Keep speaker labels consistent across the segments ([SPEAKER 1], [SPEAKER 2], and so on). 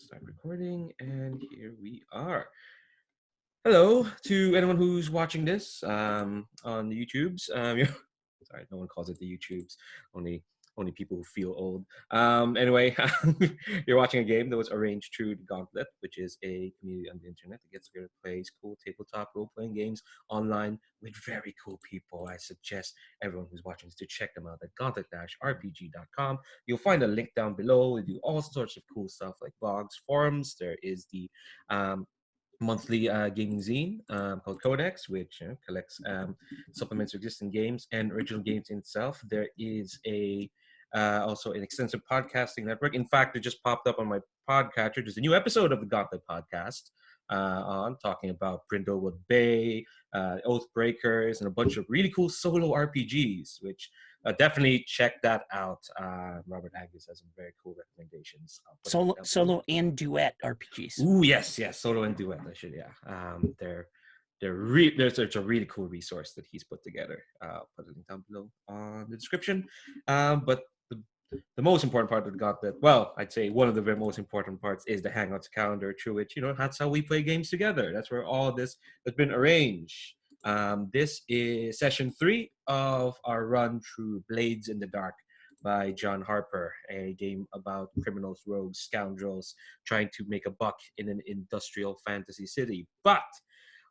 [SPEAKER 1] Start recording, and here we are. Hello to anyone who's watching this on the YouTubes. Sorry, no one calls it the YouTubes. Only people who feel old. Anyway, you're watching a game that was arranged through the Gauntlet, which is a community on the internet that gets together, plays cool tabletop role-playing games online with very cool people. I suggest everyone who's watching this to check them out at gauntlet-rpg.com. You'll find a link down below. We do all sorts of cool stuff like blogs, forums. There is the monthly gaming zine called Codex, which collects supplements to existing games and original games in itself. There is also an extensive podcasting network. In fact, it just popped up on my podcatcher. There's a new episode of the Gauntlet podcast on talking about Brindlewood Bay, Oathbreakers, and a bunch of really cool solo RPGs, which definitely check that out. Robert Agus has some very cool recommendations.
[SPEAKER 2] Solo and duet RPGs.
[SPEAKER 1] Ooh, yes, solo and duet. I should, there's a really cool resource that he's put together. I'll put a link down below on the description. But the most important part of the Gauntlet, well, I'd say one of the very most important parts is the Hangouts calendar, through which, that's how we play games together. That's where all this has been arranged. This is session 3 of our run through Blades in the Dark by John Harper, a game about criminals, rogues, scoundrels trying to make a buck in an industrial fantasy city. But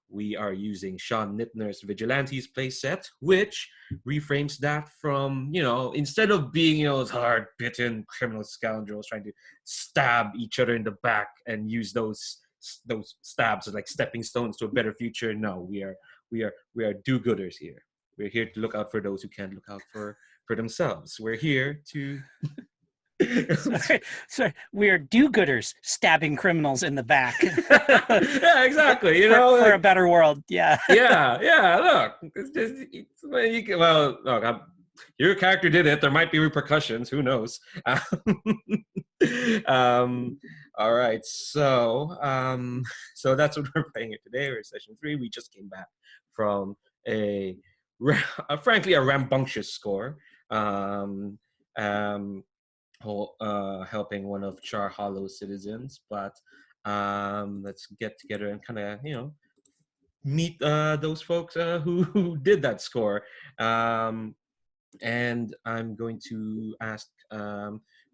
[SPEAKER 1] we are using Sean Nittner's Vigilantes playset, which reframes that from, instead of being, those hard-bitten criminal scoundrels trying to stab each other in the back and use those stabs as like stepping stones to a better future. No, we are do-gooders here. We're here to look out for those who can't look out for themselves. We're here to...
[SPEAKER 2] Sorry, we're do-gooders stabbing criminals in the back.
[SPEAKER 1] Yeah, exactly.
[SPEAKER 2] For a better world. Yeah.
[SPEAKER 1] Yeah. Look, look. Your character did it. There might be repercussions. Who knows? All right. So that's what we're playing here today. We're in session 3. We just came back from frankly a rambunctious score. Helping one of Char Hollow's citizens, but let's get together and kind of meet those folks who did that score. And I'm going to ask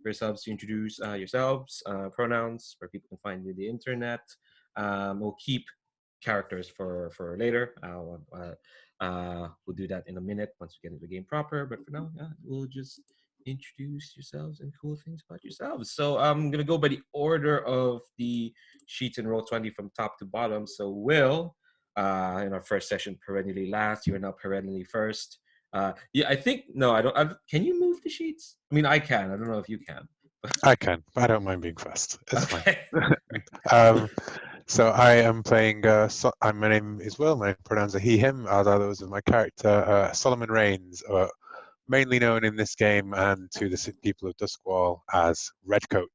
[SPEAKER 1] yourselves to introduce yourselves, pronouns, where people can find you on the internet. We'll keep characters for later. We'll do that in a minute once we get into the game proper. But for now, we'll just introduce yourselves and cool things about yourselves. So I'm gonna go by the order of the sheets in Roll20 from top to bottom. So Will, in our first session, perennially last. You are now perennially first. I think no, I don't. Can you move the sheets? I mean, I can. I don't know if you can.
[SPEAKER 3] I can. I don't mind being first. It's
[SPEAKER 1] okay.
[SPEAKER 3] Fine. So I am playing. My name is Will. My pronouns are he, him. As are those of my character, Solomon Rains, mainly known in this game and to the people of Duskwall as Redcoat.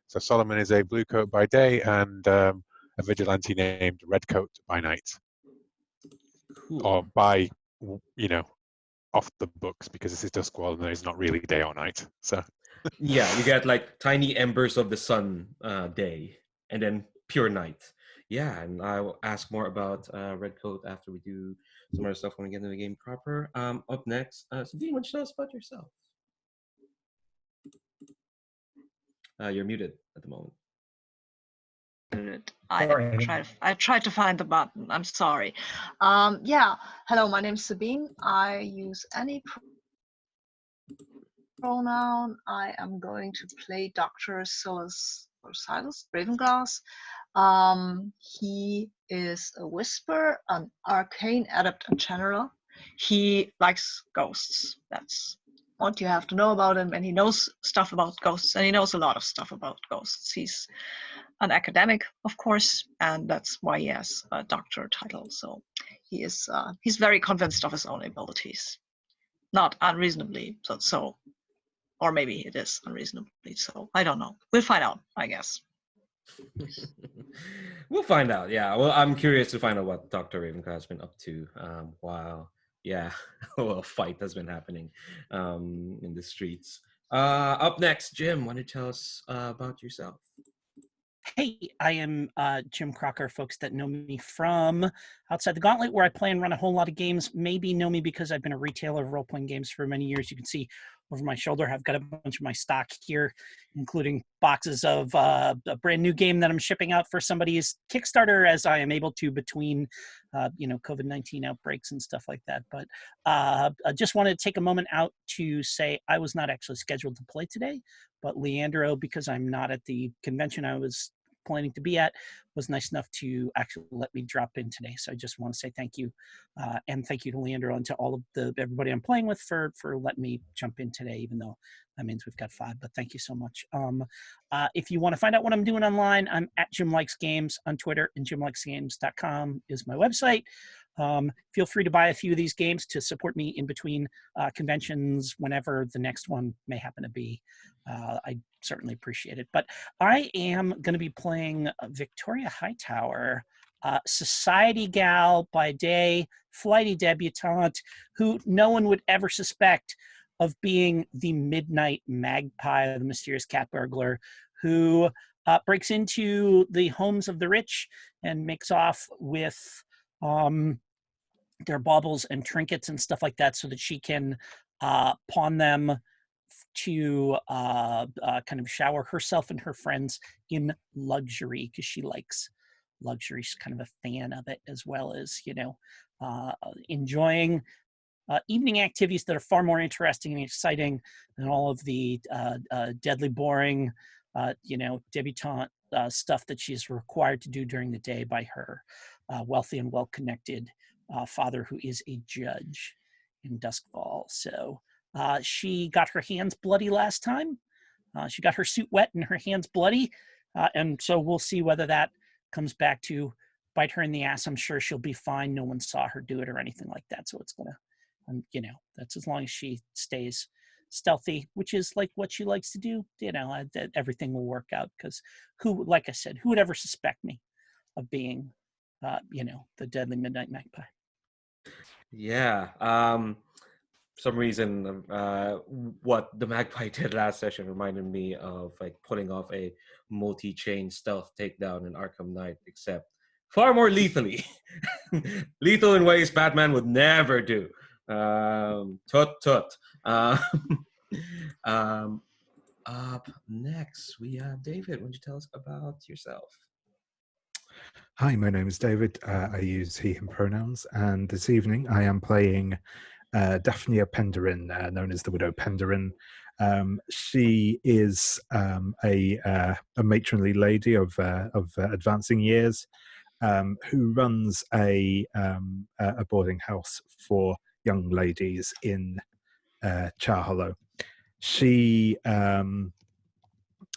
[SPEAKER 3] Solomon is a blue coat by day and a vigilante named Redcoat by night.
[SPEAKER 1] Cool.
[SPEAKER 3] Or by, off the books, because this is Duskwall and there's not really day or night. So
[SPEAKER 1] yeah, you get like tiny embers of the sun day and then pure night. Yeah, and I will ask more about Redcoat after we do some other stuff when we get into the game proper. Up next, Sabine, why don't you tell us about yourself? You're muted at the moment.
[SPEAKER 4] I tried to find the button. I'm sorry. Hello, my name's Sabine. I use any pronoun. I am going to play Dr. Silas Ravenglass. He is a whisperer, an arcane adept in general. He likes ghosts. That's what you have to know about him, and he knows stuff about ghosts, and he knows a lot of stuff about ghosts. He's an academic, of course, and that's why he has a doctor title. So he's very convinced of his own abilities, not unreasonably so, or maybe it is unreasonably so. I don't know. We'll find out, I guess.
[SPEAKER 1] We'll find out. Yeah. Well, I'm curious to find out what Dr. Ravenclaw has been up to while a fight has been happening in the streets. Up next, Jim, why don't you tell us about yourself?
[SPEAKER 2] Hey, I am Jim Crocker. Folks that know me from outside the Gauntlet, where I play and run a whole lot of games, maybe know me because I've been a retailer of role-playing games for many years. You can see over my shoulder, I've got a bunch of my stock here, including boxes of a brand new game that I'm shipping out for somebody's Kickstarter as I am able to between, COVID-19 outbreaks and stuff like that. But I just wanted to take a moment out to say I was not actually scheduled to play today, but Leandro, because I'm not at the convention I was planning to be at, was nice enough to actually let me drop in today. So I just want to say thank you, and thank you to Leandro and to all of everybody I'm playing with for letting me jump in today, even though that means we've got 5. But thank you so much. If you want to find out what I'm doing online, I'm at Jim Likes Games on Twitter, and JimLikesGames.com is my website. Feel free to buy a few of these games to support me in between conventions, whenever the next one may happen to be. I certainly appreciate it. But I am going to be playing Victoria Hightower, society gal by day, flighty debutante, who no one would ever suspect of being the midnight magpie, the mysterious cat burglar, who breaks into the homes of the rich and makes off with their baubles and trinkets and stuff like that so that she can pawn them to kind of shower herself and her friends in luxury, because she likes luxury. She's kind of a fan of it, as well as, enjoying evening activities that are far more interesting and exciting than all of the deadly boring, debutante stuff that she's required to do during the day by her wealthy and well-connected father, who is a judge in Doskvol. So she got her hands bloody last time. She got her suit wet and her hands bloody. And so we'll see whether that comes back to bite her in the ass. I'm sure she'll be fine. No one saw her do it or anything like that. So it's going to, that's as long as she stays stealthy, which is like what she likes to do, everything will work out. Because like I said, who would ever suspect me of being, the deadly midnight magpie?
[SPEAKER 1] Yeah. For some reason, what the magpie did last session reminded me of like pulling off a multi-chain stealth takedown in Arkham Knight, except far more lethally. Lethal in ways Batman would never do. Tut. Up next, we have David. Why don't you tell us about yourself?
[SPEAKER 5] Hi, my name is David. I use he, him pronouns, and this evening I am playing Daphnia Penderin, known as the Widow Penderin. She is a matronly lady of advancing years who runs a boarding house for young ladies in Char Hollow. She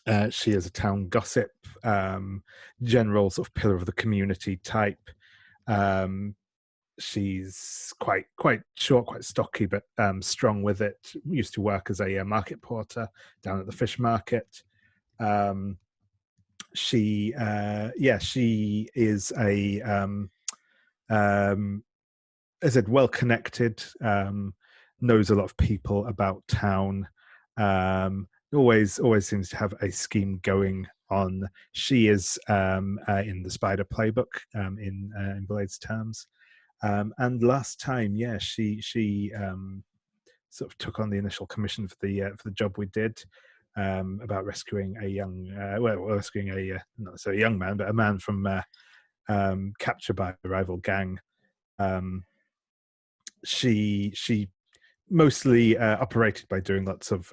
[SPEAKER 5] is a town gossip, general sort of pillar of the community type. She's quite short, quite stocky, but strong with it. Used to work as a market porter down at the fish market. She is as I said, well connected. Knows a lot of people about town. Always seems to have a scheme going on. She is in the Spider playbook in Blade's terms. And last time, she sort of took on the initial commission for the job we did about rescuing a young, rescuing a not so young man, but a man from captured by a rival gang. She mostly operated by doing lots of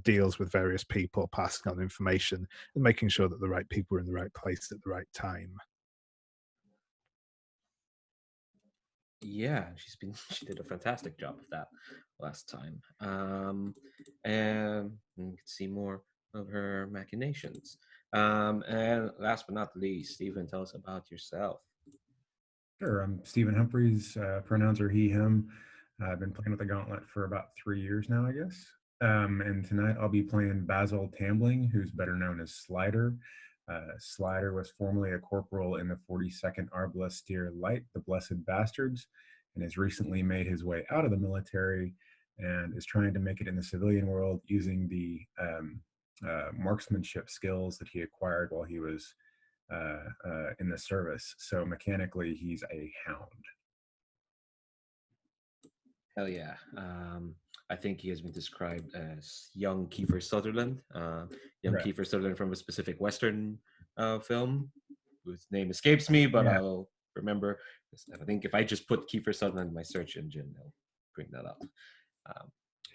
[SPEAKER 5] deals with various people, passing on information and making sure that the right people were in the right place at the right time.
[SPEAKER 1] Yeah, she did a fantastic job of that last time. And you can see more of her machinations. And last but not least, Stephen, tell us about yourself.
[SPEAKER 6] Sure, I'm Stephen Humphreys. Pronouns are he, him. I've been playing with the Gauntlet for about 3 years now, I guess. And tonight I'll be playing Basil Tambling, who's better known as Slider. Slider was formerly a corporal in the 42nd Arbalestier Light, the Blessed Bastards, and has recently made his way out of the military and is trying to make it in the civilian world using the marksmanship skills that he acquired while he was in the service. So mechanically, he's a hound.
[SPEAKER 1] Hell yeah. I think he has been described as young Kiefer Sutherland. Young
[SPEAKER 6] Right.
[SPEAKER 1] Kiefer Sutherland from a specific Western film whose name escapes me, but
[SPEAKER 6] Yeah.
[SPEAKER 1] I'll remember. I think if I just put Kiefer Sutherland in my search engine, it'll bring that up.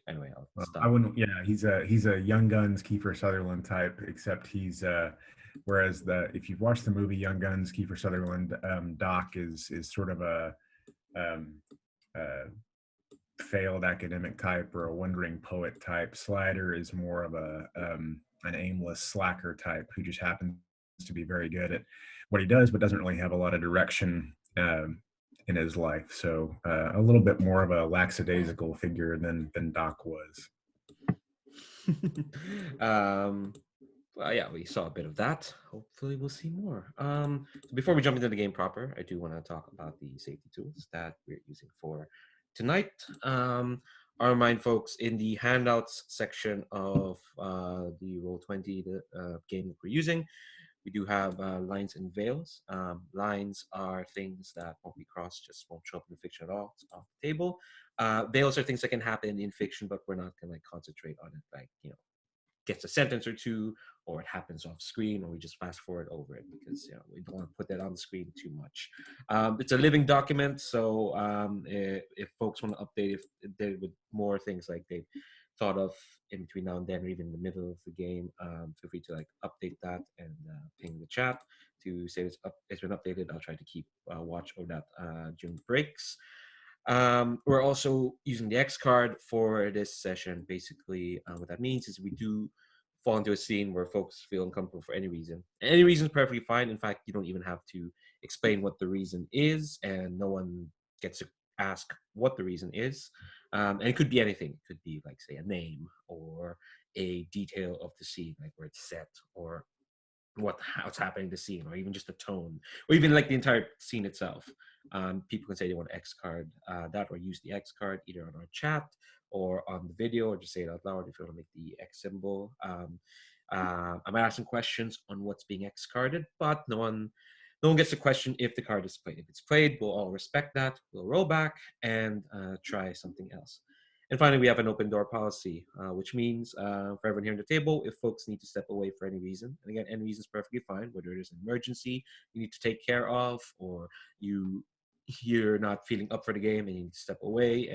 [SPEAKER 1] Anyway, I'll
[SPEAKER 6] Well,
[SPEAKER 1] stop.
[SPEAKER 6] I wouldn't. Yeah, he's a Young Guns Kiefer Sutherland type, except he's whereas if you've watched the movie Young Guns Kiefer Sutherland, Doc is sort of a um, failed academic type or a wandering poet type. Slider is more of an aimless slacker type who just happens to be very good at what he does, but doesn't really have a lot of direction in his life. So a little bit more of a lackadaisical figure than Doc was.
[SPEAKER 1] Well, yeah, we saw a bit of that. Hopefully, we'll see more. Before we jump into the game proper, I do want to talk about the safety tools that we're using for tonight. I remind folks in the handouts section of the Roll20, the game that we're using, we do have lines and veils. Lines are things that won't be crossed, just won't show up in fiction at all. It's off the table. Veils are things that can happen in fiction, but we're not gonna concentrate on it, like gets a sentence or two, or it happens off screen, or we just fast forward over it because we don't want to put that on the screen too much. It's a living document, so if folks want to update if there with more things like they've thought of in between now and then, or even in the middle of the game, feel free to update that and ping the chat to say it's been updated. I'll try to keep watch of that during breaks. We're also using the X card for this session. Basically, what that means is we do fall into a scene where folks feel uncomfortable for any reason. Any reason is perfectly fine. In fact, you don't even have to explain what the reason is, and no one gets to ask what the reason is. And it could be anything. It could be say a name or a detail of the scene, like where it's set or what's happening in the scene, or even just the tone, or even the entire scene itself. People can say they want to X card that, or use the X card either on our chat or on the video, or just say it out loud if you want to make the X symbol. I might ask some questions on what's being X carded, but no one gets to question if the card is played. If it's played, we'll all respect that. We'll roll back and try something else. And finally, we have an open door policy, which means for everyone here on the table, if folks need to step away for any reason, and again, any reason is perfectly fine, whether there's an emergency you need to take care of, or you're not feeling up for the game and you need to step away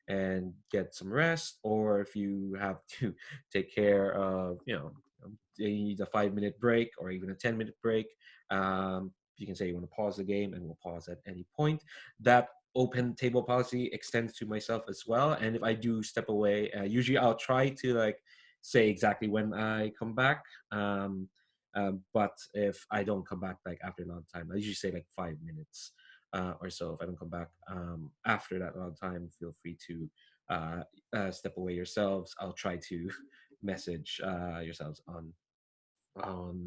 [SPEAKER 1] and get some rest, or if you have to take care of, you need a 5-minute break or even a 10-minute break, you can say you want to pause the game, and we'll pause at any point. That open table policy extends to myself as well, and if I do step away, usually I'll try to say exactly when I come back, but if I don't come back after a long time, I usually say 5 minutes or so. If I don't come back after that long time, feel free to step away yourselves. I'll try to message yourselves on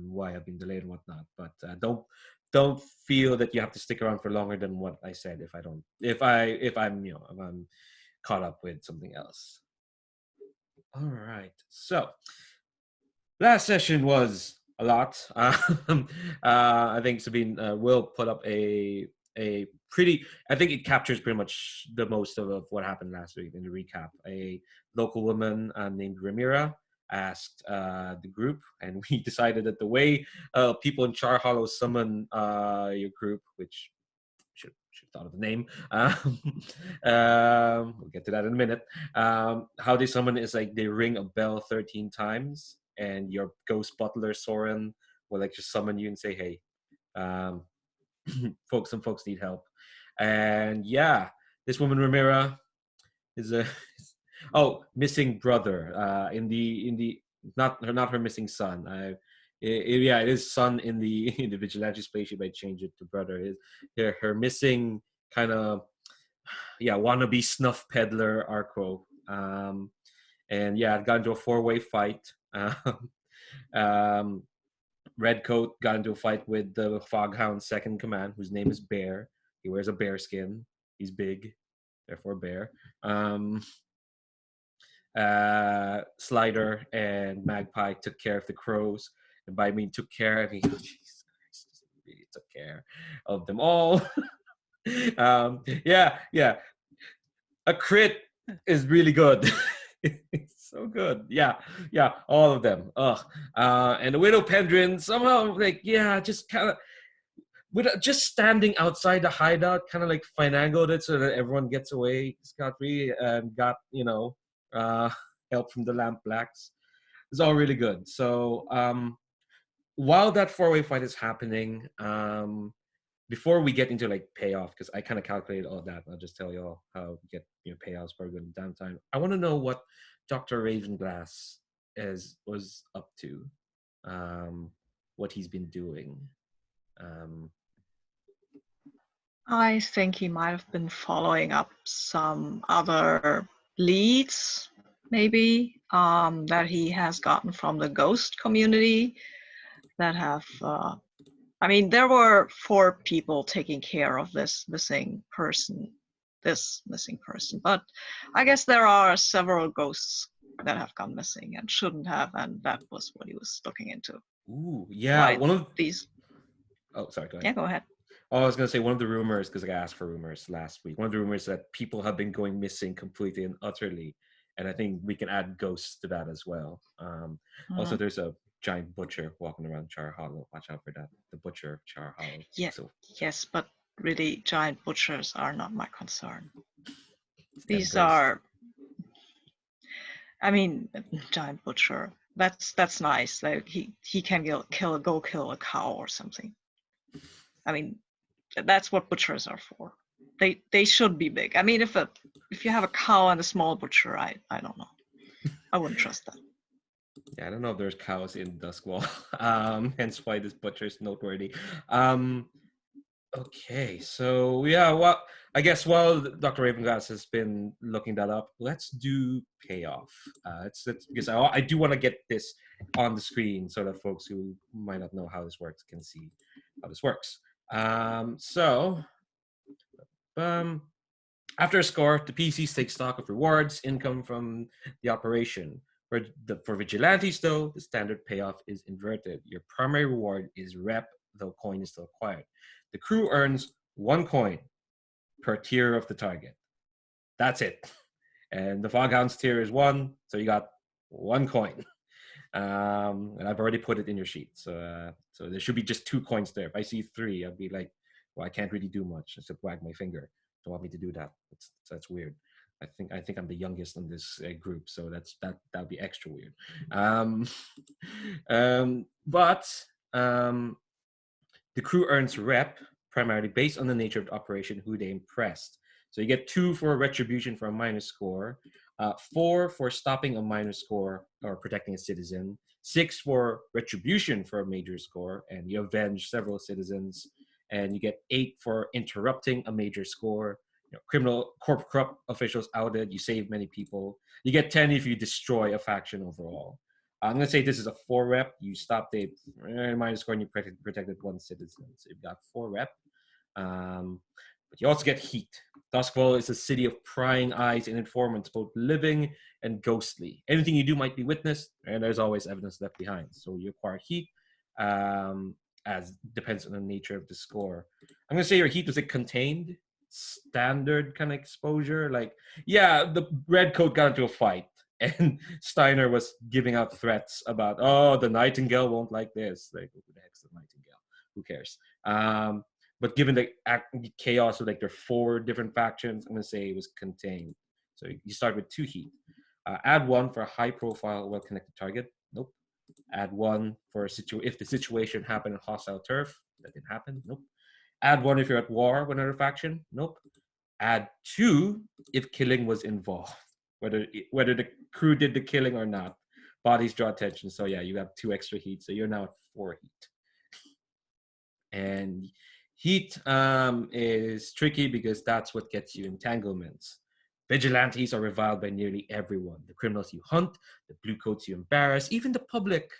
[SPEAKER 1] why I've been delayed and whatnot, but don't feel that you have to stick around for longer than what I said if I'm caught up with something else. All right, so last session was a lot. I think Sabine will put up a pretty, I think it captures pretty much the most of what happened last week in the recap. A local woman named Ramira asked the group, and we decided that the way people in Char Hollow summon your group, which should have thought of the name. We'll get to that in a minute. How they summon is they ring a bell 13 times, and your ghost butler Soren will just summon you and say, "Hey, some folks need help." And yeah, this woman Ramira is a missing brother in the not her missing son. It is son in the Vigilantes spaceship. I changed it to brother. Her missing kind of wannabe snuff peddler Arco. And it got into a 4-way fight. Redcoat got into a fight with the Foghound's second command, whose name is Bear. He wears a bear skin. He's big, therefore bear. Slider and Magpie took care of the crows, and by me took care, I mean, Jesus Christ, just really took care of them all. Yeah, a crit is really good. It's so good. Yeah, all of them. Ugh. And the Widow Pendrin somehow, like, yeah, just kind of with just standing outside the hideout, kind of like finagled it so that everyone gets away scot-free and got help from the Lamp Blacks. It's all really good. So while that four-way fight is happening, before we get into like payoff, because I kind of calculated all that, I'll just tell you all how we get payoffs for good downtime. I want to know what Dr. Ravenglass was up to, what he's been doing.
[SPEAKER 4] I think he might have been following up some other leads, maybe, that he has gotten from the ghost community that have. I mean, there were 4 people taking care of this missing person, but I guess there are several ghosts that have gone missing and shouldn't have, and that was what he was looking into.
[SPEAKER 1] Ooh, yeah.
[SPEAKER 4] Right,
[SPEAKER 1] One of
[SPEAKER 4] these.
[SPEAKER 1] Oh, sorry. Go ahead.
[SPEAKER 4] Yeah, go ahead.
[SPEAKER 1] Oh, I was gonna say one of the rumors, because I asked for rumors last week. One of the rumors that people have been going missing completely and utterly, and I think we can add ghosts to that as well. Also, there's a giant butcher walking around Char Hollow. Watch out for that. The butcher of Char Hollow.
[SPEAKER 4] Yeah,
[SPEAKER 1] So
[SPEAKER 4] yes, but really, giant butchers are not my concern. These
[SPEAKER 1] ghosts.
[SPEAKER 4] are. I mean, giant butcher. That's nice. Like he can go kill a cow or something. I mean, that's what butchers are for. They should be big. I mean, if you have a cow and a small butcher, I don't know. I wouldn't trust that.
[SPEAKER 1] Yeah, I don't know if there's cows in Duskwall. Hence why this butcher is noteworthy. Okay, so yeah, well, I guess while Dr. Ravenglass has been looking that up, let's do payoff. It's because I do want to get this on the screen so that folks who might not know how this works can see how this works. After a score, the PCs take stock of rewards, income from the operation. For Vigilantes, though, the standard payoff is inverted. Your primary reward is rep, though coin is still acquired. The crew earns 1 coin per tier of the target. That's it. And the Foghound's tier is 1, so you got 1 coin. And I've already put it in your sheet. So there should be just 2 coins there. If I see 3, I'd be like, well, I can't really do much except wag my finger. Don't want me to do that. That's weird. I think I'm the youngest in this group, so that'd be extra weird. The crew earns rep primarily based on the nature of the operation, who they impressed. So you get 2 for retribution for a minus score, 4 for stopping a minus score or protecting a citizen, 6 for retribution for a major score, and you avenge several citizens, and you get 8 for interrupting a major score. Criminal corrupt officials outed, you save many people. You get 10 if you destroy a faction overall. I'm going to say this is a 4 rep. You stopped a minus score and you protected 1 citizen. So you've got 4 rep. But you also get heat. Doskvol is a city of prying eyes and informants, both living and ghostly. Anything you do might be witnessed, and there's always evidence left behind. So you acquire heat, as depends on the nature of the score. I'm going to say your heat was contained, standard kind of exposure. Like, yeah, the red coat got into a fight, and Steiner was giving out threats about, oh, the Nightingale won't like this. Like, who the heck's the Nightingale? Who cares? But given the chaos of like there are 4 different factions, I'm going to say it was contained. So you start with 2 heat. Add 1 for a high-profile, well-connected target. Nope. Add 1 for if the situation happened in hostile turf. That didn't happen. Nope. Add 1 if you're at war with another faction. Nope. Add 2 if killing was involved. Whether the crew did the killing or not. Bodies draw attention. So yeah, you have 2 extra heat. So you're now at 4 heat. And heat is tricky because that's what gets you entanglements. Vigilantes are reviled by nearly everyone. The criminals you hunt, the bluecoats you embarrass, even the public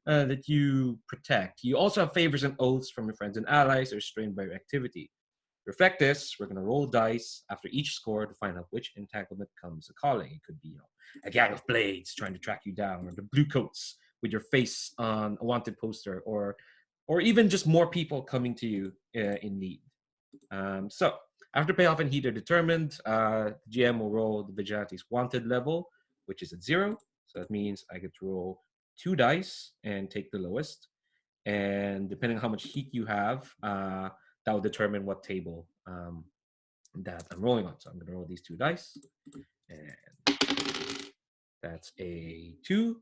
[SPEAKER 1] that you protect. You also have favors and oaths from your friends and allies that are strained by your activity. To effect this, we're going to roll dice after each score to find out which entanglement comes a calling. It could be, a gang of blades trying to track you down, or the blue coats with your face on a wanted poster, or even just more people coming to you in need. So after payoff and heat are determined, GM will roll the Vigilantes wanted level, which is at 0. So that means I get to roll 2 dice and take the lowest. And depending on how much heat you have, that will determine what table that I'm rolling on. So I'm going to roll these 2 dice. And that's a 2.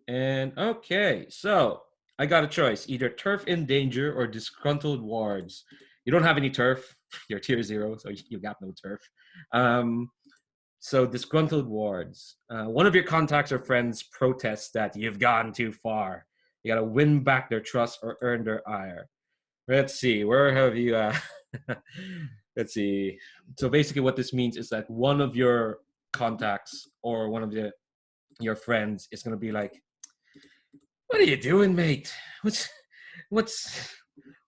[SPEAKER 1] And okay, so I got a choice. Either turf in danger or disgruntled wards. You don't have any turf. You're tier 0, so you got no turf. So disgruntled wards. One of your contacts or friends protests that you've gone too far. You got to win back their trust or earn their ire. Let's see. Where have you? Let's see. So basically, what this means is that one of your contacts or one of your friends is going to be like, "What are you doing, mate? What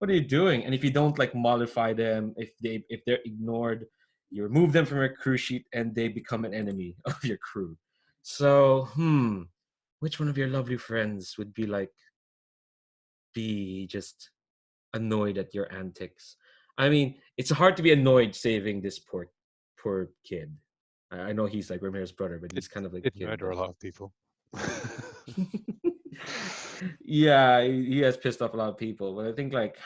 [SPEAKER 1] are you doing?" And if you don't like mollify them, if they're ignored, you remove them from your crew sheet and they become an enemy of your crew. So, which one of your lovely friends would be just annoyed at your antics? I mean, it's hard to be annoyed saving this poor kid. I know he's like Ramirez's brother, but he's kind of like
[SPEAKER 3] Did murder a lot of people.
[SPEAKER 1] Yeah, he has pissed off a lot of people, but I think like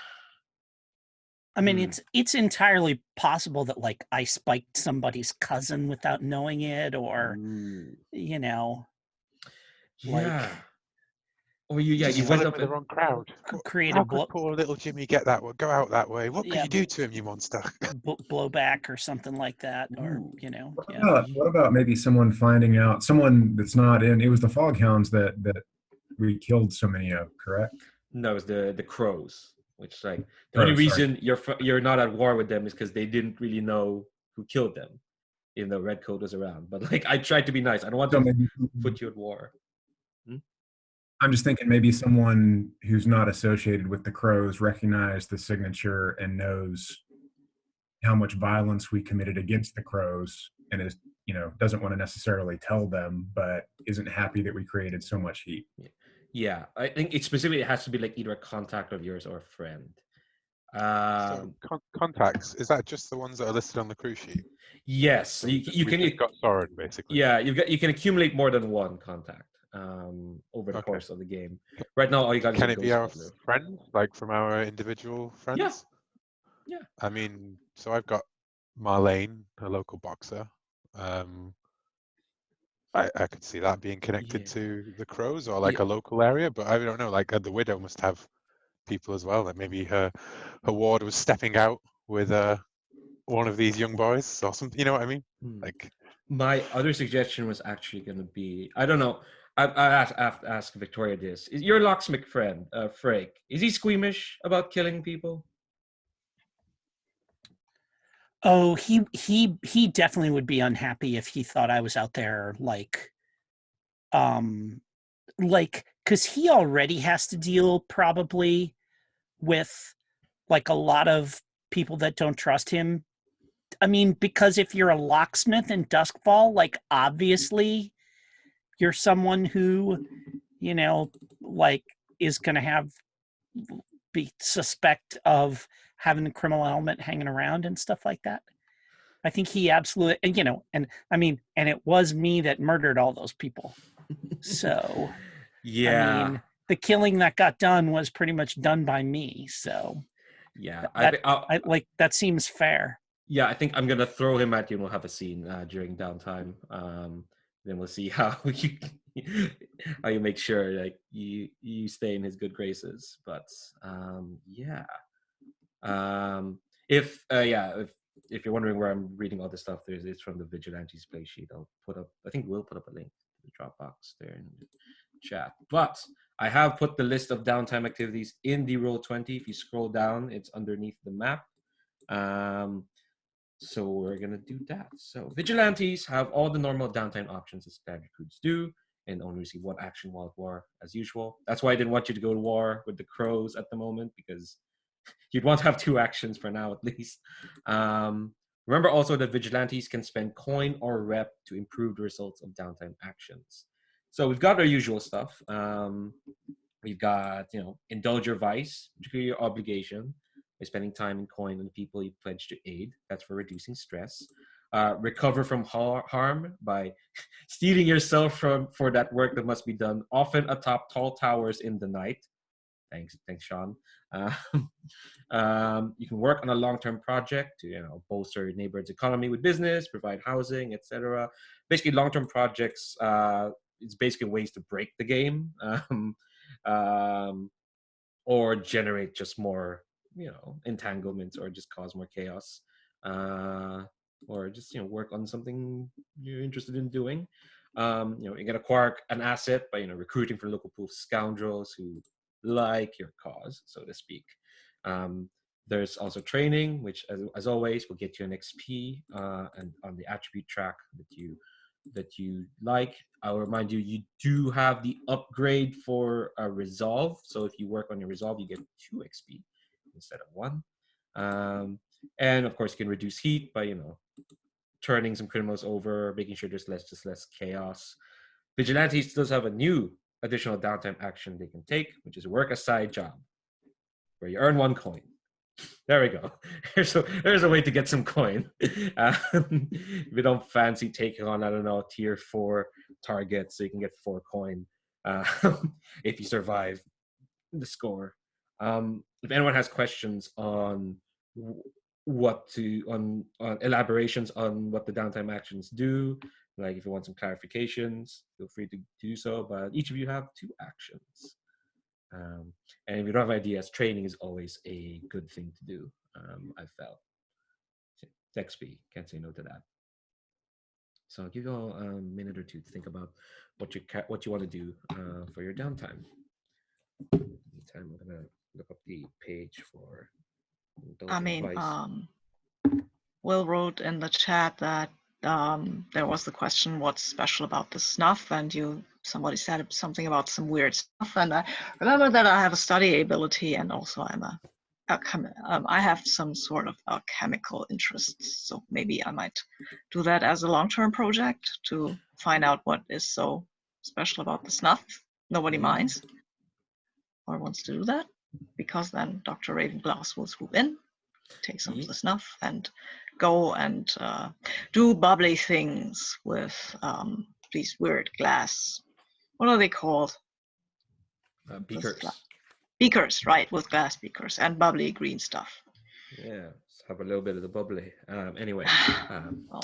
[SPEAKER 2] I mean, it's entirely possible that like I spiked somebody's cousin without knowing it, or
[SPEAKER 1] yeah,
[SPEAKER 2] like
[SPEAKER 3] or
[SPEAKER 1] you
[SPEAKER 3] you
[SPEAKER 1] went
[SPEAKER 3] fell
[SPEAKER 1] up
[SPEAKER 3] with the wrong crowd.
[SPEAKER 2] create
[SPEAKER 3] How
[SPEAKER 2] a
[SPEAKER 3] could poor little Jimmy get that? Go out that way. What could
[SPEAKER 2] Yeah.
[SPEAKER 3] you do to him, you monster?
[SPEAKER 2] Blowback or something like that, or
[SPEAKER 6] What about maybe someone finding out, someone that's not in? It was the Foghounds that we killed so many of, correct?
[SPEAKER 1] No, it's the crows, which like the only reason you're not at war with them is because they didn't really know who killed them, even though Red Coat was around. But like I tried to be nice. I don't want to put you at war.
[SPEAKER 6] I'm just thinking maybe someone who's not associated with the crows recognized the signature and knows how much violence we committed against the crows, and is doesn't want to necessarily tell them, but isn't happy that we created so much heat.
[SPEAKER 1] Yeah, I think it specifically has to be like either a contact of yours or a friend.
[SPEAKER 3] So contacts, is that just the ones that are listed on the crew sheet?
[SPEAKER 1] Yes,
[SPEAKER 3] So
[SPEAKER 1] you can.
[SPEAKER 3] We've got Soren basically.
[SPEAKER 1] Yeah, you can accumulate more than one contact over the course of the game. Right now, all you got.
[SPEAKER 3] Can it be our friend, like from our individual friends?
[SPEAKER 1] Yeah.
[SPEAKER 3] I mean, so I've got Marlene, a local boxer. I could see that being connected to the crows or like a local area, but I don't know. Like the widow must have people as well. Like maybe her ward was stepping out with one of these young boys or something. You know what I mean? Like
[SPEAKER 1] my other suggestion was actually going to be, I don't know. I have to ask Victoria this. Is your locksmith friend, Frake, is he squeamish about killing people?
[SPEAKER 2] Oh, he definitely would be unhappy if he thought I was out there because he already has to deal probably with like a lot of people that don't trust him. I mean, because if you're a locksmith in Doskvol, like obviously you're someone who, like is going to be suspect of having the criminal element hanging around and stuff like that. I think he absolutely, and I mean, and it was me that murdered all those people. So,
[SPEAKER 1] yeah,
[SPEAKER 2] I mean, the killing that got done was pretty much done by me. So,
[SPEAKER 1] yeah,
[SPEAKER 2] I like that seems fair.
[SPEAKER 1] Yeah, I think I'm gonna throw him at you, and we'll have a scene during downtime. Then we'll see how you make sure like you stay in his good graces. But if you're wondering where I'm reading all this stuff, it's from the Vigilantes play sheet. I think we'll put up a link to the Dropbox there in the chat. But I have put the list of downtime activities in the Roll20. If you scroll down, it's underneath the map. So we're gonna do that. So Vigilantes have all the normal downtime options as standard recruits do, and only receive 1 action while at war as usual. That's why I didn't want you to go to war with the crows at the moment, because you'd want to have 2 actions for now at least. Remember also that Vigilantes can spend coin or rep to improve the results of downtime actions. So we've got our usual stuff. We've got, indulge your vice, particularly your obligation, by spending time and coin on the people you pledge to aid. That's for reducing stress. Recover from harm by stealing yourself for that work that must be done, often atop tall towers in the night. Thanks, Sean. You can work on a long-term project to, bolster your neighborhood's economy with business, provide housing, etc. Basically, long-term projects. It's basically ways to break the game, or generate just more, entanglements, or just cause more chaos, or just work on something you're interested in doing. You can acquire an asset by recruiting from local pool of scoundrels who like your cause, so to speak. There's also training, which as always will get you an XP and on the attribute track that you like. I'll remind you, you do have the upgrade for a resolve. So if you work on your resolve, you get 2 XP instead of 1. And of course, you can reduce heat by turning some criminals over, making sure there's less chaos. Vigilantes does have a new additional downtime action they can take, which is work a side job, where you earn 1 coin. There we go. There's a way to get some coin. If you don't fancy taking on, I don't know, tier 4 targets, so you can get 4 coin if you survive the score. If anyone has questions on on elaborations on what the downtime actions do, like if you want some clarifications, feel free to do so. But each of you have 2 actions. And if you don't have ideas, training is always a good thing to do. I felt. XP, can't say no to that. So I'll give you all a minute or 2 to think about what you want to do for your downtime. Meantime, I'm gonna look up the page for.
[SPEAKER 4] Will wrote in the chat that there was the question, what's special about the snuff, and somebody said something about some weird stuff, and I remember that I have a study ability, and also I have some sort of chemical interests, so maybe I might do that as a long-term project to find out what is so special about the snuff. Nobody minds or wants to do that, because then Dr. Ravenglass will swoop in, take some of the snuff, and go and do bubbly things with these weird glass. What are they called?
[SPEAKER 1] Beakers.
[SPEAKER 4] Beakers, right, with glass beakers and bubbly green stuff.
[SPEAKER 1] Yeah, let's have a little bit of the bubbly. Anyway,
[SPEAKER 4] well,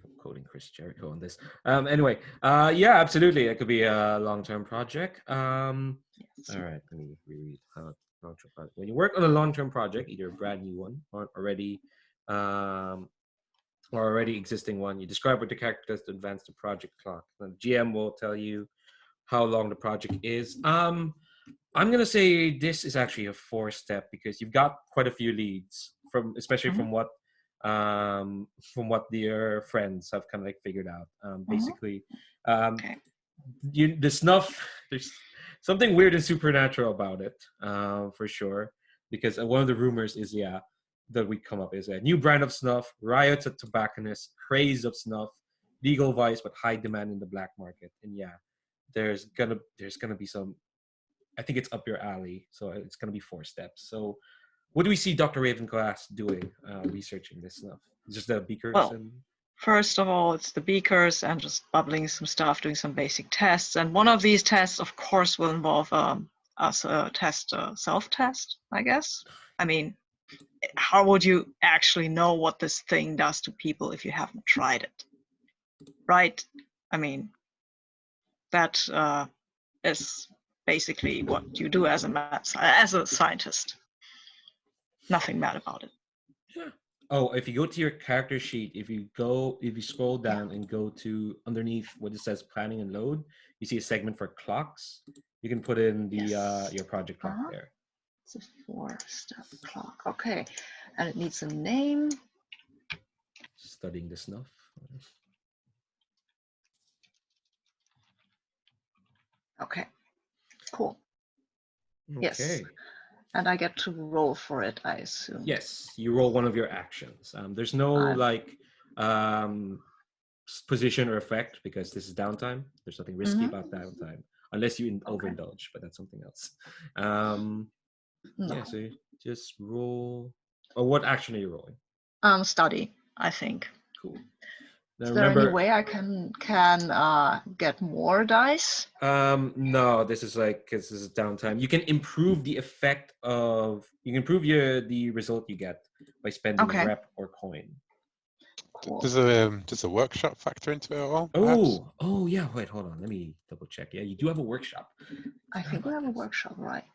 [SPEAKER 1] I'm quoting Chris Jericho on this. Anyway, yeah, absolutely, it could be a long-term project.
[SPEAKER 4] yes.
[SPEAKER 1] All right, let me reread how long-term project. When you work on a long-term project, either a brand new one or already existing one, you describe what the character does to advance the project clock. The GM will tell you how long the project is. I'm gonna say this is actually a 4-step, because you've got quite a few leads especially from what their friends have kind of like figured out. Basically, the snuff. There's something weird and supernatural about it, for sure. Because one of the rumors is that we come up is a new brand of snuff, riots of tobacconists, craze of snuff, legal vice but high demand in the black market. And there's gonna be some. I think it's up your alley, so it's gonna be 4 steps. So, what do we see Dr. Ravenglass doing, researching this stuff? Just the beakers.
[SPEAKER 4] First of all, it's the beakers and just bubbling some stuff, doing some basic tests. And one of these tests, of course, will involve us self-test, I guess. I mean, how would you actually know what this thing does to people if you haven't tried it? Right? I mean, that is basically what you do as a scientist. Nothing bad about it.
[SPEAKER 1] Yeah. Oh, if you go to your character sheet, if you scroll down and go to underneath what it says planning and load, you see a segment for clocks. You can put in the your project clock there.
[SPEAKER 4] It's a 4-step clock. Okay. And it needs a name.
[SPEAKER 1] Studying the snuff.
[SPEAKER 4] Okay. Cool. Yes.
[SPEAKER 1] Okay.
[SPEAKER 4] And I get to roll for it, I assume.
[SPEAKER 1] Yes, you roll one of your actions. There's no like position or effect because this is downtime. There's nothing risky about downtime unless you overindulge, but that's something else.
[SPEAKER 4] No.
[SPEAKER 1] Yeah, so you just roll. Or what action are you rolling?
[SPEAKER 4] Study, I think.
[SPEAKER 1] Cool. Now
[SPEAKER 4] Is there any way I can get more dice?
[SPEAKER 1] No, this is like because this is downtime. You can improve the effect of the result you get by spending rep or coin.
[SPEAKER 4] Cool.
[SPEAKER 3] Does a workshop factor into it at all?
[SPEAKER 1] Oh yeah. Wait, hold on. Let me double check. Yeah, you do have a workshop.
[SPEAKER 4] I think we have a workshop, right?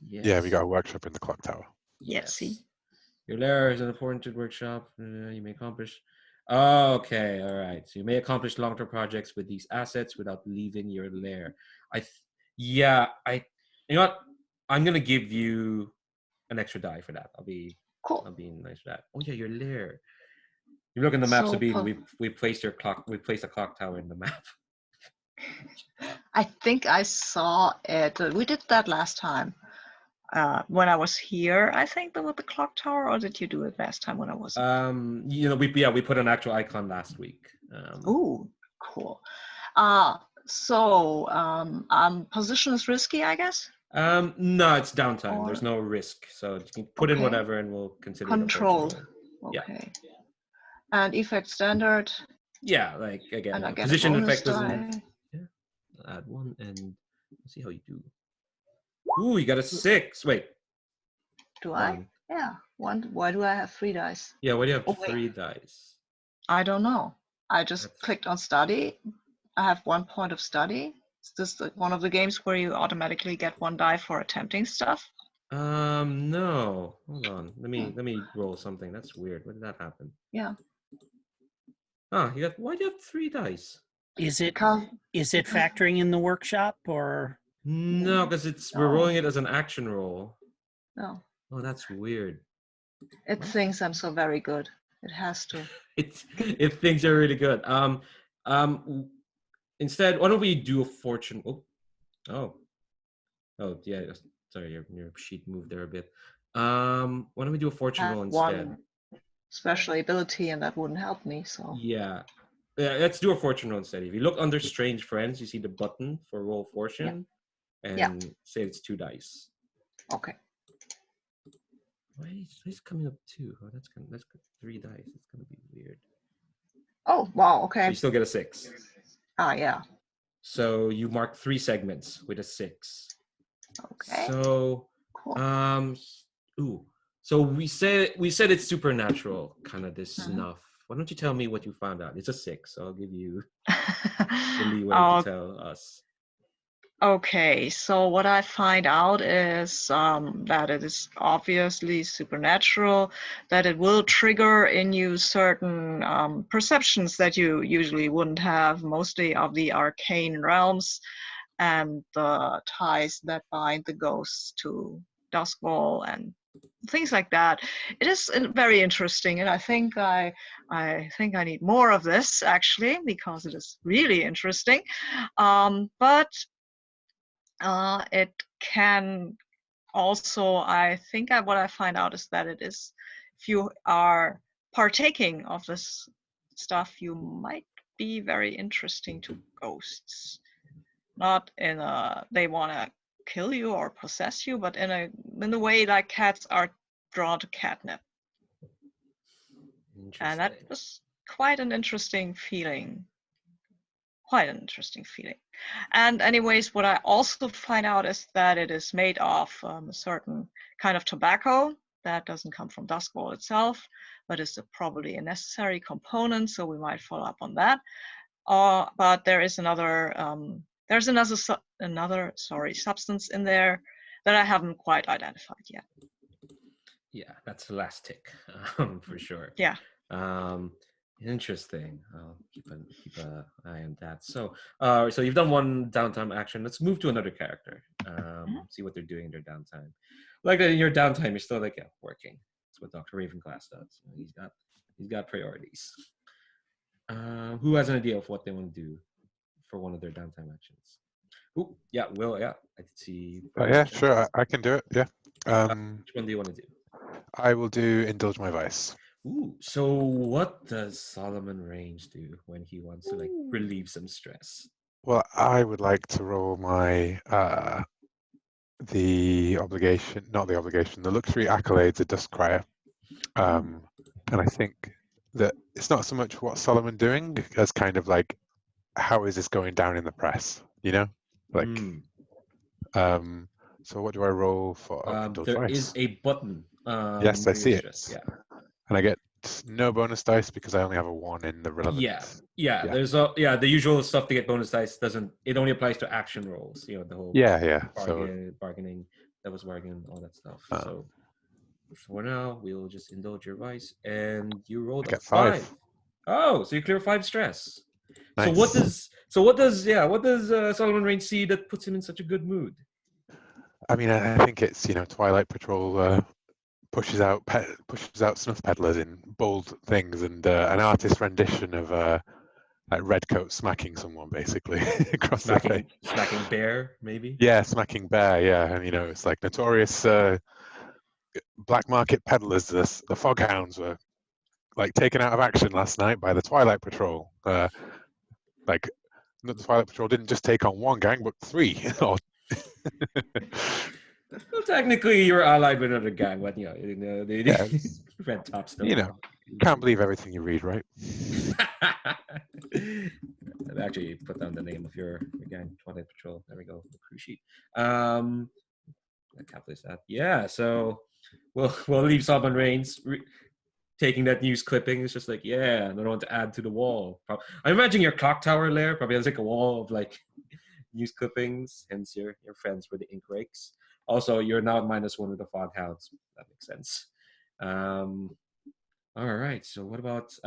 [SPEAKER 1] Yes.
[SPEAKER 3] Yeah, we got a workshop in the clock tower.
[SPEAKER 4] Yes. See.
[SPEAKER 1] Your lair is an important workshop. You may accomplish. Oh, okay, all right. So you may accomplish long-term projects with these assets without leaving your lair. You know what? I'm gonna give you an extra die for that. I'll be nice for that. Oh yeah, your lair. You look in the map, Sabine. We placed a clock tower in the map.
[SPEAKER 4] I think I saw it. We did that last time. When I was here, I think there was the clock tower, or did you do it last time when I was?
[SPEAKER 1] We put an actual icon last week.
[SPEAKER 4] Ooh, cool. Position is risky, I guess.
[SPEAKER 1] No, it's downtime. There's no risk, so you can put in whatever, and we'll consider
[SPEAKER 4] controlled.
[SPEAKER 1] It
[SPEAKER 4] Okay. Yeah. And effect standard.
[SPEAKER 1] Yeah, like again,
[SPEAKER 4] and I get
[SPEAKER 1] position
[SPEAKER 4] a bonus
[SPEAKER 1] effect doesn't. Yeah, add one, and let's see how you do. Ooh, you got a 6. Wait.
[SPEAKER 4] Do I? Yeah. One. Why do I have 3 dice?
[SPEAKER 1] Yeah, why do you have 3 dice?
[SPEAKER 4] I don't know. I just clicked on study. I have 1 point of study. Is this one of the games where you automatically get 1 die for attempting stuff?
[SPEAKER 1] No. Hold on. Let me roll something. That's weird. When did that happen?
[SPEAKER 4] Yeah.
[SPEAKER 1] Why do you have 3 dice?
[SPEAKER 2] Is it factoring in the workshop or?
[SPEAKER 1] No, because we're rolling it as an action roll.
[SPEAKER 4] No.
[SPEAKER 1] Oh, that's weird.
[SPEAKER 4] It thinks I'm so very good. It has to.
[SPEAKER 1] It thinks you're really good. Instead, why don't we do a fortune? Oh, yeah. Sorry, your sheet moved there a bit. Why don't we do a fortune roll instead?
[SPEAKER 4] One special ability, and that wouldn't help me. So
[SPEAKER 1] yeah, let's do a fortune roll instead. If you look under Strange Friends, you see the button for roll fortune, and say it's 2 dice.
[SPEAKER 4] Okay.
[SPEAKER 1] Why is coming up 2? Oh, that's 3 dice. It's gonna be weird.
[SPEAKER 4] Oh wow. Okay.
[SPEAKER 1] You still get a 6.
[SPEAKER 4] Yeah.
[SPEAKER 1] So you mark 3 segments with a 6.
[SPEAKER 4] Okay.
[SPEAKER 1] So
[SPEAKER 4] cool.
[SPEAKER 1] So we said it's supernatural, kind of this snuff. Why don't you tell me what you found out? It's a 6, so I'll give you the leeway to tell us.
[SPEAKER 4] Okay, so what I find out is that it is obviously supernatural, that it will trigger in you certain perceptions that you usually wouldn't have, mostly of the arcane realms and the ties that bind the ghosts to Doskvol and things like that. It is very interesting, and I think I need more of this actually, because it is really interesting. But it can also, I think what I find out is that it is, if you are partaking of this stuff, you might be very interesting to ghosts. Not in a they want to kill you or possess you, but in the way like cats are drawn to catnip. And that was quite an interesting feeling. And anyways, what I also find out is that it is made of a certain kind of tobacco that doesn't come from Duskwall itself, but is probably a necessary component, so we might follow up on that. But there is another substance in there that I haven't quite identified yet.
[SPEAKER 1] Yeah, that's the last tick, for sure.
[SPEAKER 4] Yeah.
[SPEAKER 1] Interesting. I'll keep an eye on that. So you've done 1 downtime action. Let's move to another character. See what they're doing in their downtime. Like in your downtime, you're still like working. That's what Dr. Ravenglass does. He's got priorities. Who has an idea of what they want to do for one of their downtime actions? Ooh, yeah, Will, yeah. I did see.
[SPEAKER 3] Yeah, sure, I can do it. Yeah.
[SPEAKER 1] Which one do you want to do?
[SPEAKER 3] I will do Indulge My Vice.
[SPEAKER 1] Ooh, so what does Solomon Range do when he wants to like relieve some stress?
[SPEAKER 3] Well, I would like to roll my the luxury accolades of Duskcrier. And I think that it's not so much what Solomon doing as kind of like how is this going down in the press, you know? Like so what do I roll for Indulge
[SPEAKER 1] There
[SPEAKER 3] Vice?
[SPEAKER 1] is a button.
[SPEAKER 3] Yes, I
[SPEAKER 1] for your
[SPEAKER 3] see it.
[SPEAKER 1] stress, yeah.
[SPEAKER 3] And I get no bonus dice because I only have a 1 in the relevant.
[SPEAKER 1] Yeah. There's the usual stuff to get bonus dice it only applies to action rolls. You know, the whole bargaining, devil's bargain, all that stuff. So for now, we'll just indulge your vice, and you rolled a 5. Oh, so you clear 5 stress.
[SPEAKER 3] Nice.
[SPEAKER 1] So what does Solomon Range see that puts him in such a good mood?
[SPEAKER 3] I mean, I think it's Twilight Patrol pushes out snuff peddlers in bold things, and an artist's rendition of like Redcoat smacking someone basically across the face.
[SPEAKER 1] Smacking bear, maybe.
[SPEAKER 3] Yeah, smacking bear. Yeah, and it's like notorious black market peddlers. The foghounds were like taken out of action last night by the Twilight Patrol. Like the Twilight Patrol didn't just take on 1 gang, but 3.
[SPEAKER 1] Well, technically, you're allied with another gang, but they red top still.
[SPEAKER 3] Can't believe everything you read, right?
[SPEAKER 1] I've actually put down the name of your gang, Twilight Patrol. There we go, the crew sheet. I can't place that. Yeah, so we'll leave Solomon Reigns taking that news clipping. It's just like, yeah, another one to add to the wall. I imagine your clock tower lair probably has like a wall of like news clippings, hence your friends with the ink rakes. Also, you're now at -1 with the foghounds. That makes sense. All right. So what about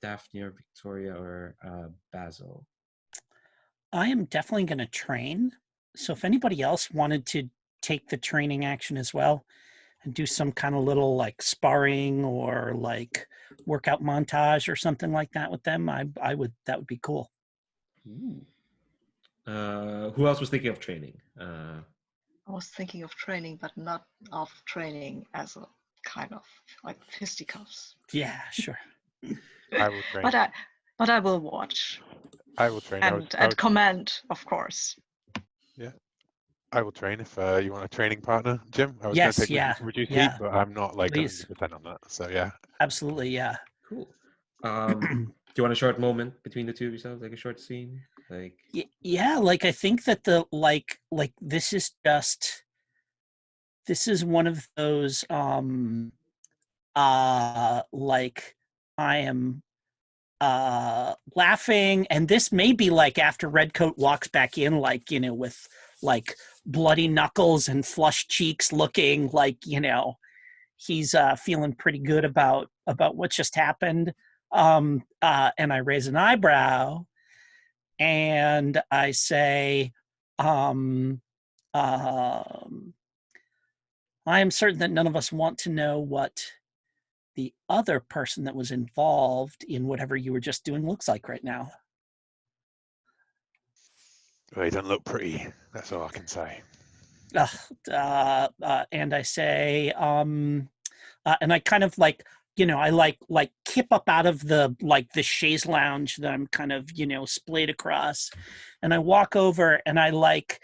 [SPEAKER 1] Daphnia or Victoria or Basil?
[SPEAKER 2] I am definitely going to train. So if anybody else wanted to take the training action as well and do some kind of little like sparring or like workout montage or something like that with them, I would, that would be cool.
[SPEAKER 1] Ooh. Who else was thinking of training?
[SPEAKER 4] I was thinking of training, but not of training as a kind of like fisticuffs.
[SPEAKER 2] Yeah, sure.
[SPEAKER 3] I will train.
[SPEAKER 4] But I will watch.
[SPEAKER 3] I will train.
[SPEAKER 4] And command, of course.
[SPEAKER 3] Yeah. I will train if you want a training partner, Jim. I was
[SPEAKER 2] Yes,
[SPEAKER 3] going to take reduce heat, but I'm not like
[SPEAKER 2] Please.
[SPEAKER 3] 100% on that. So yeah.
[SPEAKER 2] Absolutely, yeah.
[SPEAKER 1] Cool. Do you want a short moment between the two of yourselves, like a short scene? Like
[SPEAKER 2] yeah, like I think that the like this is one of those like I am laughing, and this may be like after Redcoat walks back in, like with like bloody knuckles and flushed cheeks, looking like he's feeling pretty good about what just happened. And I raise an eyebrow and I say, I am certain that none of us want to know what the other person that was involved in whatever you were just doing looks like right now.
[SPEAKER 3] Well, he doesn't look pretty. That's all I can say.
[SPEAKER 2] And I say, and I kind of like, I like kip up out of the chaise lounge that I'm kind of, splayed across, and I walk over and I like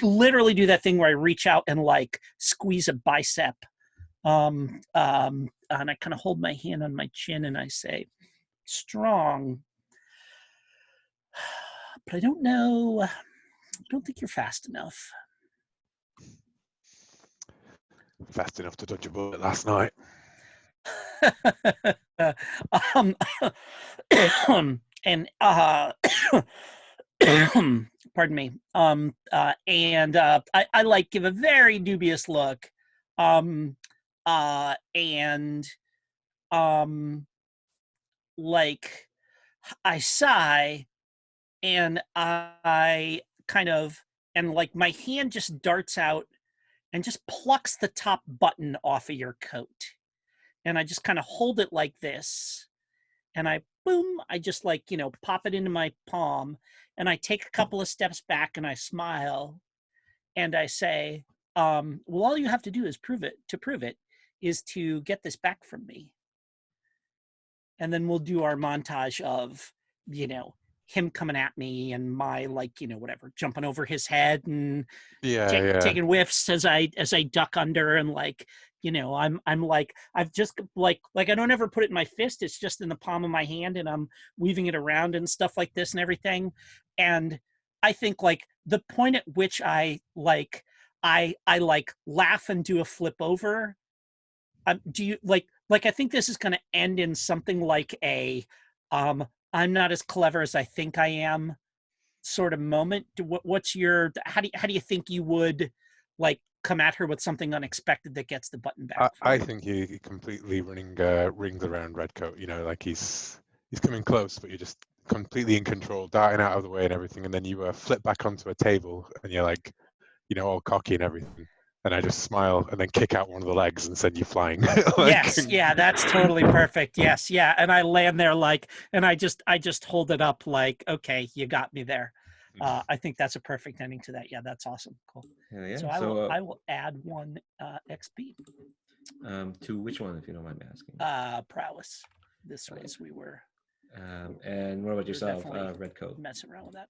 [SPEAKER 2] literally do that thing where I reach out and like squeeze a bicep. And I kind of hold my hand on my chin and I say, strong, but I don't know. I don't think you're fast enough.
[SPEAKER 3] Fast enough to dodge a bullet last night.
[SPEAKER 2] And pardon me. And I like give a very dubious look. And like I sigh and I kind of, and like my hand just darts out and just plucks the top button off of your coat. And I just kind of hold it like this. And I boom, I just like, pop it into my palm, and I take a couple of steps back and I smile and I say, well, all you have to do is prove it is to get this back from me. And then we'll do our montage of, him coming at me and my whatever, jumping over his head and taking whiffs as I duck under, and I'm like, I've just like I don't ever put it in my fist. It's just in the palm of my hand, and I'm weaving it around and stuff like this and everything. And I think like the point at which I laugh and do a flip over. Do you like I think this is going to end in something like a I'm not as clever as I think I am sort of moment. What's your how do you think you would come at her with something unexpected that gets the button back?
[SPEAKER 3] I think you're completely running rings around Redcoat. He's coming close, but you're just completely in control, darting out of the way and everything, and then you flip back onto a table and you're like, all cocky and everything. And I just smile and then kick out one of the legs and send you flying.
[SPEAKER 2] Yes, yeah, that's totally perfect. Yes, yeah, and I land there and I just hold it up like, okay, you got me there. I think that's a perfect ending to that. Yeah, that's awesome. Cool.
[SPEAKER 1] Yeah.
[SPEAKER 2] So I will add 1 XP.
[SPEAKER 1] To which one, if you don't mind me asking?
[SPEAKER 2] Prowess. This was we were.
[SPEAKER 1] And what about yourself, Redcoat?
[SPEAKER 2] Messing around with that.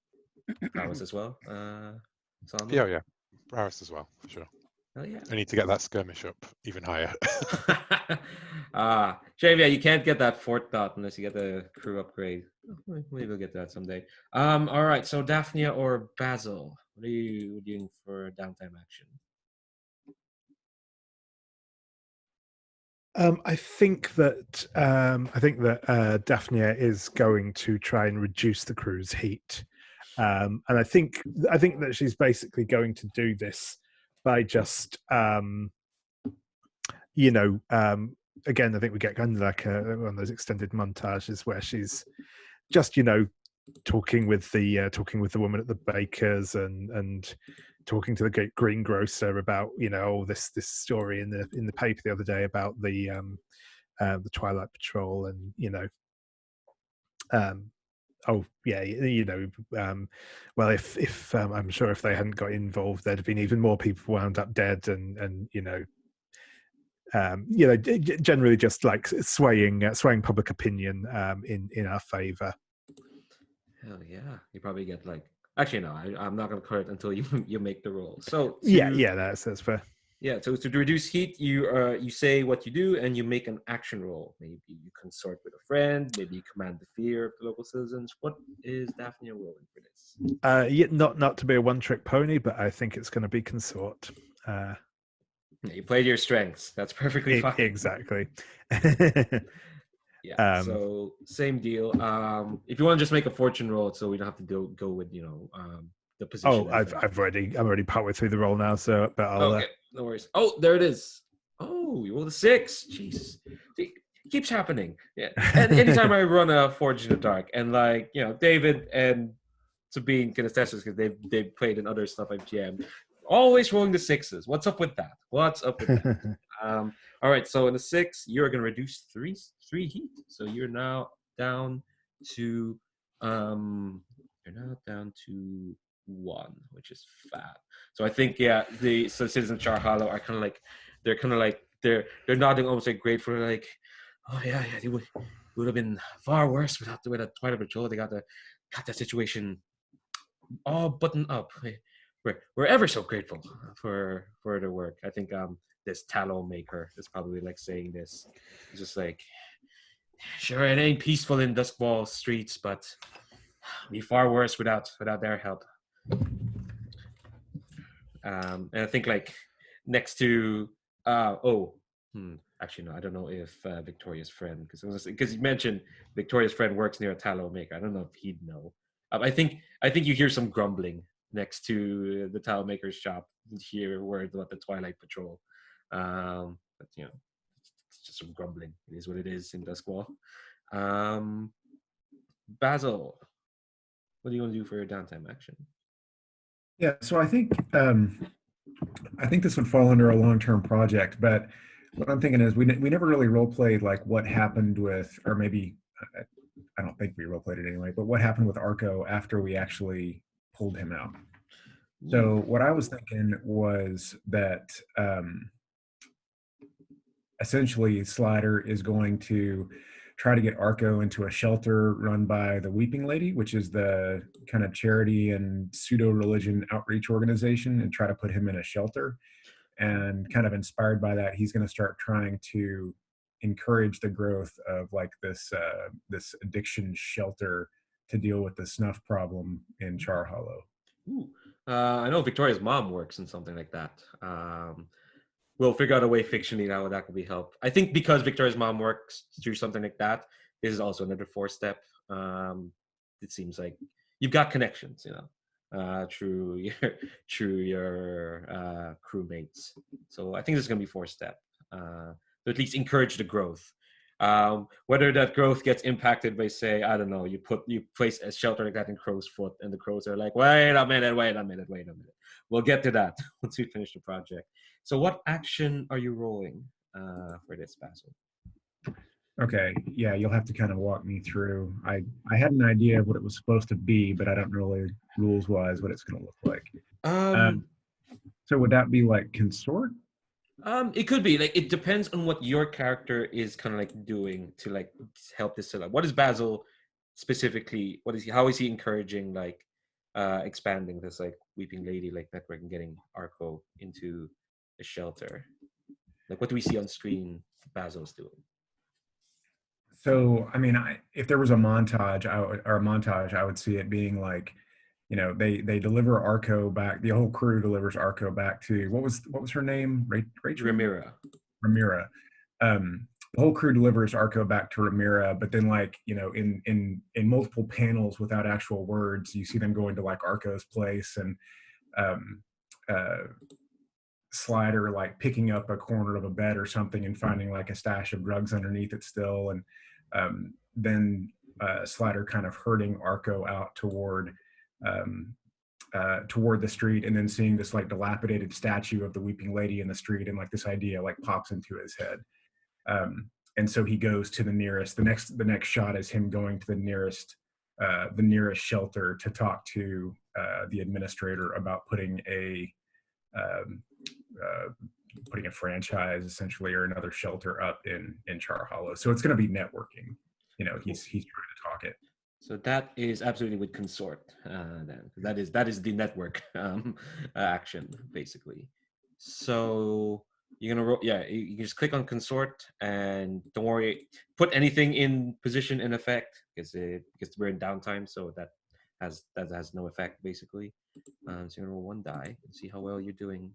[SPEAKER 1] Prowess as well. Solomon?
[SPEAKER 3] Yeah. Prowess as well, for sure.
[SPEAKER 1] Oh yeah.
[SPEAKER 3] I need to get that skirmish up even higher.
[SPEAKER 1] Shame, yeah, you can't get that 4th dot unless you get the crew upgrade. Maybe we'll get that someday. All right, so Daphnia or Basil, what are you doing for downtime action?
[SPEAKER 5] I think that Daphnia is going to try and reduce the crew's heat, and I think that she's basically going to do this by just again, I think we get kind of like one of those extended montages where she's just talking with the woman at the baker's and talking to the greengrocer about this story in the paper the other day about the Twilight Patrol, and well, if I'm sure if they hadn't got involved, there'd have been even more people wound up dead, and generally just like swaying public opinion in our favor.
[SPEAKER 1] Hell yeah, you probably get actually no, I'm not gonna call it until you make the roll. So
[SPEAKER 5] that's fair.
[SPEAKER 1] Yeah, so to reduce heat, you say what you do and you make an action roll. Maybe you consort with a friend, maybe you command the fear of the local citizens. What is Daphnia rolling for this?
[SPEAKER 5] Not to be a one-trick pony, but I think it's going to be consort.
[SPEAKER 1] You played your strengths. That's perfectly fine.
[SPEAKER 5] Exactly.
[SPEAKER 1] Yeah. So same deal. If you want to just make a fortune roll, so we don't have to go with the position.
[SPEAKER 5] Oh, I'm already partway through the roll now. So, but I'll.
[SPEAKER 1] Okay, no worries. Oh, there it is. Oh, you rolled a 6. Jesus, it keeps happening. Yeah. And anytime I run a Forge in the Dark, and David and Sabine can attest this because they've played in other stuff I've jammed. Always rolling the 6s. What's up with that? All right, so in the 6, you're going to reduce 3 heat. So you're now down to 1, which is fab. So I think the citizens of Char Hollow are they're nodding almost grateful, oh yeah, it would have been far worse without the Twilight Patrol. They got that situation all buttoned up. We're ever so grateful for their work. I think this tallow maker is probably saying this. It's just sure, it ain't peaceful in Duskwall streets, but it'd be far worse without their help. And I think next to actually no, I don't know if Victoria's friend, because you mentioned Victoria's friend works near a tallow maker. I don't know if he'd know. I think you hear some grumbling next to the tallow maker's shop. You hear words about the Twilight Patrol. But it's just some grumbling. It is what it is in Duskwall. Basil, what do you want to do for your downtime action?
[SPEAKER 6] Yeah, so I think this would fall under a long-term project, but what I'm thinking is we never really role-played what happened with, or maybe I don't think we roleplayed it anyway, but what happened with Arco after we actually pulled him out. So what I was thinking was that essentially Slider is going to try to get Arco into a shelter run by the Weeping Lady, which is the kind of charity and pseudo-religion outreach organization, and try to put him in a shelter. And kind of inspired by that, he's going to start trying to encourage the growth of like this this addiction shelter to deal with the snuff problem in Char Hollow.
[SPEAKER 1] Ooh. I know Victoria's mom works in something like that. We'll figure out a way fictionally how that could be helped. I think because Victoria's mom works through something like that, this is also another 4-step. It seems like you've got connections, through your crewmates. So I think this is going to be 4-step. To at least encourage the growth. Whether that growth gets impacted by, say, I don't know, you place a shelter like that in Crow's Foot, and the crows are like, wait a minute. We'll get to that once we finish the project. So what action are you rolling for this, Basil?
[SPEAKER 6] Okay, yeah, you'll have to kind of walk me through. I had an idea of what it was supposed to be, but I don't know really rules-wise what it's going to look like. So would that be like consort?
[SPEAKER 1] It could be like, it depends on what your character is kind of like doing to like help this set up. What is Basil specifically? How is he encouraging like expanding this like Weeping Lady like network and getting Arco into a shelter? Like, what do we see on screen Basil's doing?
[SPEAKER 6] So I mean, if there was a montage, I would see it being like, they deliver Arco back. The whole crew delivers Arco back to what was her name? Rachel? Ramira. The whole crew delivers Arco back to Ramira, but then like, in multiple panels without actual words, you see them going to like Arco's place, and Slider like picking up a corner of a bed or something and finding like a stash of drugs underneath it still, and then Slider kind of herding Arco out toward the street, and then seeing this like dilapidated statue of the Weeping Lady in the street, and like this idea like pops into his head, and so he goes to the nearest. The next shot is him going to the nearest shelter to talk to the administrator about putting a franchise essentially, or another shelter up in Char Hollow. So it's going to be networking. He's trying to talk it.
[SPEAKER 1] So that is absolutely with consort. Then that is the network action basically. So you're gonna roll. Yeah, you can just click on consort, and don't worry. Put anything in position in effect because we're in downtime, so that has no effect basically. So you're gonna roll 1 die and see how well you're doing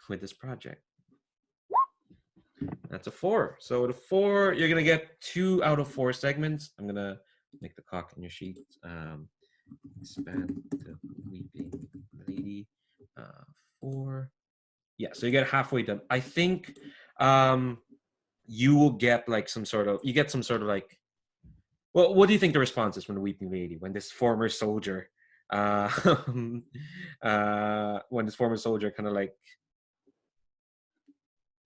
[SPEAKER 1] with this project. That's a 4. So with a 4, you're gonna get 2 out of 4 segments. I'm gonna make the clock in your sheet. Expand the Weeping Lady. 4. Yeah, so you get halfway done. I think you will get like some sort of like. Well, what do you think the response is from the Weeping Lady when this former soldier, kind of like,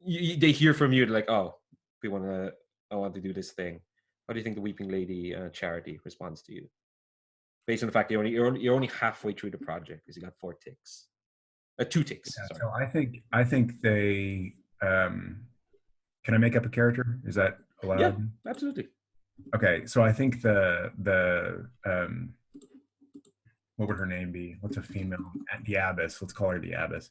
[SPEAKER 1] they hear from you like, oh, I want to do this thing. How do you think the Weeping Lady charity responds to you, based on the fact that you're only halfway through the project because you got 4 ticks, 2 ticks?
[SPEAKER 6] Yeah,
[SPEAKER 1] sorry.
[SPEAKER 6] so I think they. Can I make up a character? Is that allowed?
[SPEAKER 1] Yeah, absolutely.
[SPEAKER 6] Okay, so I think the what would her name be? What's a female? The Abbess. Let's call her the Abbess.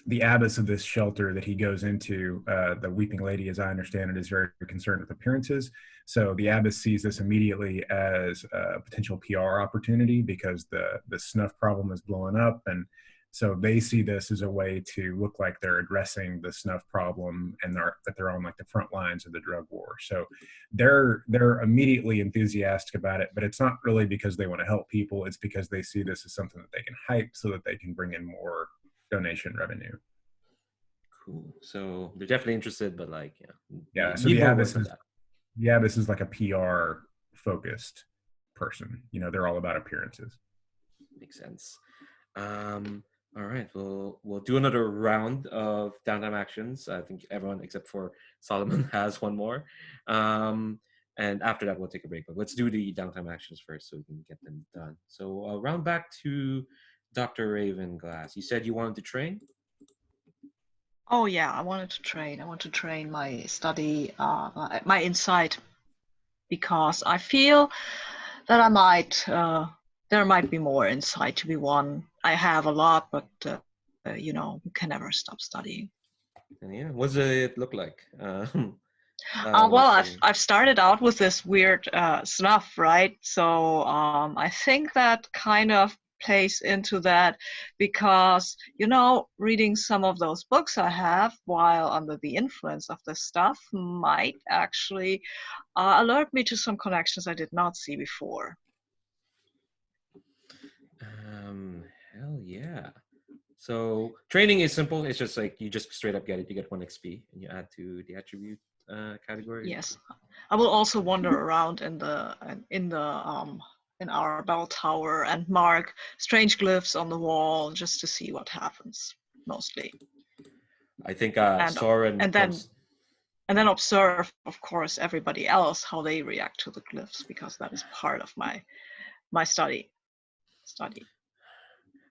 [SPEAKER 6] The Abbess of this shelter that he goes into, the Weeping Lady, as I understand it, is very concerned with appearances. So the Abbess sees this immediately as a potential PR opportunity because the snuff problem is blowing up, and so they see this as a way to look like they're addressing the snuff problem, and that they're on like the front lines of the drug war. So they're immediately enthusiastic about it, but it's not really because they want to help people. It's because they see this as something that they can hype so that they can bring in more donation revenue.
[SPEAKER 1] Cool. So they're definitely interested, but like,
[SPEAKER 6] yeah. So the Abbess is like a PR focused person. They're all about appearances.
[SPEAKER 1] Makes sense. All right, we'll do another round of downtime actions. I think everyone except for Solomon has one more. And after that, we'll take a break. But let's do the downtime actions first so we can get them done. So round back to Dr. Ravenglass. You said you wanted to train?
[SPEAKER 4] Oh yeah, I wanted to train. I want to train my study, my insight, because I feel that there might be more insight to be won. I have a lot, but you can never stop studying.
[SPEAKER 1] And yeah, what does it look like?
[SPEAKER 4] Well, I've started out with this weird snuff, right? So I think that kind of plays into that, because reading some of those books I have while under the influence of this stuff might actually alert me to some connections I did not see before.
[SPEAKER 1] Hell yeah. So training is simple. It's just like you just straight up get it. You get 1 XP and you add to the attribute category.
[SPEAKER 4] Yes, I will also wander around in our bell tower and mark strange glyphs on the wall just to see what happens. Mostly,
[SPEAKER 1] I think Soren
[SPEAKER 4] and then observe, of course, everybody else how they react to the glyphs, because that is part of my study.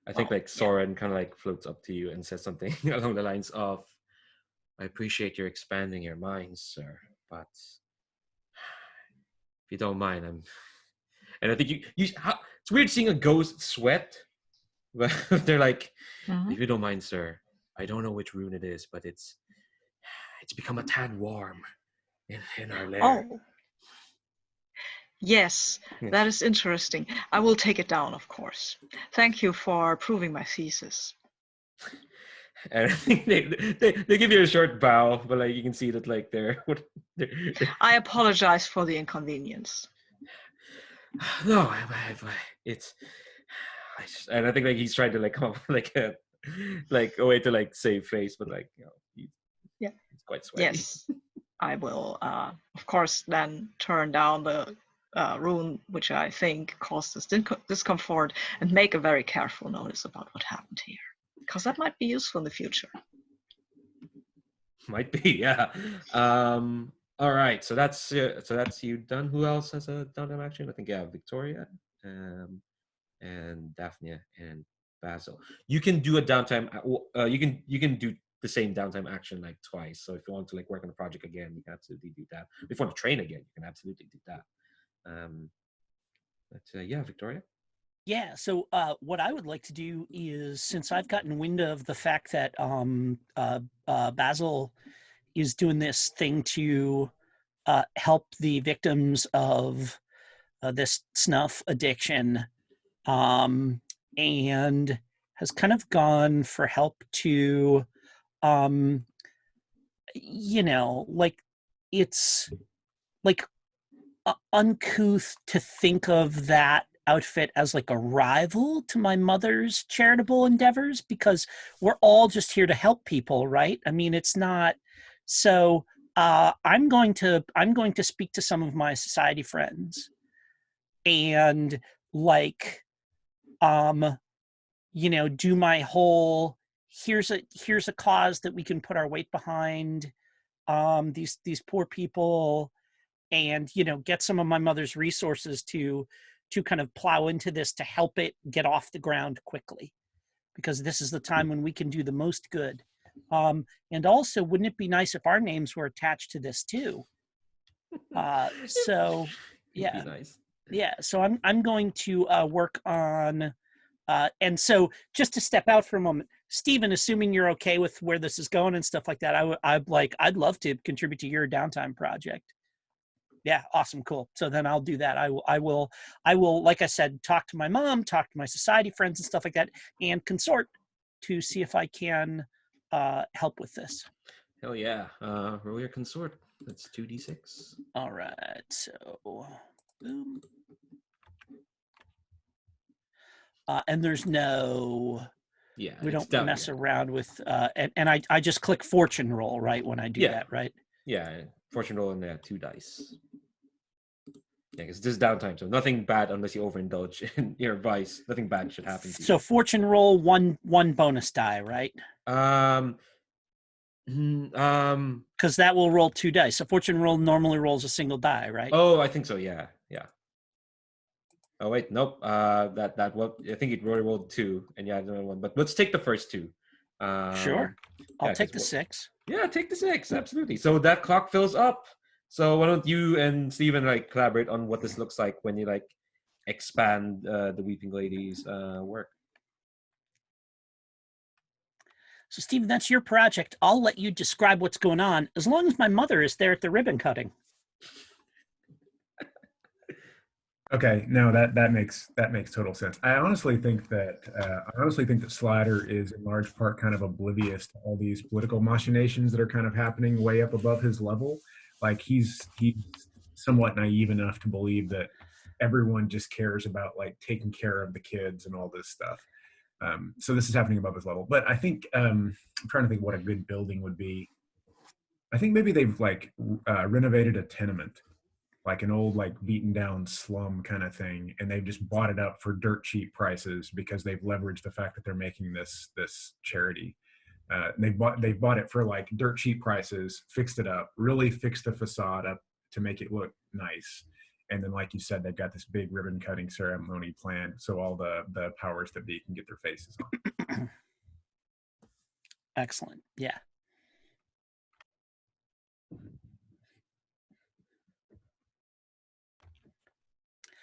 [SPEAKER 1] I think Soren kind of like floats up to you and says something along the lines of, "I appreciate your expanding your mind, sir, but if you don't mind, And I think it's weird seeing a ghost sweat, but they're like, "If you don't mind, sir, I don't know which rune it is, but it's become a tad warm in our lair."
[SPEAKER 4] Oh. Yes, that is interesting. I will take it down, of course. Thank you for proving my thesis.
[SPEAKER 1] And I think they give you a short bow, but like you can see that like they're
[SPEAKER 4] I apologize for the inconvenience.
[SPEAKER 1] No, and I think like he's trying to like come up with like a way to like save face, but like he's quite sweaty.
[SPEAKER 4] Yes, I will of course then turn down the rune which I think caused this discomfort and make a very careful notice about what happened here, because that might be useful in the future.
[SPEAKER 1] Might be, yeah. All right, so that's you done. Who else has a downtime action? I think Victoria, and Daphnia and Basil. You can do a downtime. You can do the same downtime action like twice. So if you want to like work on a project again, you can absolutely do that. If you want to train again, you can absolutely do that. But yeah, Victoria.
[SPEAKER 2] Yeah, so what I would like to do is, since I've gotten wind of the fact that Basil is doing this thing to help the victims of this snuff addiction, and has kind of gone for help to, like it's like uncouth to think of that outfit as like a rival to my mother's charitable endeavors, because we're all just here to help people, right? I mean, it's not. So I'm going to speak to some of my society friends and like do my whole here's a cause that we can put our weight behind, these poor people, and get some of my mother's resources to kind of plow into this to help it get off the ground quickly, because this is the time when we can do the most good. And also, wouldn't it be nice if our names were attached to this too? So yeah,
[SPEAKER 1] nice.
[SPEAKER 2] Yeah. So I'm going to work on, and so just to step out for a moment, Stephen, assuming you're okay with where this is going and stuff like that, I'd love to contribute to your downtime project. Yeah, awesome, cool. So then I'll do that. I will, like I said, talk to my mom, talk to my society friends and stuff like that, and consort to see if I can help with this.
[SPEAKER 1] Hell yeah. Roll your consort. That's 2d6.
[SPEAKER 2] All right, so boom. And there's no, we don't mess around with, and I just click fortune roll, right, when I do that, right?
[SPEAKER 1] Yeah, fortune roll and 2 dice. Yeah, because this is downtime, so nothing bad unless you overindulge in your vice. Nothing bad should happen to you.
[SPEAKER 2] So fortune roll one bonus die, right? Because that will roll 2 dice. A fortune roll normally rolls a single die, right?
[SPEAKER 1] Oh, I think so. Yeah. Oh wait, nope. That what I think it rolled 2, and yeah, another one. But let's take the first 2.
[SPEAKER 2] Sure. I'll
[SPEAKER 1] yeah,
[SPEAKER 2] take
[SPEAKER 1] 'cause
[SPEAKER 2] the 6.
[SPEAKER 1] Yeah, take the 6. Absolutely. So that clock fills up. So why don't you and Steven like collaborate on what this looks like when you like expand the Weeping Lady's work?
[SPEAKER 2] So, Stephen, that's your project. I'll let you describe what's going on as long as my mother is there at the ribbon cutting.
[SPEAKER 6] Okay, no, that makes total sense. I honestly think that Slider is in large part kind of oblivious to all these political machinations that are kind of happening way up above his level. Like he's somewhat naive enough to believe that everyone just cares about like taking care of the kids and all this stuff. So this is happening above his level. But I think I'm trying to think what a good building would be. I think maybe they've like renovated a tenement, like an old like beaten down slum kind of thing, and they've just bought it up for dirt cheap prices because they've leveraged the fact that they're making this charity. They've bought it for like dirt cheap prices, fixed it up, really fixed the facade up to make it look nice. And then, like you said, they've got this big ribbon cutting ceremony planned, so all the powers that be can get their faces on.
[SPEAKER 2] Excellent. Yeah.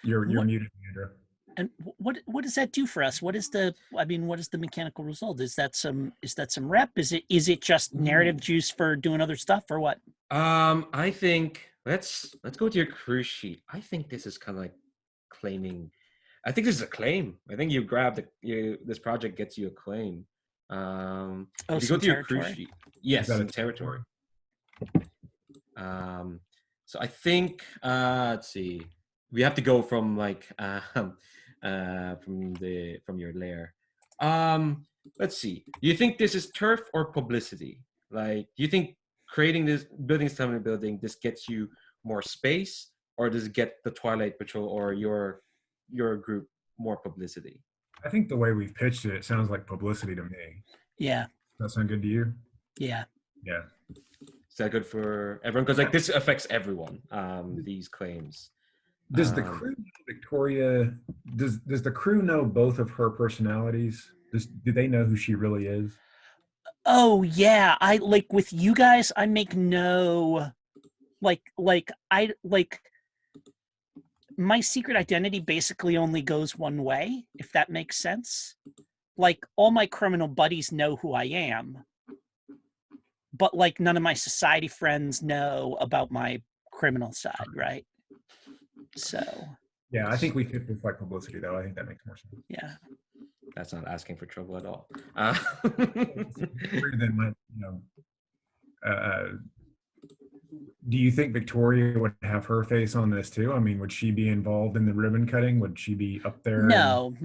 [SPEAKER 6] You're muted, Andrew.
[SPEAKER 2] And what does that do for us? What is the mechanical result? Is that some rep? Is it just narrative juice for doing other stuff or what?
[SPEAKER 1] I think let's go to your cruise sheet. I think this is kind of like claiming. I think this is a claim. I think you grab this project gets you a claim. If you go to your cruise sheet, yes, some territory. So I think let's see. We have to go from like from your lair. Let's see. Do you think this is turf or publicity? Like, do you think creating this building this gets you more space, or does it get the Twilight Patrol or your group more publicity?
[SPEAKER 6] I think the way we've pitched it, it sounds like publicity to me.
[SPEAKER 2] Yeah.
[SPEAKER 6] Does that sound good to you?
[SPEAKER 2] Yeah.
[SPEAKER 6] Yeah.
[SPEAKER 1] Is that good for everyone? Because like this affects everyone. These claims.
[SPEAKER 6] Does the crew know Victoria? Does the crew know both of her personalities? Do they know who she really is?
[SPEAKER 2] Oh yeah, I like with you guys. I make no like my secret identity basically only goes one way, if that makes sense. Like all my criminal buddies know who I am, but like none of my society friends know about my criminal side, right? So
[SPEAKER 6] yeah, I think we fit with like publicity though. I think that makes more sense.
[SPEAKER 2] Yeah,
[SPEAKER 1] that's not asking for trouble at all.
[SPEAKER 6] Then, do you think Victoria would have her face on this too? I mean, would she be involved in the ribbon cutting? Would she be up there?
[SPEAKER 2] No.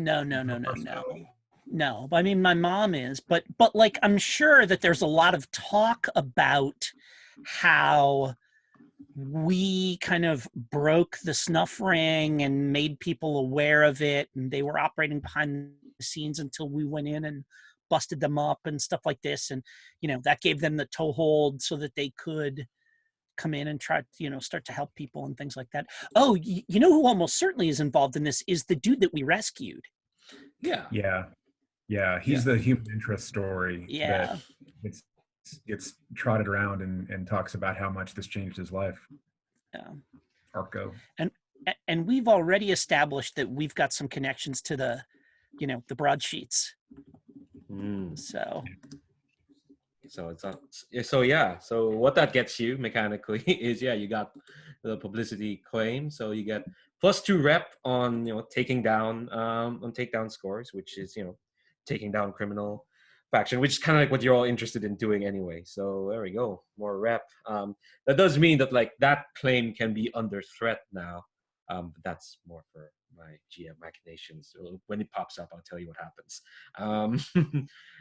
[SPEAKER 2] I mean, my mom is, but like, I'm sure that there's a lot of talk about how we kind of broke the snuff ring and made people aware of it, and they were operating behind the scenes until we went in and busted them up and stuff like this, and that gave them the toehold so that they could come in and try to start to help people and things like that. Oh, who almost certainly is involved in this is the dude that we rescued.
[SPEAKER 6] Yeah, he's the human interest story.
[SPEAKER 2] Yeah,
[SPEAKER 6] that gets trotted around and talks about how much this changed his life.
[SPEAKER 2] Yeah.
[SPEAKER 6] Arco.
[SPEAKER 2] And we've already established that we've got some connections to the broadsheets. So
[SPEAKER 1] it's not, so what that gets you mechanically is you got the publicity claim, so you get +2 rep on taking down on takedown scores, which is taking down criminal faction, which is kind of like what you're all interested in doing anyway. So there we go, more rep. That does mean that like that claim can be under threat now, but that's more for my GM machinations. So when it pops up, I'll tell you what happens.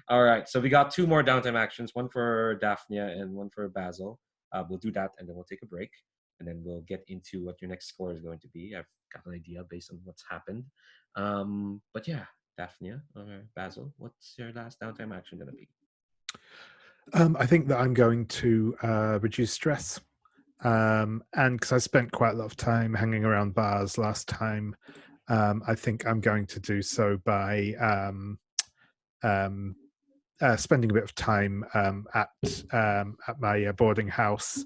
[SPEAKER 1] All right, so we got 2 more downtime actions, one for Daphnia and one for Basil. We'll do that, and then we'll take a break, and then we'll get into what your next score is going to be. I've got an idea based on what's happened. But yeah, Daphnia or Basil, what's your last downtime action going to be?
[SPEAKER 5] I think that I'm going to reduce stress. And because I spent quite a lot of time hanging around bars last time, I think I'm going to do so by spending a bit of time at my boarding house,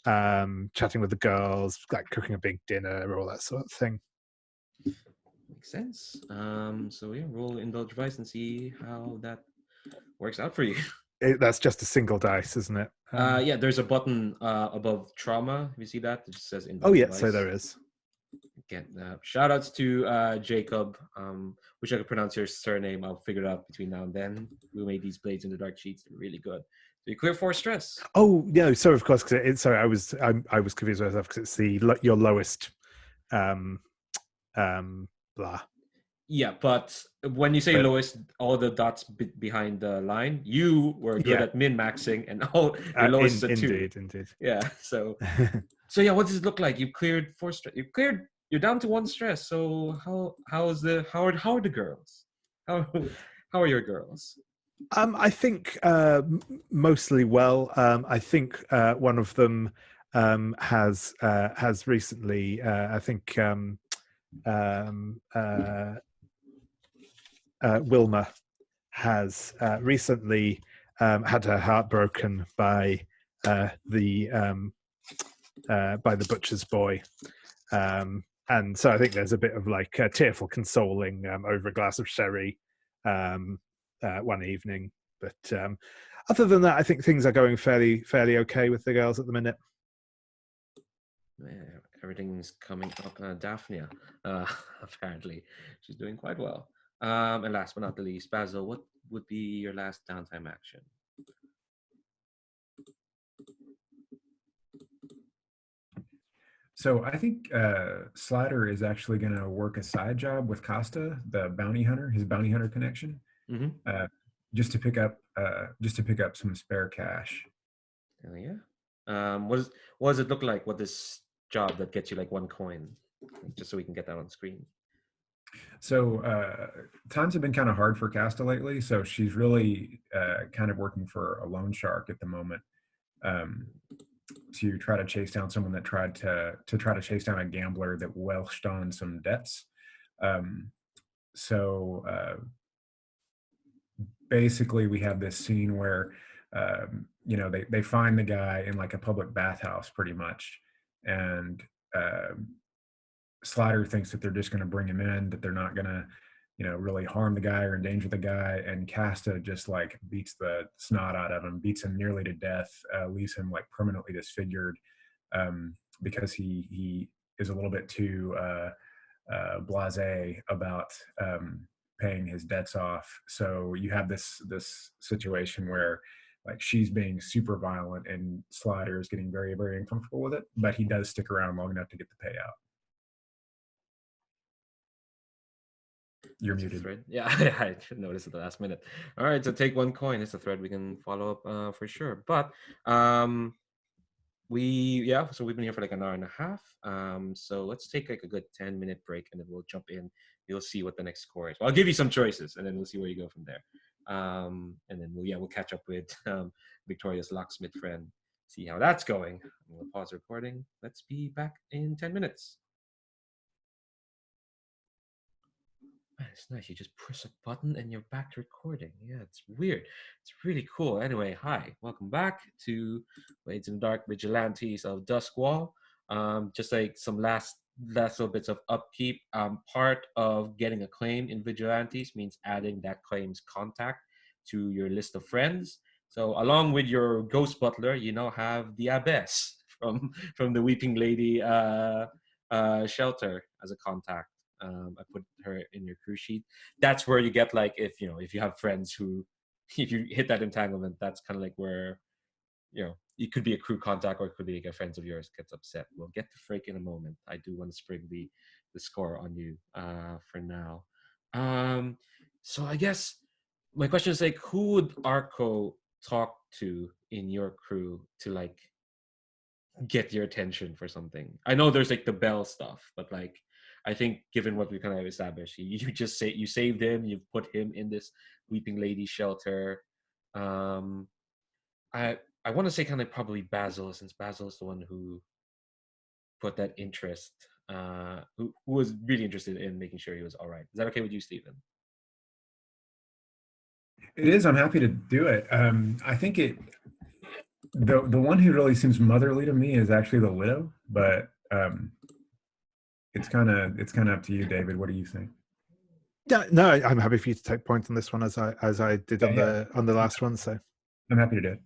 [SPEAKER 5] chatting with the girls, like cooking a big dinner, all that sort of thing.
[SPEAKER 1] Makes sense. So yeah, roll indulge vice and see how that works out for you.
[SPEAKER 5] That's just a single dice, isn't it?
[SPEAKER 1] Yeah, there's a button above trauma. You see that? It just says indulge
[SPEAKER 5] Oh yeah,
[SPEAKER 1] vice.
[SPEAKER 5] so there is.
[SPEAKER 1] Again, shout outs to Jacob. Wish I could pronounce your surname. I'll figure it out between now and then. Who made these Blades in the Dark sheets? They're really good. So you clear 4 stress.
[SPEAKER 5] Oh no, sorry, of course. Because sorry, I was confused myself because it's your lowest. Blah.
[SPEAKER 1] Yeah, but when you say
[SPEAKER 5] But-
[SPEAKER 1] lowest, all the dots behind the line, you were good
[SPEAKER 5] Yeah.
[SPEAKER 1] at min maxing, and all your lowest is a 2.
[SPEAKER 5] Indeed.
[SPEAKER 1] Yeah. So yeah, what does it look like? You cleared 4 stress. You're down to 1 stress. So how are the girls? How are your girls?
[SPEAKER 5] I think mostly well. I think one of them has recently. I think Wilma has recently had her heart broken by the butcher's boy. And so I think there's a bit of like tearful consoling over a glass of sherry one evening. But other than that, I think things are going fairly okay with the girls at the minute.
[SPEAKER 1] Yeah, everything's coming up. Daphnia, apparently, she's doing quite well. And last but not the least, Basil, what would be your last downtime action?
[SPEAKER 6] So I think Slider is actually going to work a side job with Costa, the bounty hunter, his bounty hunter connection,
[SPEAKER 1] Mm-hmm.
[SPEAKER 6] just to pick up some spare cash.
[SPEAKER 1] Hell yeah. What does it look like? What this job that gets you like 1 coin, just so we can get that on screen.
[SPEAKER 6] So times have been kind of hard for Casta lately, so she's really kind of working for a loan shark at the moment to try to chase down someone that tried to try to chase down a gambler that welched on some debts. So basically, we have this scene where they find the guy in like a public bathhouse, pretty much, and Slider thinks that they're just going to bring him in, that they're not going to, really harm the guy or endanger the guy. And Casta just like beats the snot out of him, beats him nearly to death, leaves him like permanently disfigured because he is a little bit too blasé about paying his debts off. So you have this situation where like she's being super violent and Slider is getting very, very uncomfortable with it, but he does stick around long enough to get the payout. You're
[SPEAKER 1] That's a
[SPEAKER 6] muted.
[SPEAKER 1] thread. Yeah, I noticed at the last minute. All right, so take 1 coin. It's a thread we can follow up for sure. But so we've been here for like an hour and a half. So let's take like a good 10-minute break, and then we'll jump in. You'll see what the next score is. Well, I'll give you some choices, and then we'll see where you go from there. And then we'll catch up with Victoria's locksmith friend, see how that's going. We'll pause recording. Let's be back in 10 minutes. Man, it's nice. You just press a button and you're back to recording. Yeah, it's weird. It's really cool. Anyway, hi. Welcome back to Blades in the Dark Vigilantes of Duskwall. Just like some last little bits of upkeep. Part of getting a claim in Vigilantes means adding that claim's contact to your list of friends. So along with your ghost butler, you now have the abbess from the Weeping Lady shelter as a contact. I put her in your crew sheet. That's where you get like if you have friends who, if you hit that entanglement, that's kind of like where it could be a crew contact or it could be like a friend of yours gets upset. We'll get to Frick in a moment. I do want to spring the score on you for now. So I guess my question is like, who would Arco talk to in your crew to like get your attention for something? I know there's like the bell stuff, but like I think given what we kind of established, you just say you saved him, you've put him in this Weeping Lady shelter. I want to say kind of probably Basil, since Basil is the one who put that interest, who was really interested in making sure he was all right. Is that okay with you, Stephen?
[SPEAKER 6] It is. I'm happy to do it. I think the one who really seems motherly to me is actually the widow, but it's kind of up to you, David. What do you think?
[SPEAKER 5] Yeah, no, I'm happy for you to take point on this one as I did on the last one. So
[SPEAKER 6] I'm happy to do it.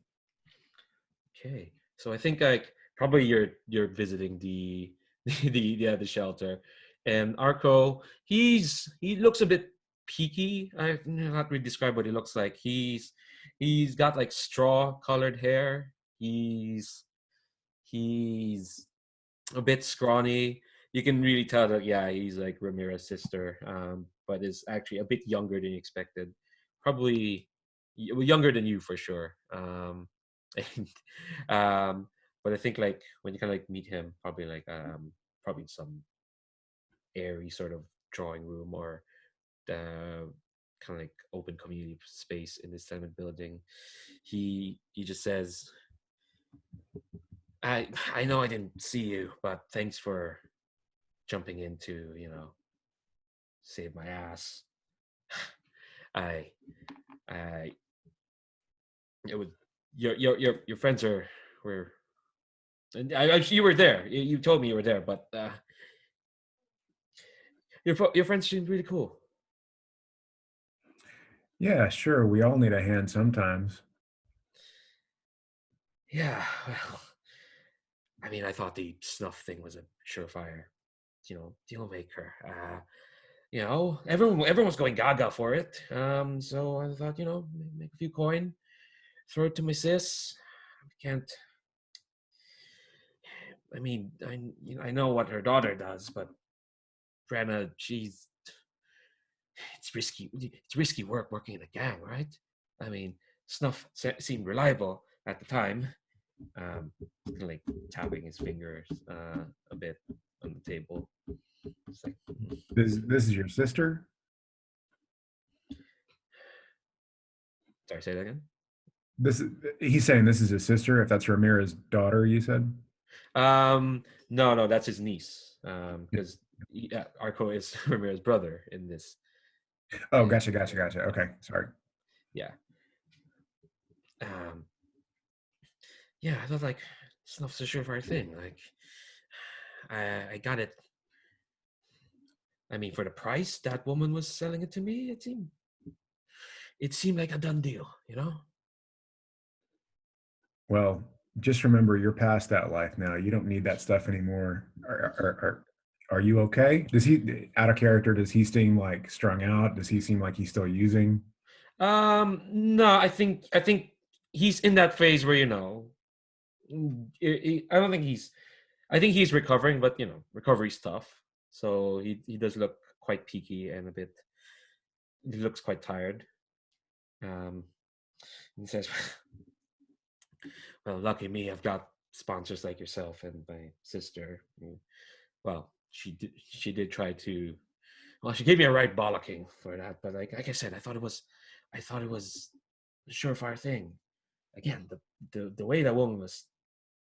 [SPEAKER 1] Okay, so I think like probably you're visiting the the shelter, and Arco he looks a bit peaky. I not really describe what he looks like. He's got like straw colored hair. He's a bit scrawny. You can really tell that he's like Ramira's sister, but is actually a bit younger than you expected. Probably younger than you for sure. And, but I think like when you kind of like meet him, probably like probably some airy sort of drawing room or the kind of like open community space in this tenement building. He just says, I know I didn't see you, but thanks for jumping in to, save my ass. I it would your friends were and you were there. You told me you were there, but your friends seemed really cool.
[SPEAKER 6] Yeah, sure. We all need a hand sometimes.
[SPEAKER 1] Yeah, well, I mean, I thought the snuff thing was a surefire, deal maker. Everyone was going gaga for it. So I thought, make a few coin, throw it to my sis. Can't. I mean, I know what her daughter does, but Brenna, it's risky. It's risky work working in a gang, right? I mean, snuff seemed reliable at the time. Kind of like tapping his fingers a bit on the table. It's like,
[SPEAKER 6] This is your sister?
[SPEAKER 1] sorry, say that again.
[SPEAKER 6] He's saying this is his sister. If that's Ramira's daughter, you said.
[SPEAKER 1] No, that's his niece. Because Arco is Ramira's brother in this.
[SPEAKER 6] Oh, gotcha. Okay, sorry.
[SPEAKER 1] Yeah. Yeah, I thought like snuff's a surefire thing. Like, I got it. I mean, for the price that woman was selling it to me, it seemed like a done deal,
[SPEAKER 6] Well, just remember you're past that life now. You don't need that stuff anymore. Are you okay? Does he, out of character, does he seem like strung out? Does he seem like he's still using?
[SPEAKER 1] No, I think he's in that phase where I don't think I think he's recovering, but recovery's tough. So he does look quite peaky and a bit. He looks quite tired. He says, "Well, lucky me, I've got sponsors like yourself and my sister. Well, she did try to. Well, she gave me a right bollocking for that, but like I said, I thought it was a surefire thing. Again, the way that woman was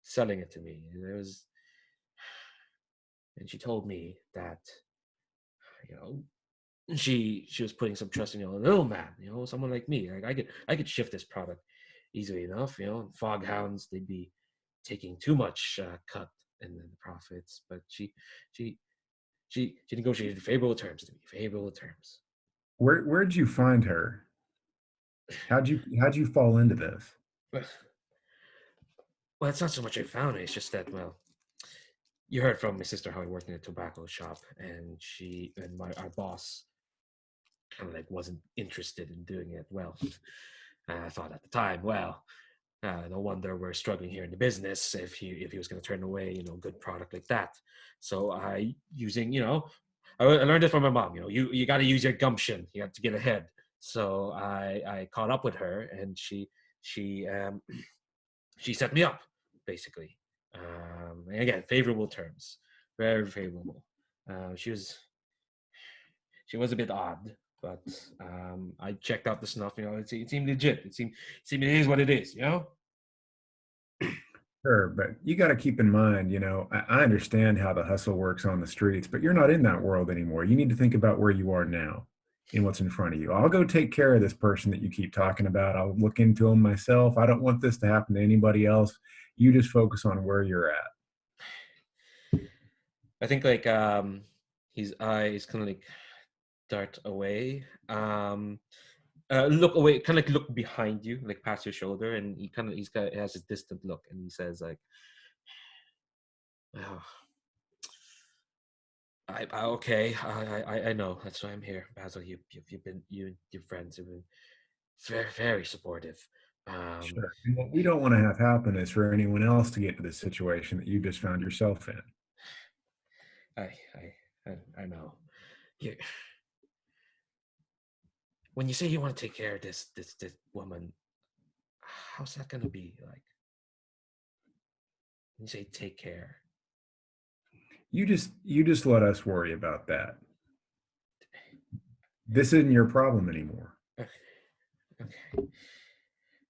[SPEAKER 1] selling it to me, it was, and she told me that, she was putting some trust in a little man, someone like me. Like I could shift this product easily enough. Foghounds, they'd be taking too much cut in the profits, but she negotiated favorable terms to me. Favorable terms.
[SPEAKER 6] Where'd you find her? How'd you fall into this?
[SPEAKER 1] Well, it's not so much I found it. It's just that, well, you heard from my sister how I worked in a tobacco shop, and our boss kind of like wasn't interested in doing it. Well, I thought at the time, well, no wonder we're struggling here in the business if he was going to turn away, good product like that. So I learned it from my mom. You got to use your gumption. You have to get ahead. So I caught up with her, and she set me up basically. And again, favorable terms, very favorable. She was a bit odd, but I checked out the snuff. It seemed legit. It seemed it is what it is.
[SPEAKER 6] Sure, but you got to keep in mind, I understand how the hustle works on the streets, but you're not in that world anymore. You need to think about where you are now and what's in front of you. I'll go take care of this person that you keep talking about. I'll look into him myself. I don't want this to happen to anybody else. You just focus on where you're at.
[SPEAKER 1] I think like his eyes kind of like dart away. Look away, kind of like look behind you, like past your shoulder, and he has this distant look, and he says like, "Oh, okay, I know. That's why I'm here, Basil. Your friends have been very very supportive.
[SPEAKER 6] Sure. And what we don't want to have happen is for anyone else to get into this situation that you just found yourself in.
[SPEAKER 1] I know. You, when you say you want to take care of this woman, how's that gonna be like? When you say take care,
[SPEAKER 6] You just let us worry about that. This isn't your problem anymore.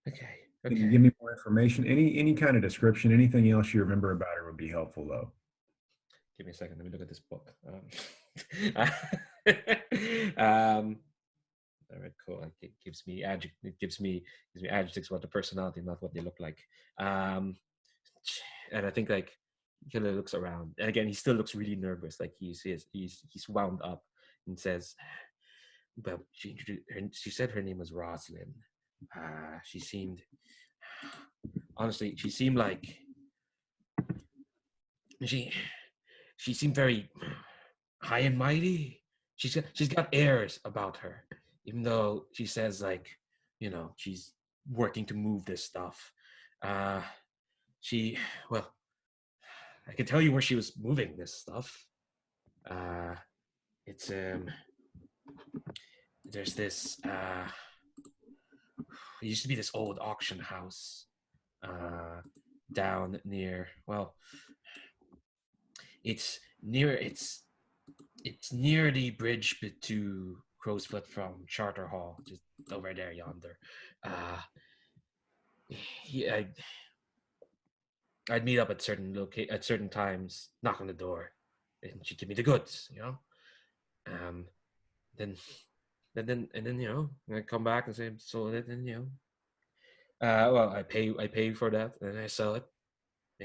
[SPEAKER 1] Okay.
[SPEAKER 6] Can you give me more information? Any kind of description, anything else you remember about her would be helpful, though.
[SPEAKER 1] Give me a second. Let me look at this book. All right, cool. Like, it gives me adjectives about the personality, not what they look like. And I think like he kind of looks around, and again, he still looks really nervous. Like he's wound up, and says, "Well, she said her name was Rosalind. She seemed like she seemed very high and mighty. She's got airs about her, even though she says like, she's working to move this stuff. I can tell you where she was moving this stuff. It's there's this it used to be this old auction house down near, it's near the bridge to Crowsfoot from Charter Hall, just over there yonder. I'd meet up at certain times, knock on the door, and she'd give me the goods, Then I come back and say sold it, and I pay for that, and I sell it,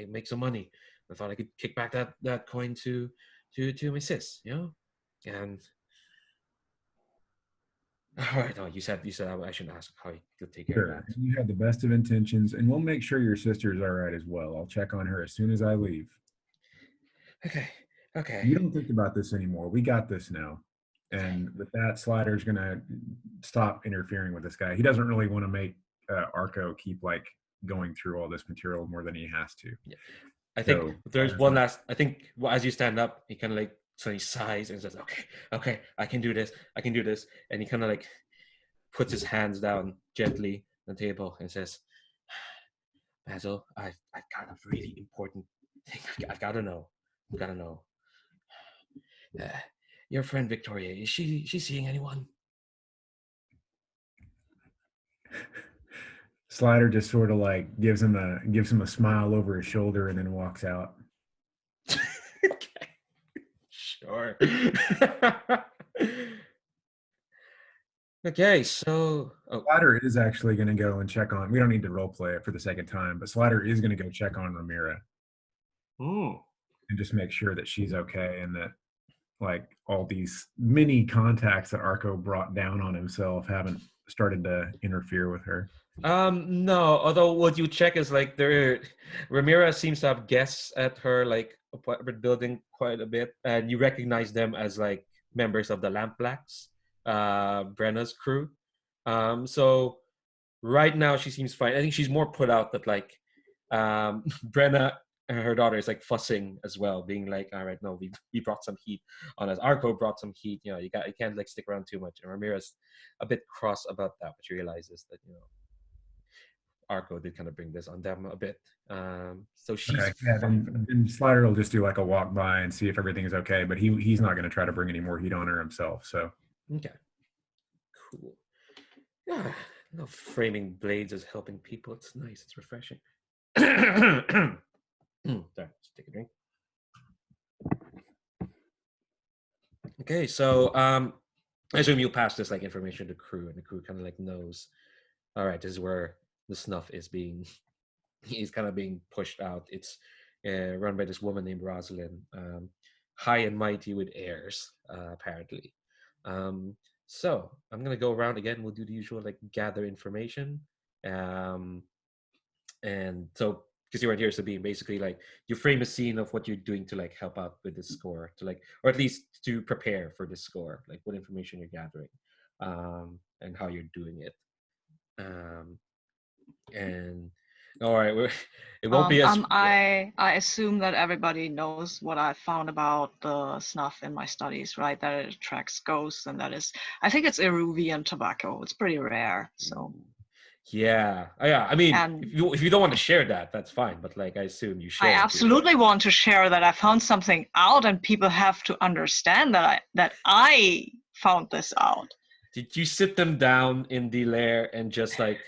[SPEAKER 1] make some money. I thought I could kick back that coin to my sis, and all right. No, you said I shouldn't ask how you could take care of
[SPEAKER 6] Sure.
[SPEAKER 1] that.
[SPEAKER 6] You have the best of intentions, and we'll make sure your sister's all right as well. I'll check on her as soon as I leave.
[SPEAKER 1] Okay.
[SPEAKER 6] You don't think about this anymore. We got this now. And with that, Slider's going to stop interfering with this guy. He doesn't really want to make Arco keep like going through all this material more than he has to.
[SPEAKER 1] Yeah. I think there's one last. I think as you stand up, he kind of like he sighs and says, "Okay, I can do this. And he kind of like puts his hands down gently on the table and says, "Basil, I've got a really important thing. I've got to know. Your friend Victoria, is she seeing anyone?"
[SPEAKER 6] Slider just sort of like gives him a smile over his shoulder and then walks out.
[SPEAKER 1] Okay. Sure. Okay, so
[SPEAKER 6] Slider is actually going to go and check on. We don't need to role play it for the second time, but Slider is going to go check on Ramira and just make sure that she's okay and that like all these mini contacts that Arco brought down on himself haven't started to interfere with her.
[SPEAKER 1] No, although what you check is like Ramira seems to have guests at her like apartment building quite a bit, and you recognize them as like members of the Lampblacks, Brenna's crew. So right now she seems fine. I think she's more put out that like Brenna and her daughter is like fussing as well, being like, all right, no, we brought some heat on us. Arco brought some heat, you can't like stick around too much. And Ramira's a bit cross about that, but she realizes that Arco did kind of bring this on them a bit. So she's
[SPEAKER 6] okay. Yeah, then Slider will just do like a walk by and see if everything is okay, but he's not going to try to bring any more heat on her himself. So
[SPEAKER 1] okay, cool. Yeah, framing blades as helping people. It's nice. It's refreshing. Sorry, just take a drink. Okay, so I assume you'll pass this like information to the crew, and the crew kind of like knows. All right, this is where the snuff is being is kind of being pushed out. It's run by this woman named Rosalind, high and mighty with heirs, apparently. So I'm gonna go around again. We'll do the usual like gather information, and so because you weren't here, so being basically like you frame a scene of what you're doing to like help out with the score, to like or at least to prepare for the score, like what information you're gathering, and how you're doing it. And all right, it won't be as
[SPEAKER 4] I assume that everybody knows what I found about the snuff in my studies, right? That it attracts ghosts, and that is, I think it's Eruvian tobacco. It's pretty rare, so.
[SPEAKER 1] yeah. I mean,
[SPEAKER 4] And
[SPEAKER 1] if you don't want to share that, that's fine. But like, I assume you share.
[SPEAKER 4] I absolutely want to share that I found something out, and people have to understand that I found this out.
[SPEAKER 1] Did you sit them down in the lair and just like,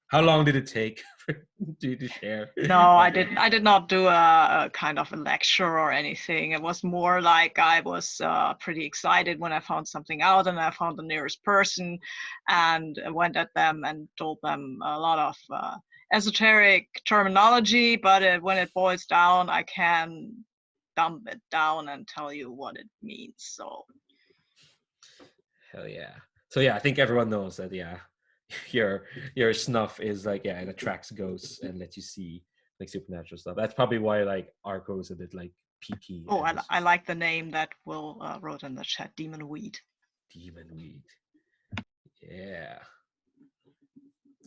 [SPEAKER 1] how long did it take for you to share?
[SPEAKER 4] No, I did not do a kind of a lecture or anything. It was more like I was pretty excited when I found something out, and I found the nearest person and went at them and told them a lot of esoteric terminology, but when it boils down, I can dump it down and tell you what it means. So
[SPEAKER 1] hell yeah. So yeah, I think everyone knows that. Yeah, your snuff is like, yeah, it attracts ghosts and lets you see like supernatural stuff. That's probably why like Arco is a bit like peaky.
[SPEAKER 4] oh, I like the name that Will wrote in the chat, Demon Weed.
[SPEAKER 1] Demon Weed. Yeah.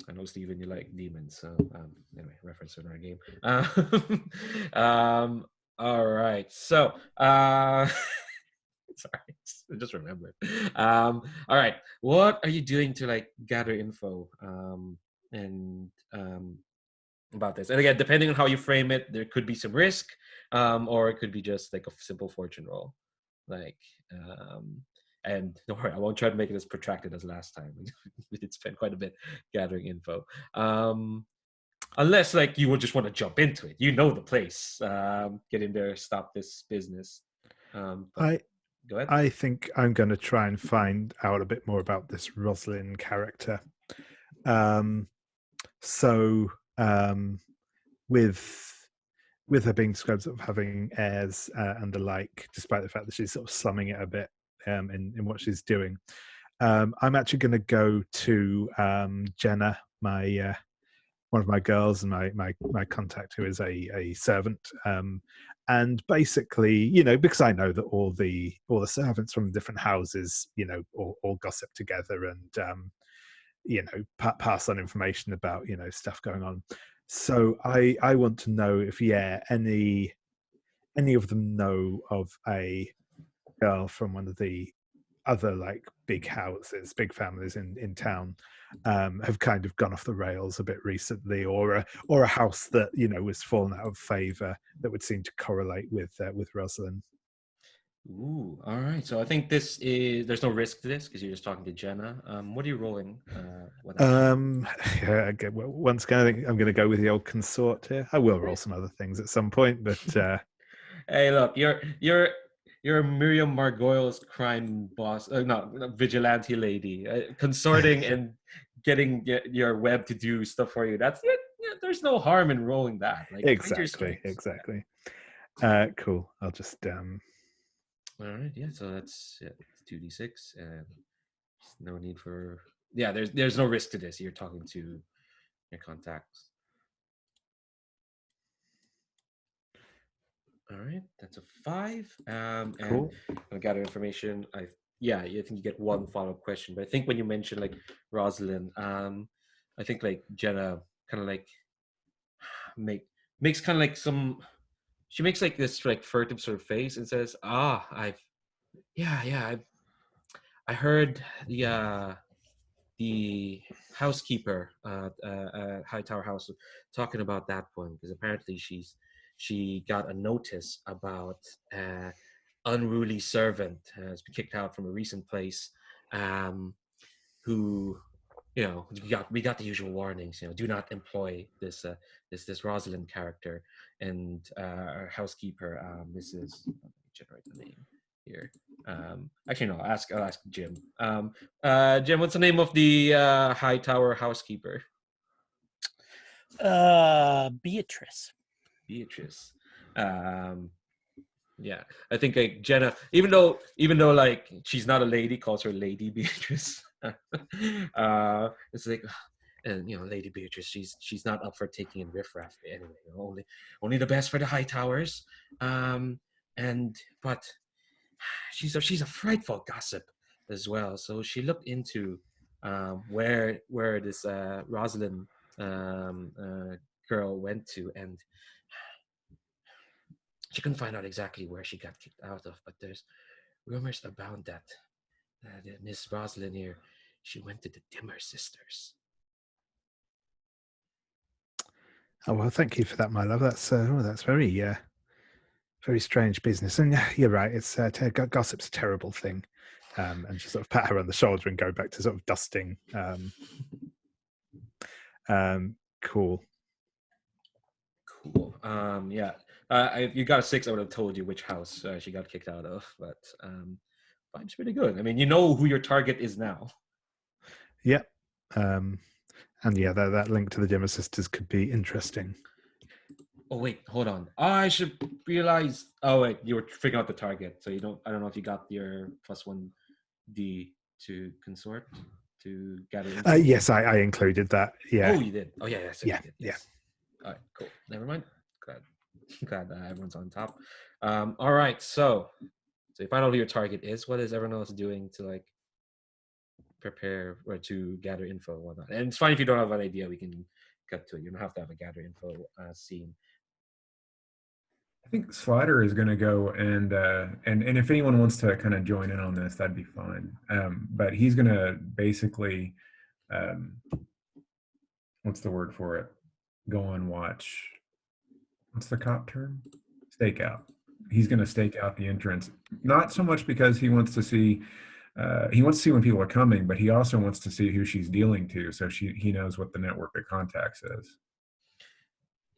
[SPEAKER 1] I know, Steven, you like demons. So anyway, reference to our game. All right. So sorry, I just remembered. All right. What are you doing to like gather info and about this? And again, depending on how you frame it, there could be some risk, or it could be just like a simple fortune roll. Like and don't worry, I won't try to make it as protracted as last time. We did spend quite a bit gathering info. Unless like you would just want to jump into it. You know the place. Get in there, stop this business. Go ahead.
[SPEAKER 5] I think I'm going to try and find out a bit more about this Rosalind character. With her being described sort of having heirs and the like, despite the fact that she's sort of slumming it a bit in what she's doing, I'm actually going to go to Jenna, my one of my girls and my contact, who is a servant, and basically, you know, because I know that all the servants from different houses, you know, all gossip together and you know, pass on information about, you know, stuff going on. So I want to know if any of them know of a girl from one of the other like big houses, big families in town, have kind of gone off the rails a bit recently, or a house that, you know, was fallen out of favor that would seem to correlate with Rosalind.
[SPEAKER 1] Ooh, all right. So I think there's no risk to this because you're just talking to Jenna. What are you rolling?
[SPEAKER 5] Yeah, once again, I think I'm going to go with the old consort here. I will roll some other things at some point, but
[SPEAKER 1] hey, look, you're Miriam Margoyle's crime boss, no, vigilante lady, consorting and getting your web to do stuff for you. That's it. Yeah, there's no harm in rolling that. Like
[SPEAKER 5] exactly. Cool. I'll just
[SPEAKER 1] All right, yeah. So that's 2d6, and no need for There's no risk to this. You're talking to your contacts. All right, that's a 5.
[SPEAKER 5] cool.
[SPEAKER 1] And I gather information. I think you get one follow-up question. But I think when you mentioned like Rosalind, I think like Jenna kind of like makes kind of like she makes like this like furtive sort of face and says, I heard the housekeeper at Hightower House talking about that one, because apparently she got a notice about unruly servant has been kicked out from a recent place, who you know, we got the usual warnings. You know, do not employ this Rosalind character, and our housekeeper. This is let me generate the name here. Actually, no. I'll ask Jim. Jim, what's the name of the high tower housekeeper?
[SPEAKER 2] Beatrice.
[SPEAKER 1] Beatrice. Yeah, I think like Jenna, even though like she's not a lady, calls her Lady Beatrice. It's like, and you know, Lady Beatrice, she's not up for taking in riffraff anyway. You know, only the best for the high towers. And but she's a frightful gossip as well. So she looked into where this Rosalind girl went to, and she couldn't find out exactly where she got kicked out of, but there's rumors abound that Miss Rosalind here, she went to the Dimmer sisters.
[SPEAKER 5] Oh well, thank you for that, my love. That's very very strange business. And you're right. It's gossip's a terrible thing. And just sort of pat her on the shoulder and go back to sort of dusting. Cool.
[SPEAKER 1] Cool. Yeah. If you got a 6, I would have told you which house she got kicked out of. But vibe's pretty good. I mean, you know who your target is now.
[SPEAKER 5] Yep. And yeah, that link to the Dimmer sisters could be interesting.
[SPEAKER 1] Oh wait, hold on. I should realize. Oh wait, you were figuring out the target, so you don't. I don't know if you got your +1D to consort to gather. Info.
[SPEAKER 5] Yes, I included that. Yeah.
[SPEAKER 1] Oh, you did. Oh yeah, yes,
[SPEAKER 5] yeah,
[SPEAKER 1] you did. Yes. All right, cool. Never mind. Glad everyone's on top. All right, so you find out who your target is. What is everyone else doing to like prepare or to gather info and whatnot? And it's fine if you don't have an idea. We can cut to it. You don't have to have a gather info scene.
[SPEAKER 6] I think Slider is going to go and if anyone wants to kind of join in on this, that'd be fine. But he's going to basically, what's the word for it? Go on watch. What's the cop term? Stake out. He's going to stake out the entrance, not so much because he wants to see when people are coming, but he also wants to see who she's dealing to, so he knows what the network of contacts is.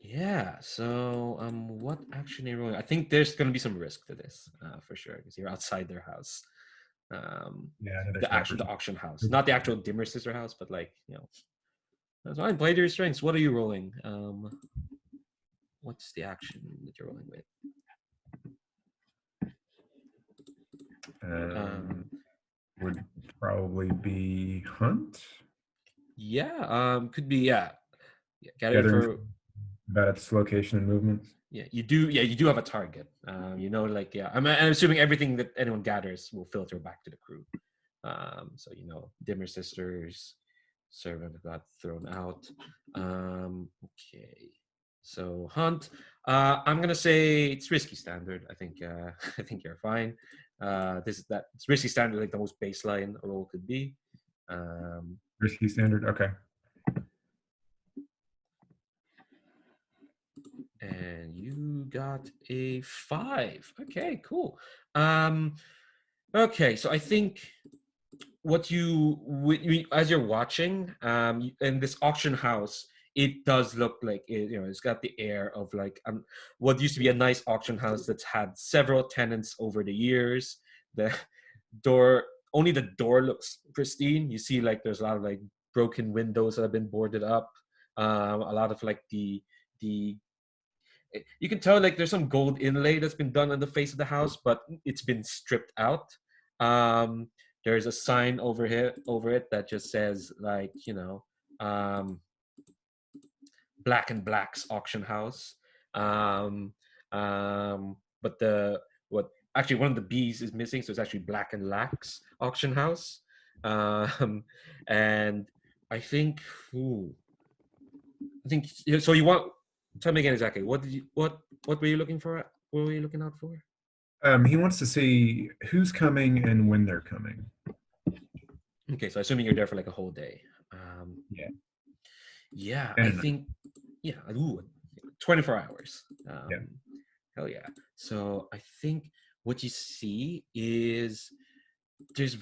[SPEAKER 1] Yeah. So, what action are you rolling? I think there's going to be some risk to this, for sure, because you're outside their house.
[SPEAKER 6] Yeah,
[SPEAKER 1] the auction house, not the actual Dimmer sister house, but like, you know, that's fine. Play to your strengths. What are you rolling? What's the action that you're rolling with?
[SPEAKER 6] Would probably be hunt.
[SPEAKER 1] Yeah. Could be. Yeah.
[SPEAKER 6] Gather about its location and movements.
[SPEAKER 1] Yeah, you do. Yeah, you do have a target. You know, like, yeah. I'm assuming everything that anyone gathers will filter back to the crew. So you know, Dimmer sisters, servant got thrown out. Okay. So hunt. I'm gonna say it's risky standard. I think I think you're fine. It's risky standard, like the most baseline a role could be.
[SPEAKER 6] Risky standard. Okay.
[SPEAKER 1] And you got a 5. Okay, cool. Okay, so I think what as you're watching, in this auction house, it does look like it's got the air of like what used to be a nice auction house that's had several tenants over the years. Only the door looks pristine. You see, like, there's a lot of like broken windows that have been boarded up. A lot of like you can tell like there's some gold inlay that's been done on the face of the house, but it's been stripped out. There's a sign over it that just says, like, Black and Black's auction house. But actually one of the B's is missing, so it's actually Black and Lack's auction house. And I think so. You want, tell me again exactly what were you looking for? What were you looking out for?
[SPEAKER 6] He wants to see who's coming and when they're coming.
[SPEAKER 1] Okay, so assuming you're there for like a whole day.
[SPEAKER 6] Yeah.
[SPEAKER 1] Yeah, I think 24 hours.
[SPEAKER 6] Yeah.
[SPEAKER 1] Hell yeah. So I think what you see is here's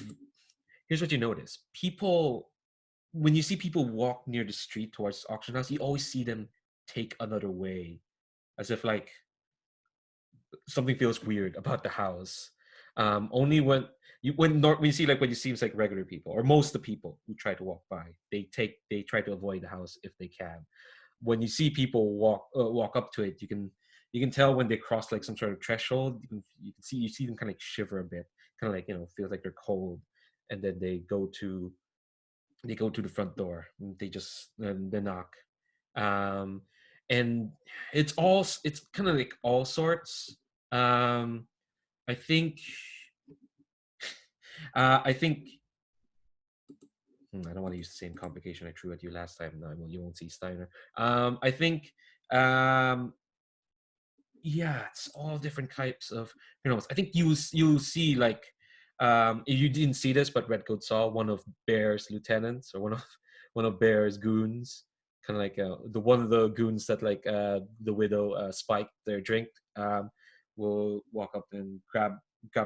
[SPEAKER 1] what you notice. People when you see people walk near the street towards the auction house, you always see them take another way, as if like something feels weird about the house. Only when you see like when you see like regular people or most of the people who try to walk by, they try to avoid the house if they can. When you see people walk up to it, you can tell when they cross like some sort of threshold. You see them kind of like shiver a bit, kind of like feels like they're cold, and then they go to the front door. And they knock, um, and it's kind of like all sorts. I think I think I don't want to use the same complication I threw at you last time. No, you won't see Steiner. I think yeah, it's all different types of I think you'll see like if you didn't see this, but Redcoat saw one of Bear's lieutenants or one of Bear's goons, kind of like the one of the goons that like the widow spiked their drink. Will walk up and grab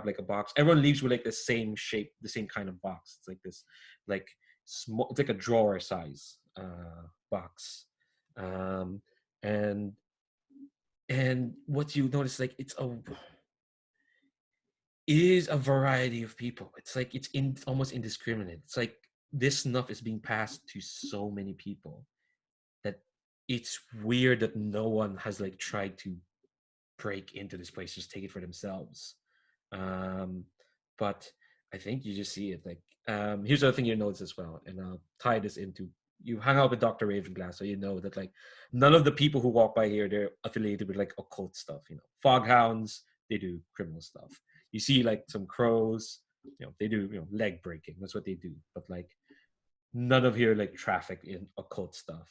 [SPEAKER 1] like a box. Everyone leaves with like the same shape, the same kind of box. It's like this, like small. It's like a drawer size box, and what you notice, like it is a variety of people. It's like it's almost indiscriminate. It's like this snuff is being passed to so many people that it's weird that no one has like tried to break into this place, just take it for themselves. But I think you just see it like here's the other thing you notice as well, and I'll tie this into you hung out with Dr. Ravenglass, so you know that like none of the people who walk by here, they're affiliated with like occult stuff. Foghounds, they do criminal stuff. You see like some crows, they do leg breaking. That's what they do. But like none of here like traffic in occult stuff.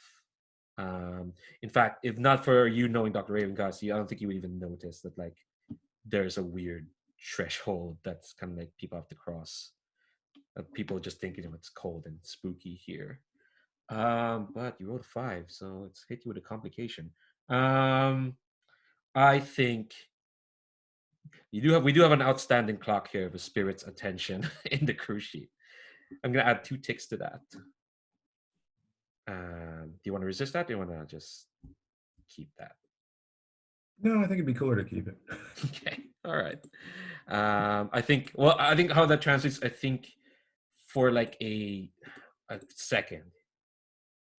[SPEAKER 1] In fact, if not for you knowing Dr. Ravenglass, I don't think you would even notice that like there's a weird threshold that's kind of like people have to cross. People just think it's cold and spooky here. But you rolled a 5, so let's hit you with a complication. I think we do have an outstanding clock here with spirit's attention in the crew sheet. I'm gonna add 2 ticks to that. Do you want to resist that? Or do you want to just keep that?
[SPEAKER 6] No, I think it'd be cooler to keep it.
[SPEAKER 1] Okay, all right. I think how that translates. I think for like a second,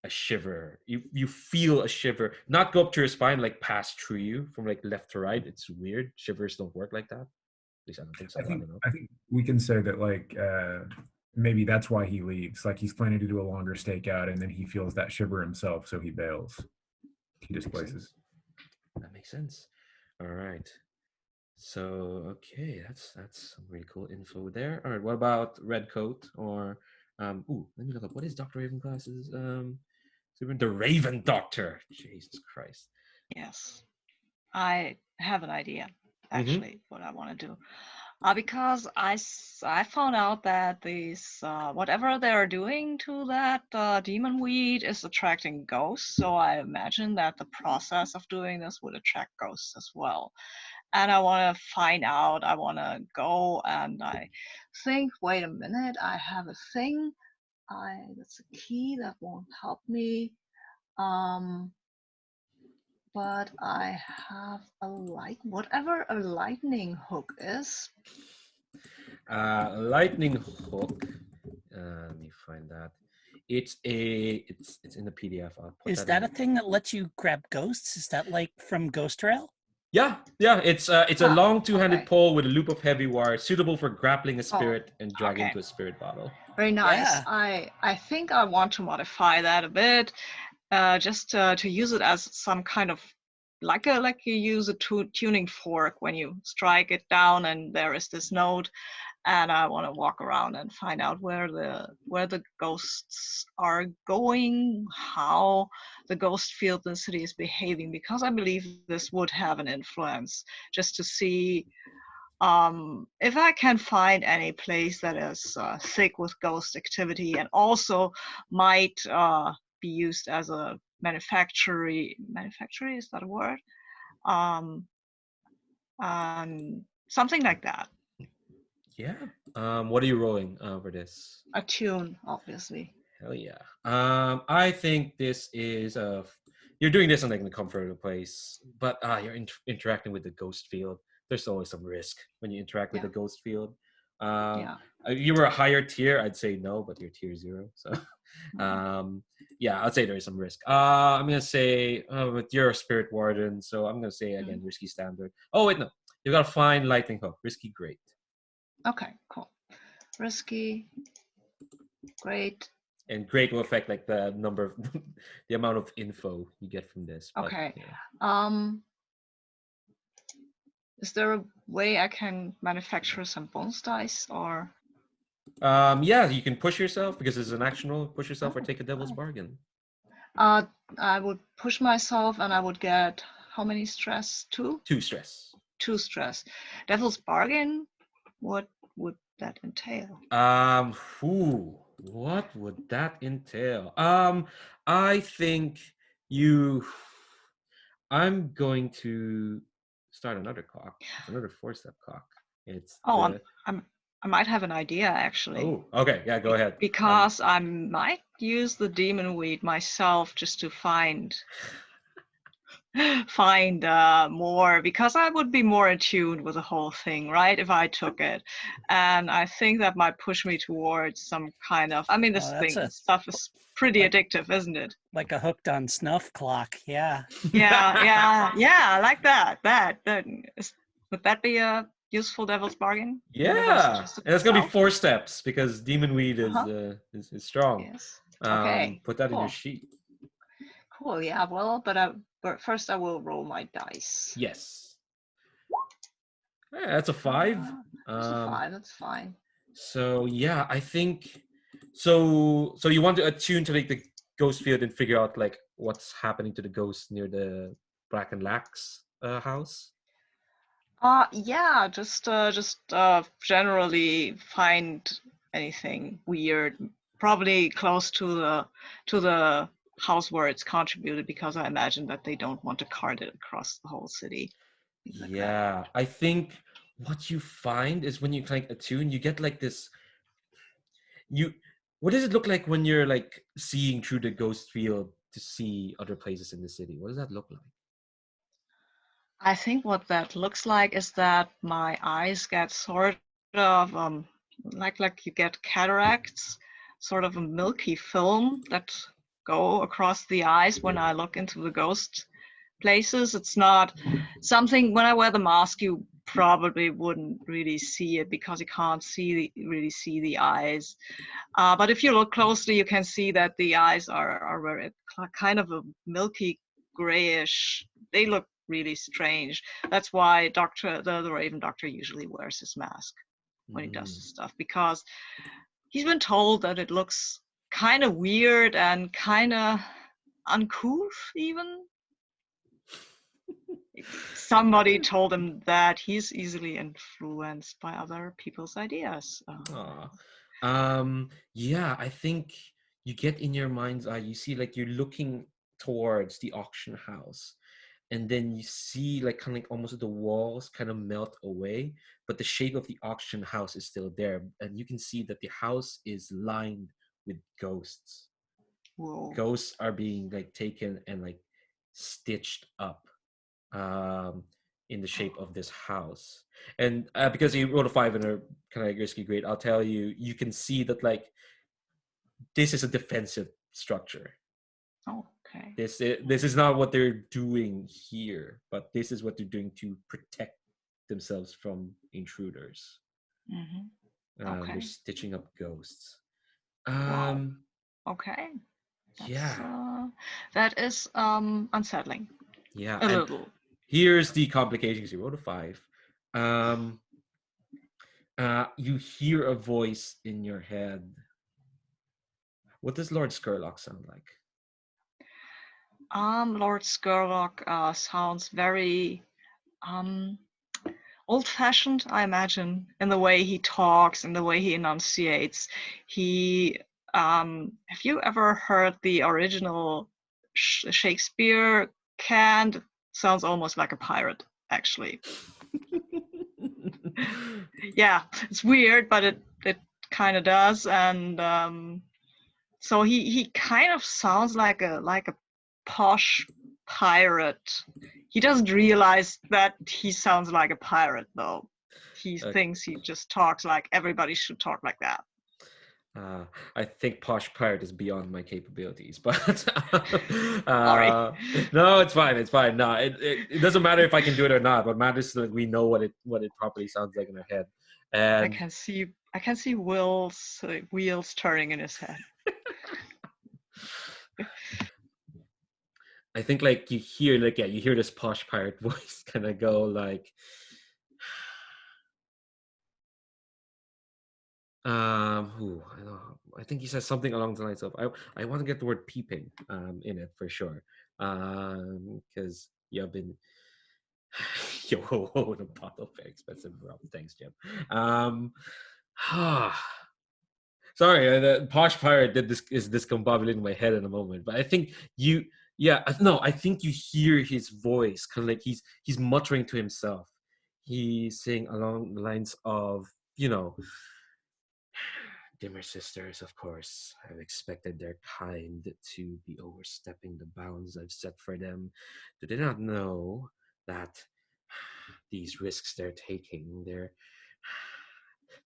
[SPEAKER 1] a shiver. You feel a shiver, not go up to your spine, like pass through you from like left to right. It's weird. Shivers don't work like that. At least I don't think so. I don't know.
[SPEAKER 6] I think we can say that like maybe that's why he leaves. Like he's planning to do a longer stakeout, and then he feels that shiver himself, so he bails. He displaces.
[SPEAKER 1] That makes sense. All right. So okay, that's some really cool info there. All right, what about Redcoat or let me look up what is Dr. Ravenglass's the Raven Doctor. Jesus Christ.
[SPEAKER 4] Yes, I have an idea actually what I want to do. Because I found out that these whatever they're doing to that demon weed is attracting ghosts. So I imagine that the process of doing this would attract ghosts as well. And I want to find out. I want to go and I think. Wait a minute. I have a thing. That's a key that won't help me. But I have whatever a lightning hook is.
[SPEAKER 1] Lightning hook. Let me find that. It's in the PDF.
[SPEAKER 2] Is that a thing that lets you grab ghosts? Is that like from Ghost Rail?
[SPEAKER 1] Yeah. It's a long two-handed pole with a loop of heavy wire, suitable for grappling a spirit and dragging to a spirit bottle.
[SPEAKER 4] Very nice.
[SPEAKER 2] Yeah.
[SPEAKER 4] I think I want to modify that a bit, just to use it as some kind of like you use a tuning fork when you strike it down, and there is this note. And I want to walk around and find out where the ghosts are going, how the ghost field in the city is behaving, because I believe this would have an influence, just to see if I can find any place that is thick with ghost activity and also might be used as a manufactory, is that a word? Something like that.
[SPEAKER 1] Yeah. What are you rolling for this?
[SPEAKER 4] A tune, obviously.
[SPEAKER 1] Hell yeah. I think this is you're doing this in like in the comfort of the place, but you're interacting with the ghost field. There's always some risk when you interact with the ghost field.
[SPEAKER 4] Yeah.
[SPEAKER 1] If you were a higher tier, I'd say no, but you're tier 0, so yeah, I'd say there is some risk. I'm gonna say but you're a spirit warden, so I'm gonna say again risky standard. Oh wait, no, you gotta find lightning hook. Risky great.
[SPEAKER 4] Okay, cool. Risky, great.
[SPEAKER 1] And great will affect like the number of the amount of info you get from this. But,
[SPEAKER 4] Okay.
[SPEAKER 1] yeah.
[SPEAKER 4] Is there a way I can manufacture some bonus dice or?
[SPEAKER 1] Yeah, you can push yourself because it's an action roll. Push yourself or take a devil's
[SPEAKER 4] Oh.
[SPEAKER 1] bargain.
[SPEAKER 4] I would push myself and I would get how many stress? 2?
[SPEAKER 1] 2 stress.
[SPEAKER 4] 2 stress. Devil's bargain. What would that entail?
[SPEAKER 1] What would that entail? I think I'm going to start another clock. It's another 4-step clock. It's
[SPEAKER 4] I might have an idea actually.
[SPEAKER 1] Oh, okay, yeah, go ahead.
[SPEAKER 4] Because I might use the demon weed myself just to find more, because I would be more attuned with the whole thing, right, if I took it. And I think that might push me towards some kind of, I mean, this stuff is pretty addictive, isn't it?
[SPEAKER 2] Like a hooked on snuff clock. Yeah.
[SPEAKER 4] Yeah, like that. Would that be a useful devil's bargain?
[SPEAKER 1] Yeah, and it's gonna be 4 steps because demon weed is strong.
[SPEAKER 4] Yes. Okay.
[SPEAKER 1] Put that in your sheet.
[SPEAKER 4] Cool. Yeah. Well, but first I will roll my dice.
[SPEAKER 1] Yes. Yeah, that's a 5.
[SPEAKER 4] That's a 5. That's fine.
[SPEAKER 1] So yeah, I think so you want to attune to like the ghost field and figure out like what's happening to the ghost near the Ravenglass house.
[SPEAKER 4] Yeah, just generally find anything weird, probably close to the house where it's contributed, because I imagine that they don't want to cart it across the whole city.
[SPEAKER 1] Yeah, I think what you find is when you like attune, you get like this. What does it look like when you're like seeing through the ghost field to see other places in the city? What does that look like?
[SPEAKER 4] I think what that looks like is that my eyes get sort of like you get cataracts, sort of a milky film that go across the eyes when I look into the ghost places. It's not something, when I wear the mask, you probably wouldn't really see it because you can't really see the eyes. But if you look closely, you can see that the eyes are very kind of a milky grayish. They look really strange. That's why the Raven Doctor usually wears his mask when he does this stuff, because he's been told that it looks kind of weird and kind of uncouth even. Somebody told him that he's easily influenced by other people's ideas.
[SPEAKER 1] Yeah, I think you get in your mind's eye, you see like you're looking towards the auction house, and then you see like kind of like almost the walls kind of melt away, but the shape of the auction house is still there, and you can see that the house is lined with ghosts.
[SPEAKER 4] Whoa.
[SPEAKER 1] Ghosts are being like taken and like stitched up in the shape of this house. And because you rolled a 5 in a kind of risky grade, I'll tell you, you can see that like this is a defensive structure.
[SPEAKER 4] Oh, okay.
[SPEAKER 1] This is not what they're doing here, but this is what they're doing to protect themselves from intruders.
[SPEAKER 4] Mm-hmm. Okay.
[SPEAKER 1] They're stitching up ghosts.
[SPEAKER 4] Wow. Okay. That is unsettling.
[SPEAKER 1] Yeah.
[SPEAKER 4] A little.
[SPEAKER 1] Here's the complications. You rolled a 5. You hear a voice in your head. What does Lord Scurlock sound like?
[SPEAKER 4] Lord Scurlock sounds very old-fashioned, I imagine, in the way he talks, in the way he enunciates. Have you ever heard the original Shakespeare canned? Sounds almost like a pirate, actually. Yeah, it's weird, but it kind of does. And So he kind of sounds like a posh pirate. He doesn't realize that he sounds like a pirate, though. He thinks he just talks like everybody should talk like that.
[SPEAKER 1] I think posh pirate is beyond my capabilities, but
[SPEAKER 4] Sorry.
[SPEAKER 1] no, it's fine. It's fine. No, it doesn't matter if I can do it or not. What matters is that we know what it properly sounds like in our head. And
[SPEAKER 4] I can see Will's wheels turning in his head.
[SPEAKER 1] I think like you hear you hear this posh pirate voice kind of go like, I think he says something along the lines of, I want to get the word peeping in it for sure, because you've been yo the bottle very expensive, Rob. Thanks, Jim. Sorry, the posh pirate is discombobulating my head in a moment, but I think I think you hear his voice kind of like he's muttering to himself. He's saying along the lines of, dimmer sisters, of course, I've expected their kind to be overstepping the bounds I've set for them. Do they not know that these risks they're taking,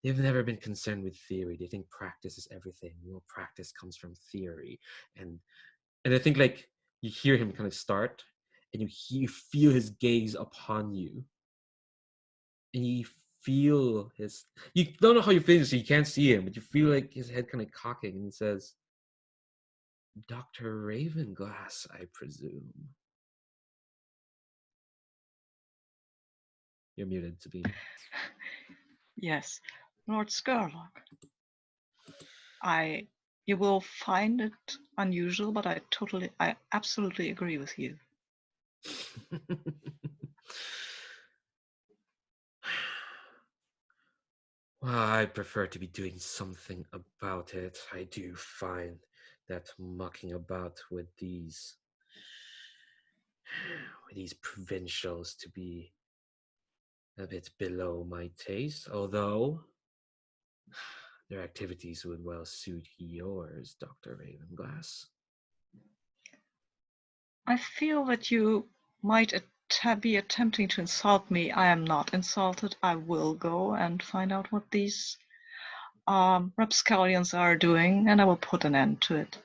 [SPEAKER 1] they've never been concerned with theory. They think practice is everything. Practice comes from theory. And I think like you hear him kind of start and you feel his gaze upon you. And you feel you don't know how you feel, so you can't see him, but you feel like his head kind of cocking, and he says, Dr. Ravenglass, I presume. You're muted, Sabine.
[SPEAKER 4] Yes, Lord Scurlock. You will find it unusual, but I absolutely agree with you.
[SPEAKER 1] Well, I prefer to be doing something about it. I do find that mucking about with these provincials to be a bit below my taste, although their activities would well suit yours, Dr. Ravenglass.
[SPEAKER 4] I feel that you might be attempting to insult me. I am not insulted. I will go and find out what these rapscallions are doing, and I will put an end to it.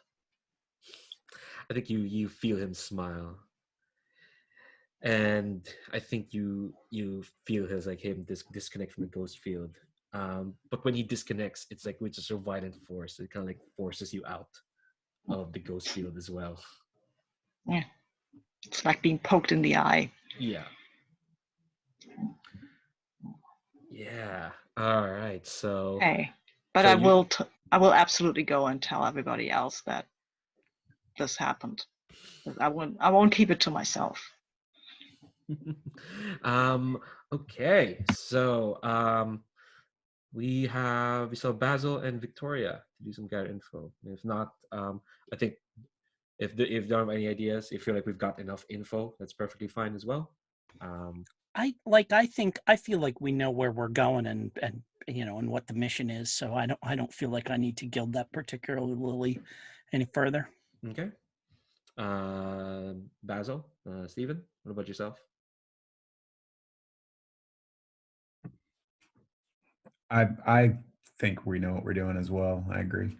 [SPEAKER 1] I think you feel him smile, and I think you feel him disconnect from the ghost field. But when he disconnects, it's like with just a violent force. It kind of like forces you out of the ghost field as well.
[SPEAKER 4] Yeah, it's like being poked in the eye.
[SPEAKER 1] Yeah. Yeah. All right. So.
[SPEAKER 4] Hey, but I will absolutely go and tell everybody else that this happened. I won't keep it to myself.
[SPEAKER 1] Okay. So we saw Basil and Victoria to do some gather info. If not, I think if you don't have any ideas, if you feel like we've got enough info, that's perfectly fine as well.
[SPEAKER 2] I feel like we know where we're going and and what the mission is, so I don't feel like I need to gild that particularly any further.
[SPEAKER 1] Okay. Basil, Stephen, what about yourself?
[SPEAKER 6] I think we know what we're doing as well. I agree.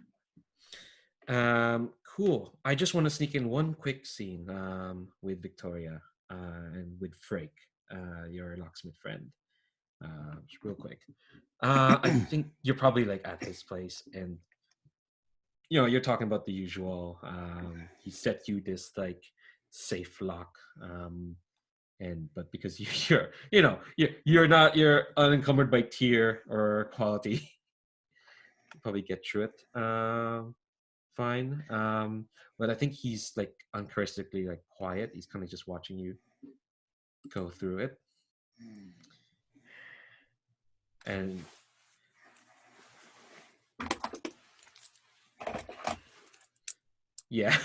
[SPEAKER 1] Cool. I just want to sneak in one quick scene with Victoria and with Frake, your locksmith friend. Just real quick. I think you're probably like at his place, and you're talking about the usual. He set you this like safe lock, but because you're unencumbered by tier or quality, you probably get through it fine. But I think he's like uncharacteristically like quiet. He's kind of just watching you go through it. And yeah.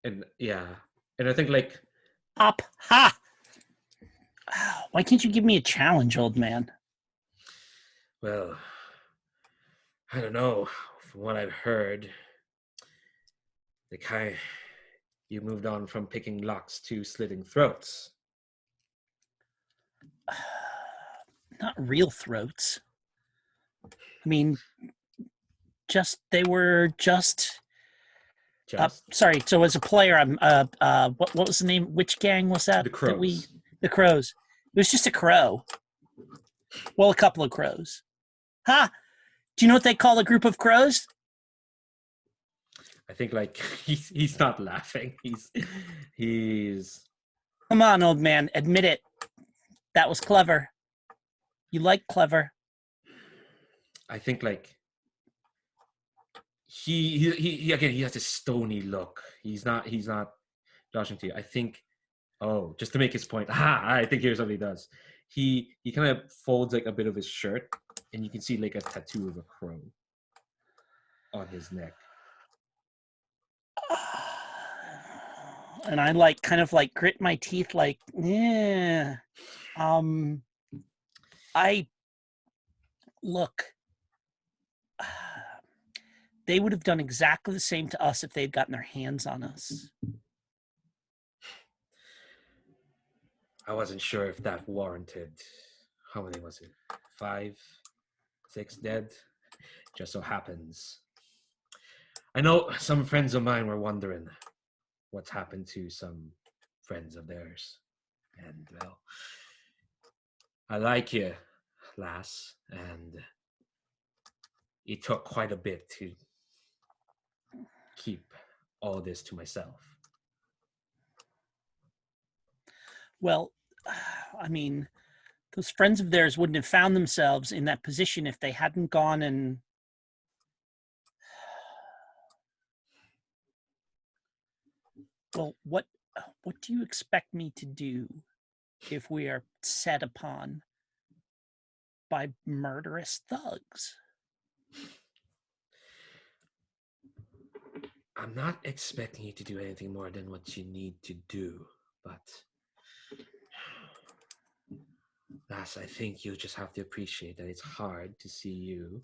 [SPEAKER 1] And I think like
[SPEAKER 2] Up ha. Why can't you give me a challenge, old man?
[SPEAKER 1] Well, I don't know. from what I've heard, you moved on from picking locks to slitting throats.
[SPEAKER 2] Not real throats. I mean, they were just. Sorry. So as a player, I'm. What was the name? Which gang was that?
[SPEAKER 1] The Crows.
[SPEAKER 2] The Crows. It was just a crow. Well, a couple of crows. Ha! Do you know what they call a group of crows?
[SPEAKER 1] I think like he's not laughing. He's.
[SPEAKER 2] Come on, old man. Admit it. That was clever. You like clever.
[SPEAKER 1] I think like he again, he has this stony look. He's not dodging to you. I think, just to make his point, I think here's what he does. He kind of folds like a bit of his shirt, and you can see like a tattoo of a crow on his neck.
[SPEAKER 2] And I kind of grit my teeth like, yeah. Look, they would have done exactly the same to us if they'd gotten their hands on us.
[SPEAKER 1] I wasn't sure if that warranted. How many was it? 5, 6 dead? Just so happens. I know some friends of mine were wondering what's happened to some friends of theirs. And, well, I like you, lass, and it took quite a bit to keep all this to myself.
[SPEAKER 2] Well, I mean, those friends of theirs wouldn't have found themselves in that position if they hadn't gone and... Well, what do you expect me to do if we are set upon by murderous thugs?
[SPEAKER 1] I'm not expecting you to do anything more than what you need to do, but Lass, I think you just have to appreciate that it's hard to see you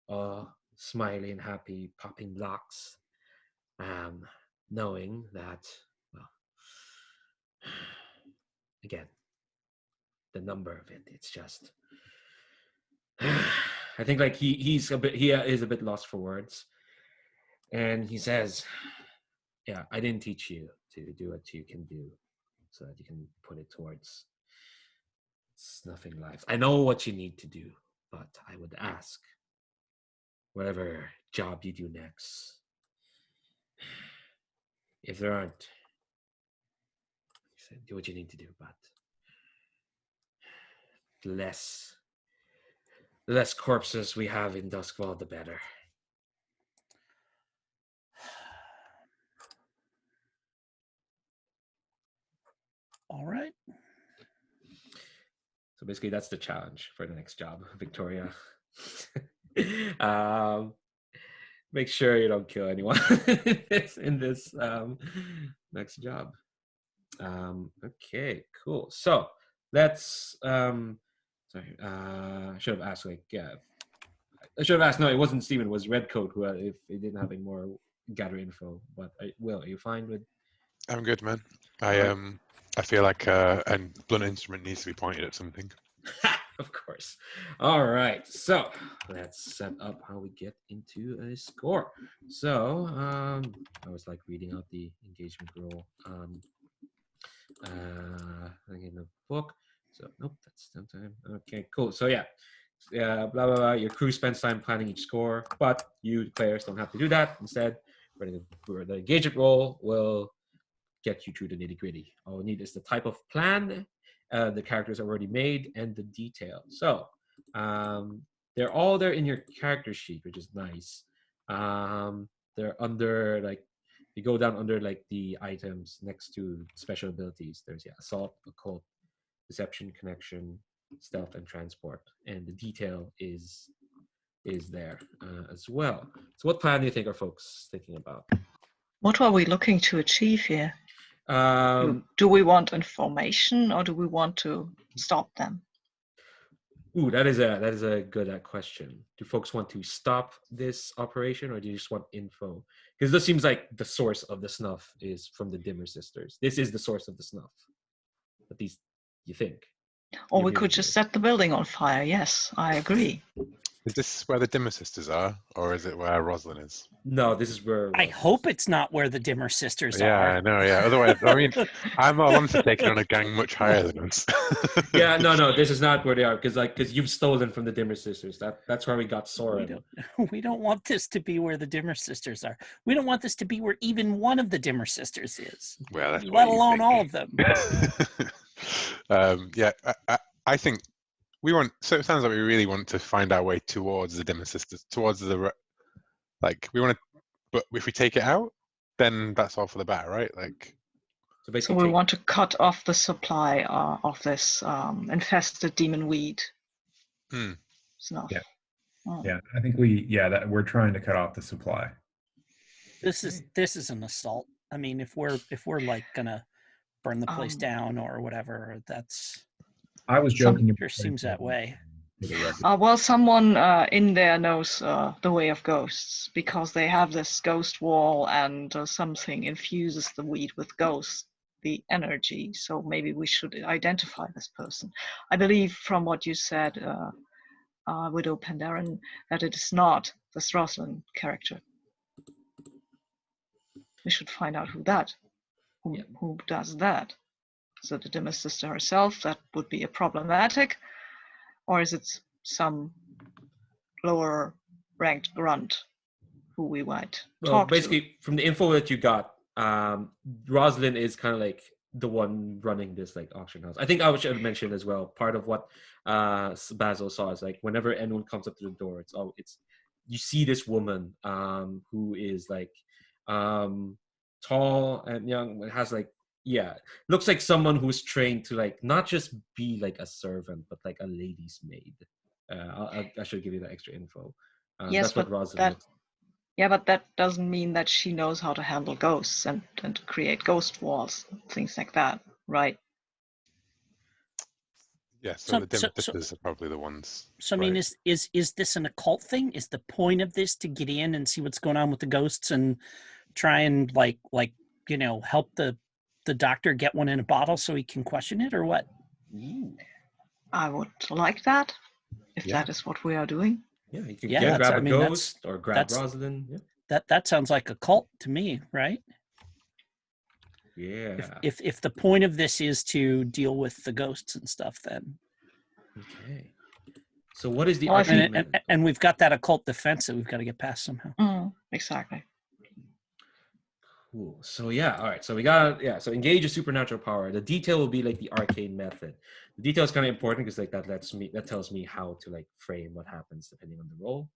[SPEAKER 1] all smiley and happy, popping locks, knowing that, well, again, the number of it, it's just, I think like he is a bit lost for words. And he says, yeah, I didn't teach you to do what you can do so that you can put it towards snuffing lives. I know what you need to do, but I would ask, whatever job you do next, if there aren't, do what you need to do, but the less corpses we have in Doskvol, the better.
[SPEAKER 2] All right.
[SPEAKER 1] So basically, that's the challenge for the next job, Victoria. Make sure you don't kill anyone in this next job. Okay, cool. So let's. Sorry, I should have asked. I should have asked. No, it wasn't Steven. It was Redcoat who, if he didn't have any more gather info. But Will, are you fine with?
[SPEAKER 3] I'm good, man. I feel like a blunt instrument needs to be pointed at something.
[SPEAKER 1] Of course. All right. So let's set up how we get into a score. So I was like reading out the engagement rule in the book. So nope, that's downtime. Okay, cool. So yeah, blah blah blah. Your crew spends time planning each score, but you players don't have to do that. Instead, the engagement roll will get you through the nitty-gritty. All we need is the type of plan, the characters are already made, and the detail. So they're all there in your character sheet, which is nice. They're under, like, you go down under like the items next to special abilities. There's assault, occult, deception, connection, stealth, and transport. And the detail is there as well. So what plan do you think are folks thinking about?
[SPEAKER 4] What are we looking to achieve here? Do we want information or do we want to stop them?
[SPEAKER 1] Ooh, that is a good question. Do folks want to stop this operation, or do you just want info? Because this seems like the source of the snuff is from the Dimmer sisters. This is the source of the snuff. At least you think.
[SPEAKER 4] Or
[SPEAKER 1] You
[SPEAKER 4] we
[SPEAKER 1] agree
[SPEAKER 4] could
[SPEAKER 1] with
[SPEAKER 4] just
[SPEAKER 1] me?
[SPEAKER 4] set the building on fire. Yes, I agree.
[SPEAKER 3] Is this where the Dimmer sisters are, or is it where Rosalind is?
[SPEAKER 1] No, this is where.
[SPEAKER 2] I hope it's not where the Dimmer sisters
[SPEAKER 3] Yeah,
[SPEAKER 2] are.
[SPEAKER 3] I know. Yeah. Otherwise, I mean, I'm not one for taking on a gang much higher than us.
[SPEAKER 1] Yeah, no, this is not where they are because you've stolen from the Dimmer sisters. That's where we got
[SPEAKER 2] We
[SPEAKER 1] Soren.
[SPEAKER 2] we don't want this to be where the Dimmer sisters are. We don't want this to be where even one of the Dimmer sisters is,
[SPEAKER 3] Well, that's
[SPEAKER 2] let
[SPEAKER 3] what you
[SPEAKER 2] alone
[SPEAKER 3] think.
[SPEAKER 2] all of them.
[SPEAKER 3] Yeah, I think we want. So it sounds like we really want to find our way towards the Dimmer sisters, towards the we want to. But if we take it out, then that's all for the better, right? Like,
[SPEAKER 1] So
[SPEAKER 4] So
[SPEAKER 1] basically,
[SPEAKER 4] we want to cut off the supply of this infested demon weed
[SPEAKER 3] hmm.
[SPEAKER 4] snuff.
[SPEAKER 6] Yeah.
[SPEAKER 4] Oh.
[SPEAKER 6] Yeah, I think that we're trying to cut off the supply.
[SPEAKER 2] This is an assault. I mean, if we're like gonna burn the place down or whatever, that's
[SPEAKER 6] I was
[SPEAKER 4] Some-
[SPEAKER 6] joking.
[SPEAKER 2] sure seems that way.
[SPEAKER 6] For the record.
[SPEAKER 4] Well, someone in there knows the way of ghosts because they have this ghost wall and something infuses the weed with ghost, the energy. So maybe we should identify this person. I believe from what you said, Widow Pandaren, that it is not the Sroslin character. We should find out who does that. Is it the Dimmer sister herself? That would be a problematic. Or is it some lower ranked grunt who we might
[SPEAKER 1] well,
[SPEAKER 4] talk to?
[SPEAKER 1] basically, from the info that you got, Rosalind is kind of like the one running this like auction house. I think I should mention as well. Part of what Basil saw is like whenever anyone comes up to the door, it's you see this woman who is like tall and young, and has like looks like someone who's trained to like not just be like a servant, but like a lady's maid. I should give you that extra info.
[SPEAKER 4] Yes,
[SPEAKER 1] that's what
[SPEAKER 4] but
[SPEAKER 1] Rosalind looks.
[SPEAKER 4] Yeah, but that doesn't mean that she knows how to handle ghosts and create ghost walls, things like that, right?
[SPEAKER 3] Yeah. So
[SPEAKER 2] So-
[SPEAKER 3] the Dimmer
[SPEAKER 2] so-
[SPEAKER 3] sisters are probably the ones.
[SPEAKER 2] So I mean,
[SPEAKER 3] right?
[SPEAKER 2] is this an occult thing? Is the point of this to get in and see what's going on with the ghosts and try and like help the doctor get one in a bottle so he can question it, or what?
[SPEAKER 1] Ooh.
[SPEAKER 4] I would like that, if
[SPEAKER 3] Yeah.
[SPEAKER 4] that is what we are doing.
[SPEAKER 1] Yeah, you can
[SPEAKER 2] Yeah,
[SPEAKER 1] grab
[SPEAKER 2] that's-
[SPEAKER 1] a
[SPEAKER 2] I mean, that's-
[SPEAKER 1] ghost or grab
[SPEAKER 2] that's-
[SPEAKER 1] Rosalind. Yeah.
[SPEAKER 2] That sounds like a cult to me, right?
[SPEAKER 1] Yeah.
[SPEAKER 2] If the point of this is to deal with the ghosts and stuff, then
[SPEAKER 1] Okay. So what is the
[SPEAKER 4] Well, I
[SPEAKER 1] arcane
[SPEAKER 4] think-
[SPEAKER 1] method?
[SPEAKER 2] and we've got that occult defense that we've got to get past somehow.
[SPEAKER 4] Exactly.
[SPEAKER 1] Cool. So all right. So we got so engage a supernatural power. The detail will be like the arcane method. The detail is kind of important because like that tells me how to like frame what happens depending on the role.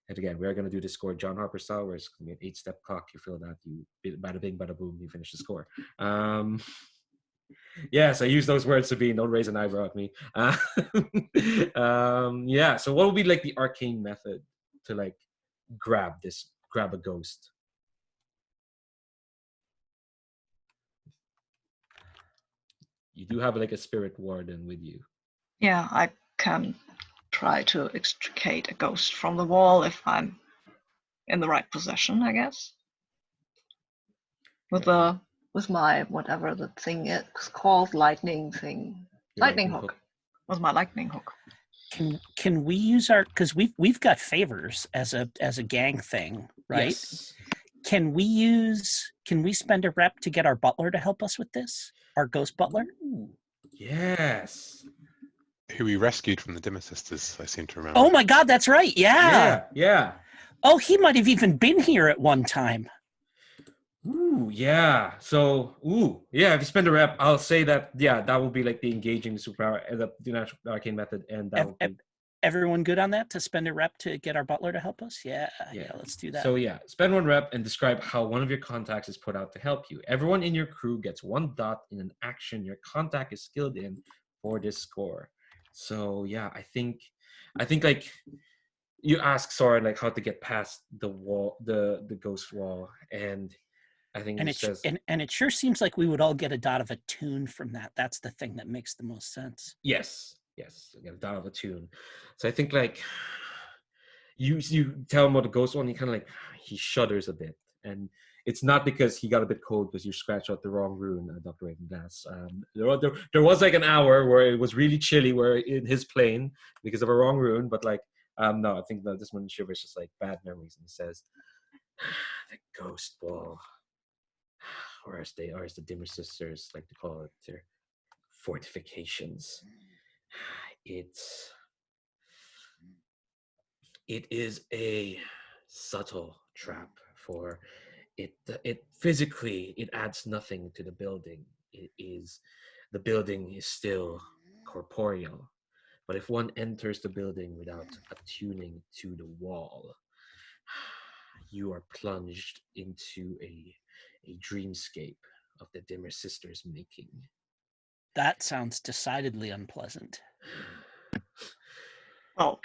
[SPEAKER 1] And again, we're gonna do the score John Harper style, where it's gonna be an 8-step clock. You fill that, you bada bing, bada boom, you finish the score. Yes, I use those words, Sabine. Don't raise an eyebrow at me. So what would be like the arcane method to like grab a ghost? You do have like a spirit warden with you.
[SPEAKER 4] Yeah, I can try to extricate a ghost from the wall if I'm in the right position, I guess. With my whatever the thing is called, lightning thing.
[SPEAKER 1] Your
[SPEAKER 4] Lightning hook. With my lightning hook.
[SPEAKER 2] Can we use our, because we've got favors as a gang thing, right?
[SPEAKER 1] Yes.
[SPEAKER 2] Can we spend a rep to get our butler to help us with this? Our ghost butler?
[SPEAKER 1] Ooh, yes.
[SPEAKER 3] Who we rescued from the Dimmer sisters, I seem to remember.
[SPEAKER 2] Oh my God, that's right. Yeah.
[SPEAKER 1] Yeah.
[SPEAKER 2] Oh, he might have even been here at one time.
[SPEAKER 1] Ooh, yeah. So, if you spend a rep, I'll say that, that will be like the engaging superpower, the natural arcane method, and that will be...
[SPEAKER 2] Everyone good on that to spend a rep to get our butler to help us? Yeah, let's do that.
[SPEAKER 1] So, spend 1 rep and describe how one of your contacts is put out to help you. Everyone in your crew gets 1 dot in an action your contact is skilled in for this score. So, I think like you ask Soren like how to get past the wall, the ghost wall, and I think
[SPEAKER 2] and
[SPEAKER 1] it says,
[SPEAKER 2] and it sure seems like we would all get a dot of a tune from that. That's the thing that makes the most sense.
[SPEAKER 1] yes. Yes, again, out of a tune. So I think like you tell him about the ghost one, he kind of like he shudders a bit, and it's not because he got a bit cold because you scratched out the wrong rune, Dr. Ravenglass. There was like an hour where it was really chilly, where in his plane because of a wrong rune, but like no, I think that this one shivers just like bad memories, and he says, "The ghost wall, or as the Dimmer sisters like to call it, their fortifications. It is a subtle trap for it. It physically it adds nothing to the building. The building is still corporeal, but if one enters the building without attuning to the wall, you are plunged into a dreamscape of the Dimmer sisters making.
[SPEAKER 2] That sounds decidedly unpleasant.
[SPEAKER 4] Well,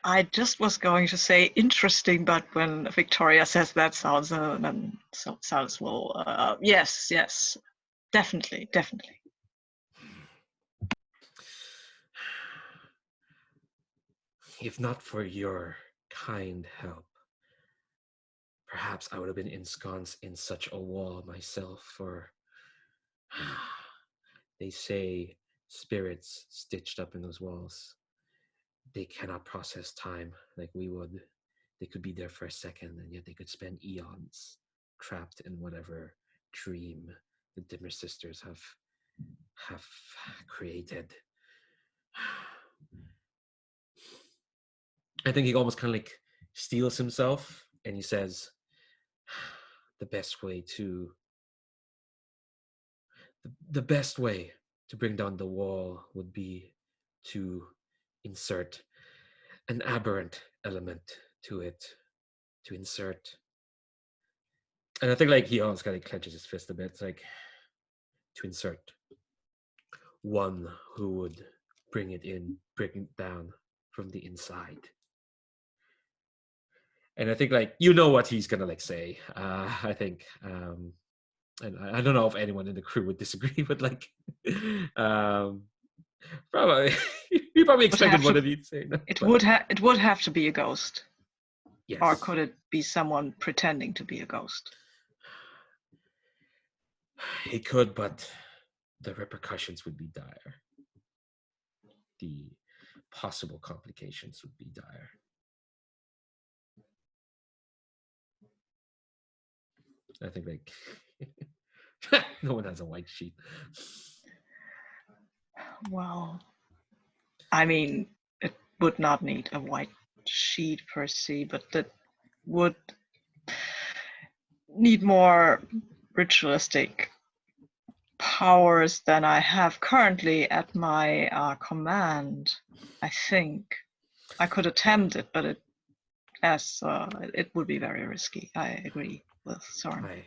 [SPEAKER 4] I just was going to say interesting, but when Victoria says that sounds well. Yes, definitely.
[SPEAKER 1] If not for your kind help, perhaps I would have been ensconced in such a wall myself. For they say spirits stitched up in those walls, they cannot process time like we would. They could be there for a second, and yet they could spend eons trapped in whatever dream the Dimmer sisters have created. I think he almost kind of like steals himself, and he says, the best way to bring down the wall would be to insert an aberrant element to it, to insert. And I think like he almost kind of clenches his fist a bit. It's like to insert one who would bring it down from the inside. And I think like you know what he's gonna like say. I think, and I don't know if anyone in the crew would disagree, but like, probably you probably expected one of you to say that.
[SPEAKER 4] It would have to be a ghost.
[SPEAKER 1] Yes.
[SPEAKER 4] Or could it be someone pretending to be a ghost?
[SPEAKER 1] It could, but the repercussions would be dire. The possible complications would be dire. I think like no one has a white sheet.
[SPEAKER 4] Well, I mean, it would not need a white sheet per se, but that would need more ritualistic powers than I have currently at my command. I think I could attempt it, but it would be very risky. I agree with Soren.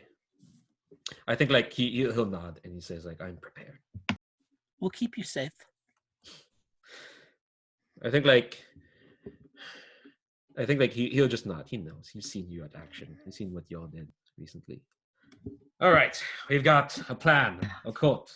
[SPEAKER 1] I think like he'll nod and he says like, I'm prepared.
[SPEAKER 2] We'll keep you safe.
[SPEAKER 1] I think like he'll just nod. He knows. He's seen you at action. He's seen what y'all did recently. All right, we've got a plan, a code.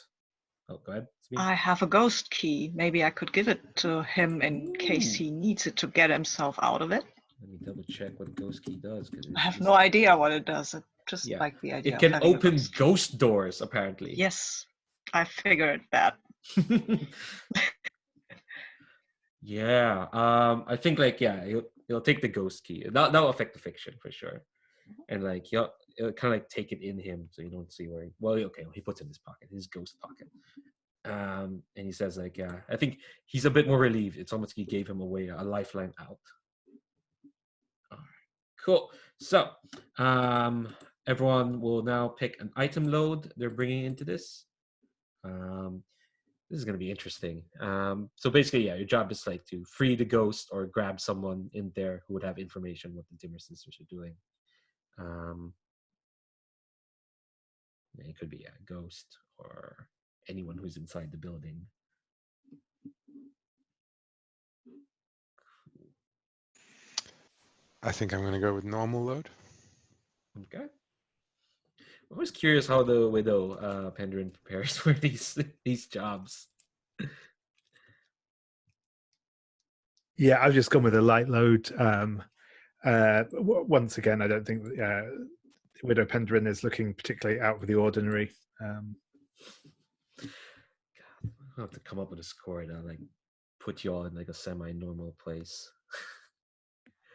[SPEAKER 1] Oh, go ahead.
[SPEAKER 4] I have a ghost key. Maybe I could give it to him in case he needs it to get himself out of it.
[SPEAKER 1] Let me double check what a ghost key does.
[SPEAKER 4] I have no idea what it does. I just like the idea.
[SPEAKER 1] It can
[SPEAKER 4] of having
[SPEAKER 1] open ghost doors, apparently.
[SPEAKER 4] Yes, I figured that.
[SPEAKER 1] Yeah. I think like he'll take the ghost key. That'll affect the fiction for sure. And like he'll kind of like take it in him, so you don't see where. He puts it in his pocket, his ghost pocket. And he says like, I think he's a bit more relieved. It's almost like he gave him a lifeline out. All right, cool. So everyone will now pick an item load they're bringing into this. This is going to be interesting. So basically, your job is like to free the ghost or grab someone in there who would have information what the Dimmer sisters are doing. It could be a ghost or anyone who's inside the building.
[SPEAKER 3] I think I'm going to go with normal load.
[SPEAKER 1] Okay. I'm always curious how the widow Penderin prepares for these jobs.
[SPEAKER 5] Yeah, I've just gone with a light load. Once again, I don't think Widow Penderin is looking particularly out of the ordinary.
[SPEAKER 1] I'll have to come up with a score that like put you all in like a semi-normal place.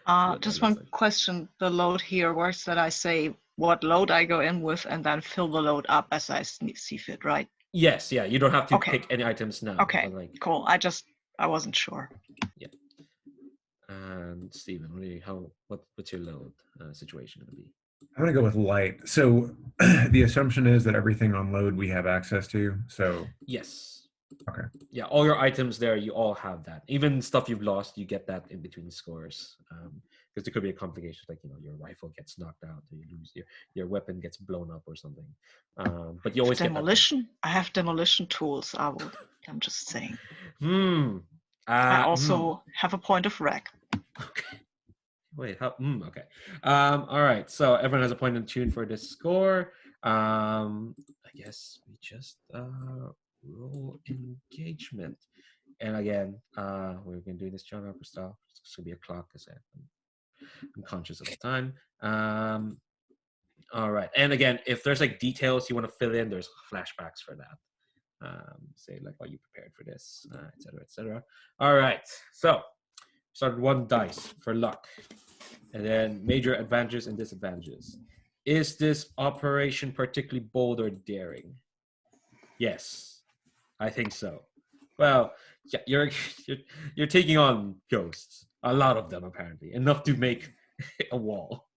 [SPEAKER 1] What
[SPEAKER 4] Just
[SPEAKER 1] that looks
[SPEAKER 4] one
[SPEAKER 1] like.
[SPEAKER 4] question. The load here works that I say what load I go in with and then fill the load up as I see fit, right?
[SPEAKER 1] Yes, yeah. You don't have to
[SPEAKER 4] Okay.
[SPEAKER 1] pick any items now.
[SPEAKER 4] Okay,
[SPEAKER 1] But like,
[SPEAKER 4] cool. I wasn't sure.
[SPEAKER 1] and Stephen, what's your load situation gonna be?
[SPEAKER 6] I'm gonna go with light. So the assumption is that everything on load we have access to. So
[SPEAKER 1] Yes.
[SPEAKER 6] Okay.
[SPEAKER 1] Yeah, all your items there, you all have that. Even stuff you've lost, you get that in between scores. Because there could be a complication, like your rifle gets knocked out, or you lose your weapon gets blown up or something. But you always
[SPEAKER 4] Demolition. I have demolition tools. I'm just saying.
[SPEAKER 1] get that.
[SPEAKER 4] I also have a point of wreck.
[SPEAKER 1] Okay. Wait, how? Okay. All right. So everyone has a point in tune for this score. I guess we just roll engagement. And again, we're gonna do this John Harper style. It's gonna be a clock because I'm conscious of the time. All right. And again, if there's like details you want to fill in, there's flashbacks for that. Say like, you prepared for this, etc., etc. All right. So start with 1 dice for luck, and then major advantages and disadvantages. Is this operation particularly bold or daring? Yes, I think so. Well, yeah, you're taking on ghosts, a lot of them apparently, enough to make a wall.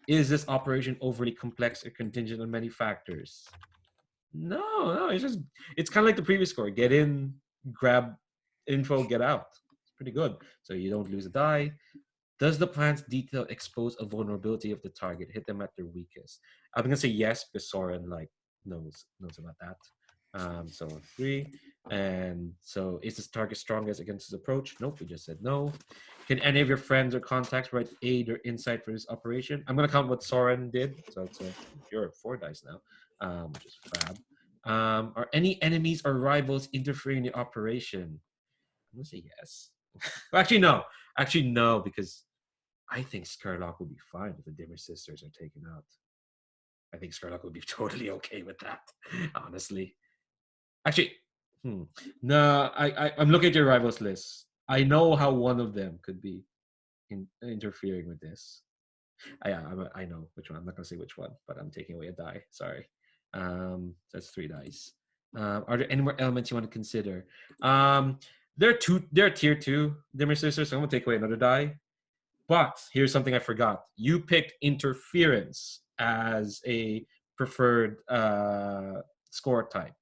[SPEAKER 1] Is this operation overly complex or contingent on many factors? No, it's kind of like the previous score. Get in, grab info, get out. It's pretty good. So you don't lose a die. Does the plan's detail expose a vulnerability of the target, hit them at their weakest? I'm gonna say yes because Soren knows about that. So 3. And so is this target strongest against his approach? Nope, we just said no. Can any of your friends or contacts provide aid or insight for this operation? I'm gonna count what Soren did. So it's you're 4 dice now, which is fab. Are any enemies or rivals interfering in the operation? I'm gonna say yes. Well, actually no, because I think Scurlock will be fine if the Dimmer sisters are taken out. I think Scurlock would be totally okay with that, honestly. Actually, no, I'm looking at your rivals list. I know how one of them could be interfering with this. I know which one. I'm not gonna say which one, but I'm taking away a die. Sorry. So that's 3 dice. Are there any more elements you want to consider? They're tier 2 Dimmer sisters, so I'm gonna take away another die. But here's something I forgot. You picked interference as a preferred score type.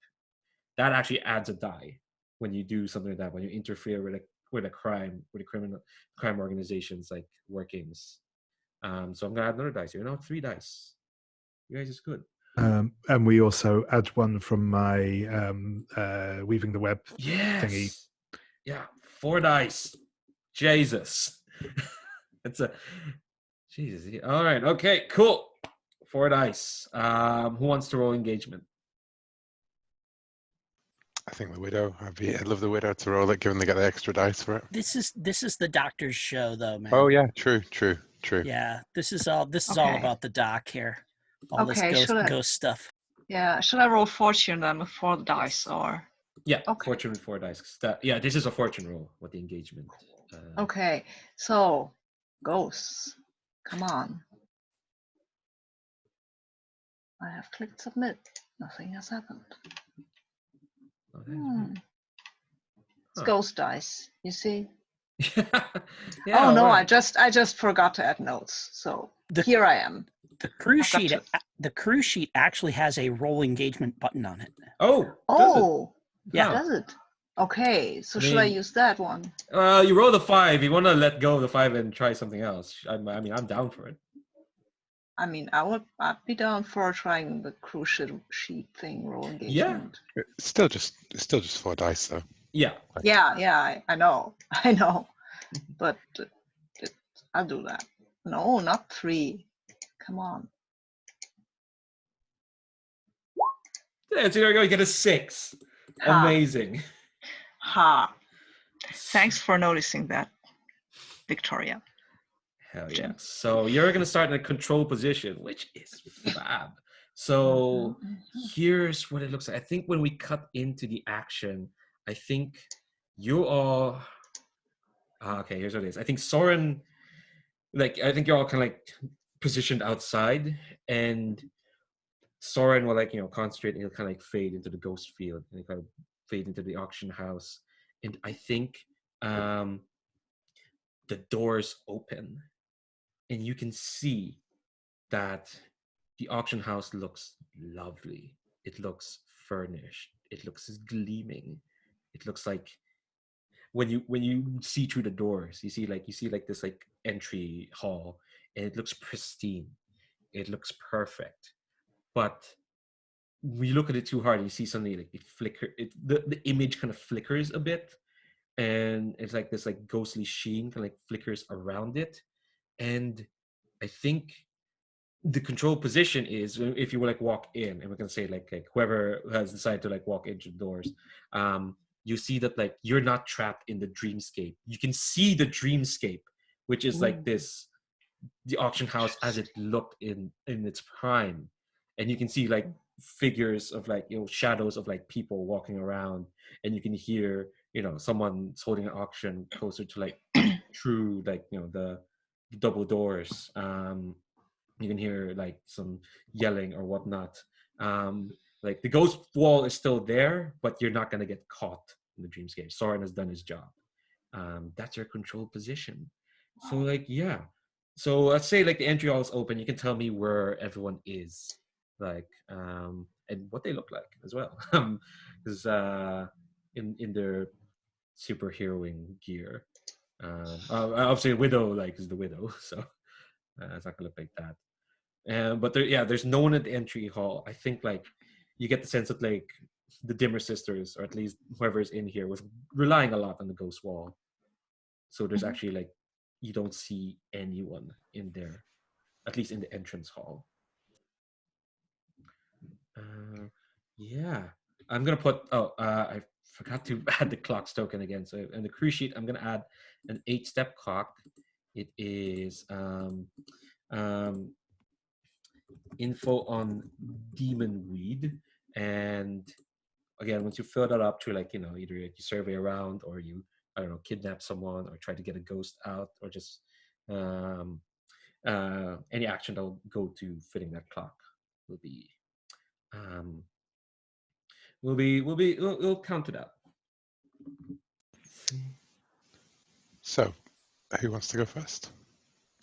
[SPEAKER 1] That actually adds a die when you do something like that. When you interfere with a criminal crime organization's like workings. So I'm gonna add another dice here. 3 dice. You guys is good.
[SPEAKER 5] And we also add one from my weaving the web thingy.
[SPEAKER 1] Yeah, 4 dice. Jesus. It's a Jesus. All right. Okay. Cool. 4 dice. Who wants to roll engagement?
[SPEAKER 3] I think the widow. I'd love the widow to roll it, given they get the extra dice for it.
[SPEAKER 2] This is the doctor's show, though, man.
[SPEAKER 3] Oh yeah, true.
[SPEAKER 2] Yeah, this is all
[SPEAKER 4] Okay.
[SPEAKER 2] about the doc here. All
[SPEAKER 4] Okay,
[SPEAKER 2] this
[SPEAKER 4] should I-
[SPEAKER 2] ghost stuff.
[SPEAKER 4] Yeah, should I roll fortune then with 4 dice
[SPEAKER 1] Yes.
[SPEAKER 4] or?
[SPEAKER 1] Yeah.
[SPEAKER 4] Okay.
[SPEAKER 1] Fortune with 4 dice. Yeah, this is a fortune roll with the engagement.
[SPEAKER 4] Okay, so ghosts, come on. I have clicked submit. Nothing has happened.
[SPEAKER 1] Oh, that is weird.
[SPEAKER 4] It's
[SPEAKER 1] Huh.
[SPEAKER 4] ghost dice. You see?
[SPEAKER 1] Yeah,
[SPEAKER 4] oh no,
[SPEAKER 1] alright.
[SPEAKER 4] I just forgot to add notes. So here I am.
[SPEAKER 2] The crew
[SPEAKER 4] I've got
[SPEAKER 2] sheet.
[SPEAKER 4] to-
[SPEAKER 2] The crew sheet actually has a roll engagement button on it.
[SPEAKER 1] Oh. Does
[SPEAKER 4] Oh,
[SPEAKER 1] it?
[SPEAKER 2] Yeah.
[SPEAKER 1] Huh.
[SPEAKER 4] does it? Okay, so
[SPEAKER 1] I
[SPEAKER 4] should I
[SPEAKER 1] mean-
[SPEAKER 4] use that one?
[SPEAKER 1] You roll the 5. You want to let go of the 5 and try something else. I'm down for it.
[SPEAKER 4] I mean, I'd be down for trying the crew sheet thing, roll engagement.
[SPEAKER 3] It's still just 4 dice though.
[SPEAKER 1] Yeah.
[SPEAKER 4] Yeah, I know, but I'll do that. No, not 3. Come on.
[SPEAKER 1] Yeah, so there you go. You get a 6.
[SPEAKER 4] Ha.
[SPEAKER 1] Amazing.
[SPEAKER 4] Ha. Thanks for noticing that, Victoria.
[SPEAKER 1] Hell yeah.
[SPEAKER 4] Jim.
[SPEAKER 1] So you're going to start in a control position, which is fab. So here's what it looks like. I think when we cut into the action, I think you all... okay, here's what it is. I think Soren, I think you're all kind of positioned outside, and Soren will concentrate and he'll kind of fade into the ghost field and kind of fade into the auction house. And I think the doors open and you can see that the auction house looks lovely. It looks furnished. It looks gleaming. It looks like when you see through the doors, you see this entry hall, and it looks pristine. It looks perfect. But when you look at it too hard, you see suddenly the image kind of flickers a bit, and it's like this ghostly sheen kind of flickers around it. And I think the control position is if you will walk in, and we're gonna say whoever has decided to walk into the doors, you see that you're not trapped in the dreamscape. You can see the dreamscape, which is the auction house as it looked in its prime, and you can see figures of shadows of people walking around, and you can hear someone's holding an auction closer to through the double doors. You can hear some yelling or whatnot. The ghost wall is still there, but you're not gonna get caught in the dreamscape. Soren has done his job. That's your control position. So yeah. So let's say the entry hall is open. You can tell me where everyone is, and what they look like as well. Because in their superheroing gear. Obviously, Widow is the Widow, so it's not gonna look like that. But there's no one at the entry hall. I think you get the sense that the Dimmer sisters, or at least whoever's in here, was relying a lot on the ghost wall. So there's actually you don't see anyone in there, at least in the entrance hall. Yeah, I'm gonna put. I forgot to add the clocks token again. So in the crew sheet, I'm gonna add an 8-step clock. It is info on demon weed, and again, once you fill that up to either you survey around, or you kidnap someone, or try to get a ghost out, or just any action that will go to fitting that clock will be we'll count to that.
[SPEAKER 3] So, who wants to go first?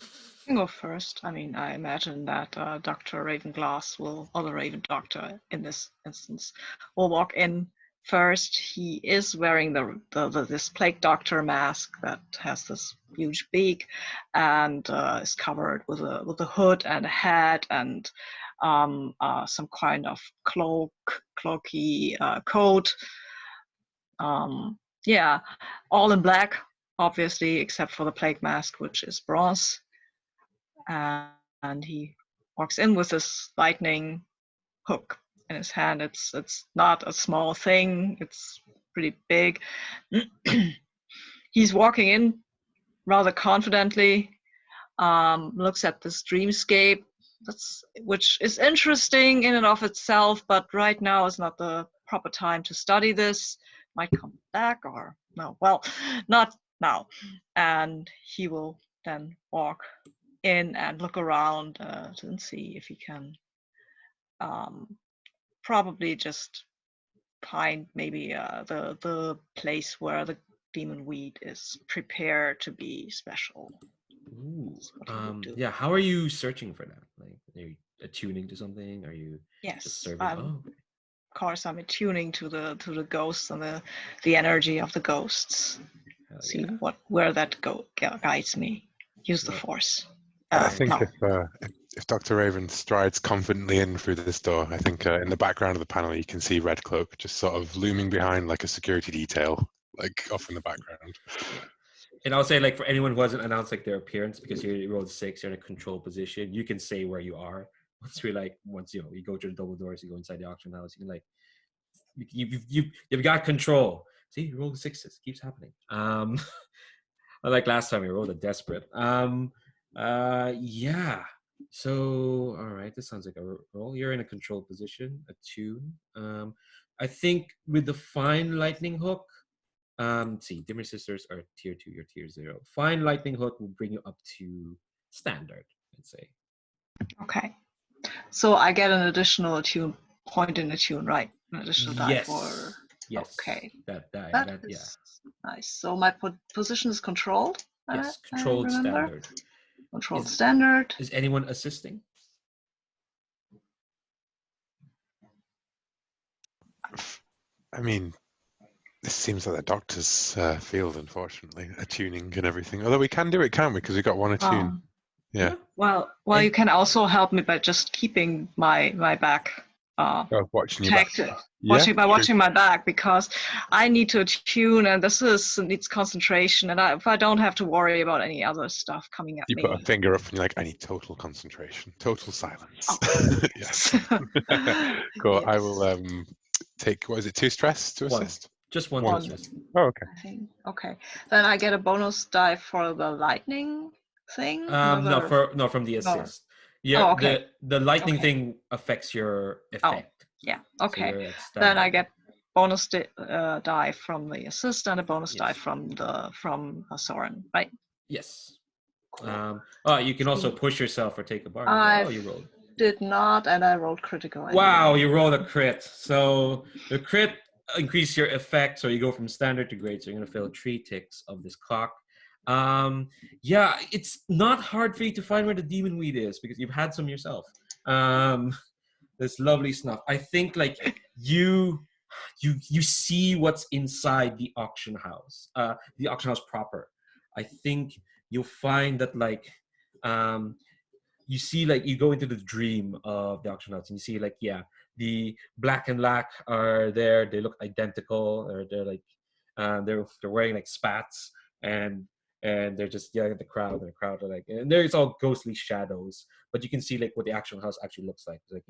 [SPEAKER 4] You can go first. I mean, I imagine that Dr. Ravenglass or the Raven Doctor in this instance, will walk in first. He is wearing this plague doctor mask that has this huge beak, and is covered with a hood and a hat and some kind of cloaky coat. Yeah, all in black, obviously, except for the plague mask, which is bronze. And he walks in with this lightning hook in his hand. It's not a small thing. It's pretty big. He's walking in rather confidently. Looks at this dreamscape, which is interesting in and of itself, but right now is not the proper time to study this. Might come back, or no. Well, not now. And he will then walk in and look around and see if he can probably just find maybe the place where the demon weed is prepared to be special.
[SPEAKER 1] Ooh. Yeah, how are you searching for that? Are you attuning to something? Are you just serving?
[SPEAKER 4] Of course, I'm attuning to the ghosts and the energy of the ghosts. See where that guides me. Use the force.
[SPEAKER 3] I think if Dr. Raven strides confidently in through this door, I think in the background of the panel you can see Red Cloak just sort of looming behind like a security detail, off in the background.
[SPEAKER 1] And I'll say, for anyone who hasn't announced their appearance, because you rolled 6, you're in a control position, you can say where you are. Once you go through the double doors, you go inside the auction house, you can you've got control. See, you rolled sixes. Keeps happening. Unlike last time, we rolled a desperate. Yeah. So, all right, this sounds like a roll. You're in a controlled position, attune. I think with the fine lightning hook, see, Dimmer Sisters are tier 2, you're tier 0. Fine lightning hook will bring you up to standard, I'd say.
[SPEAKER 4] Okay. So I get an additional attune point in attune, right? An additional die for.
[SPEAKER 1] Yes.
[SPEAKER 4] Okay.
[SPEAKER 1] That die.
[SPEAKER 4] That
[SPEAKER 1] Yeah.
[SPEAKER 4] is nice. So my position is controlled.
[SPEAKER 1] Yes,
[SPEAKER 4] I
[SPEAKER 1] controlled
[SPEAKER 4] remember.
[SPEAKER 1] standard.
[SPEAKER 4] Controlled standard.
[SPEAKER 1] Is anyone assisting?
[SPEAKER 3] I mean, this seems like the doctor's field, unfortunately, attuning and everything. Although we can do it, can't we? Because we got one attune. Yeah.
[SPEAKER 4] Well, you can also help me by just keeping my back
[SPEAKER 3] watching your back.
[SPEAKER 4] Watching my back, because I need to attune, and this needs concentration, and if I don't have to worry about any other stuff coming at
[SPEAKER 3] me. You put a finger up and you're like, I need total concentration, total silence.
[SPEAKER 4] Oh.
[SPEAKER 3] Yes. Cool. Yes. I will take, what is it, 2 stress to assist?
[SPEAKER 1] Just one. Assist.
[SPEAKER 3] Oh, okay.
[SPEAKER 4] I think. Okay. Then I get a bonus die for the lightning thing?
[SPEAKER 1] No, from the assist. Yeah.
[SPEAKER 4] Oh, okay.
[SPEAKER 1] The lightning thing affects your effect.
[SPEAKER 4] Yeah. Okay.
[SPEAKER 1] So
[SPEAKER 4] then I get bonus die from the assist and a bonus die from Soren, right?
[SPEAKER 1] Yes.
[SPEAKER 4] Cool.
[SPEAKER 1] You can also push yourself or take a bar. You rolled.
[SPEAKER 4] Did not, and I rolled critical.
[SPEAKER 1] Wow, you rolled a crit. So the crit increase your effect, so you go from standard to great. So you're gonna fill 3 ticks of this clock. Yeah, it's not hard for you to find where the demon weed is because you've had some yourself. This lovely snuff. I think like you see what's inside the auction house proper. I think you'll find that like you see like you go into the dream of the auction house and you see like the black and lac are there. They look identical, or they're like they're wearing like spats and they're just yelling at the crowd, and the crowd are like, and there's all ghostly shadows, but you can see like what the actual house actually looks like. Like,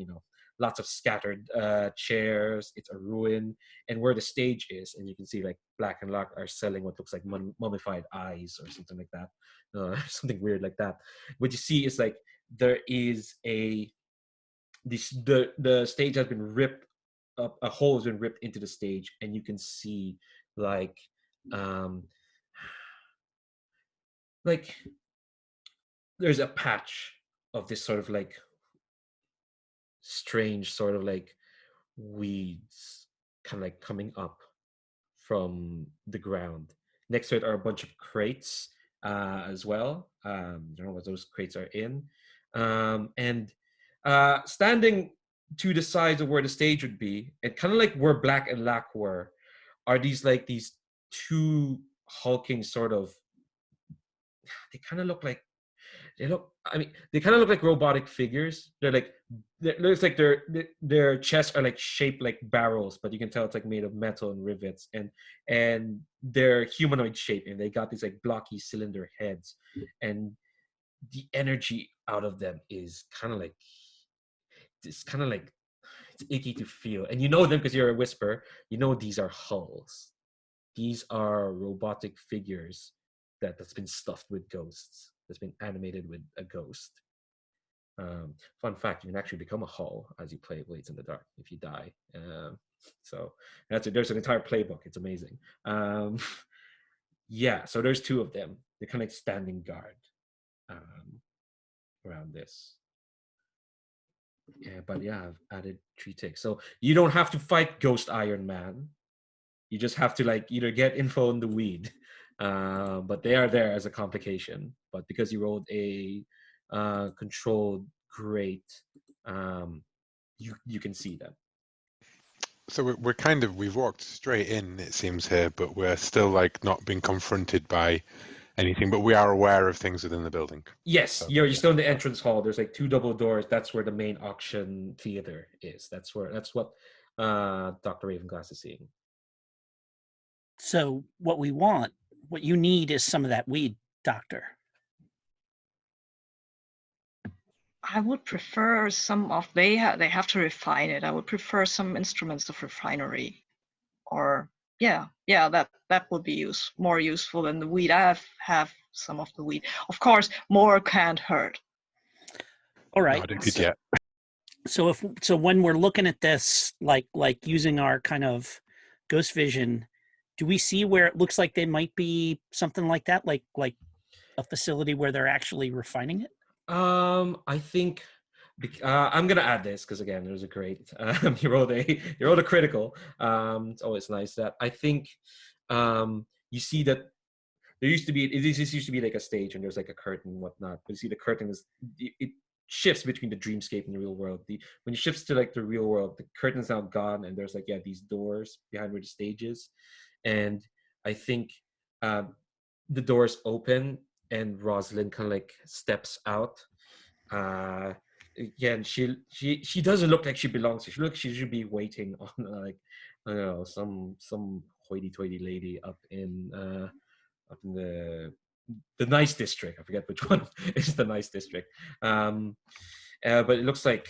[SPEAKER 1] lots of scattered chairs. It's a ruin, and where the stage is, and you can see like Black and Lac are selling what looks like mummified eyes or something like that, something weird like that. What you see is like there is the stage has been ripped up, a hole has been ripped into the stage, and you can see like there's a patch of this sort of like strange sort of like weeds kind of like coming up from the ground. Next to it are a bunch of crates as well. I don't know what those crates are in. And standing to the sides of where the stage would be, and kind of like where Black and Lac were, are these 2 hulking sort of, they kind of look like robotic figures. It looks like their chests are like shaped like barrels, but you can tell it's like made of metal and rivets, and they're humanoid shape, and they got these like blocky cylinder heads, and the energy out of them is kind of like it's icky to feel. And you know them because you're a whisper. You know these are hulls. These are robotic figures that's been stuffed with ghosts. That's been animated with a ghost. Fun fact: you can actually become a hull as you play Blades in the Dark if you die. So there's an entire playbook. It's amazing. So there's 2 of them. They're kind of like standing guard around this. I've added 3 ticks. So you don't have to fight Ghost Iron Man. You just have to like either get info on the weed. But they are there as a complication. But because you rolled a controlled great, you can see them.
[SPEAKER 3] So we've walked straight in, it seems here, but we're still like not being confronted by anything, but we are aware of things within the building.
[SPEAKER 1] Yes, so, you're still in the entrance hall. There's like 2 double doors. That's where the main auction theater is. That's what Dr. Ravenglass is seeing.
[SPEAKER 2] So what you need is some of that weed, Doctor.
[SPEAKER 4] I would prefer some of they have to refine it. I would prefer some instruments of refinery, or Yeah, that would be more useful than the weed. I have some of the weed. Of course, more can't hurt.
[SPEAKER 2] All right.
[SPEAKER 3] Not a good yet.
[SPEAKER 2] So when we're looking at this, like using our kind of ghost vision, do we see where it looks like they might be something like that, like a facility where they're actually refining it?
[SPEAKER 1] I think I'm gonna add this because again, there's a great you rolled a critical. It's always nice that I think you see that there used to be this used to be like a stage and there's like a curtain and whatnot. But you see the curtain it shifts between the dreamscape and the real world. When it shifts to like the real world, the curtain's now gone and there's like these doors behind where the stage is, and I think the doors open and Rosalind kind of like steps out. Again, she doesn't look like she belongs here. She should be waiting on like I don't know some hoity-toity lady up in the nice district. I forget which one is the nice district. But it looks like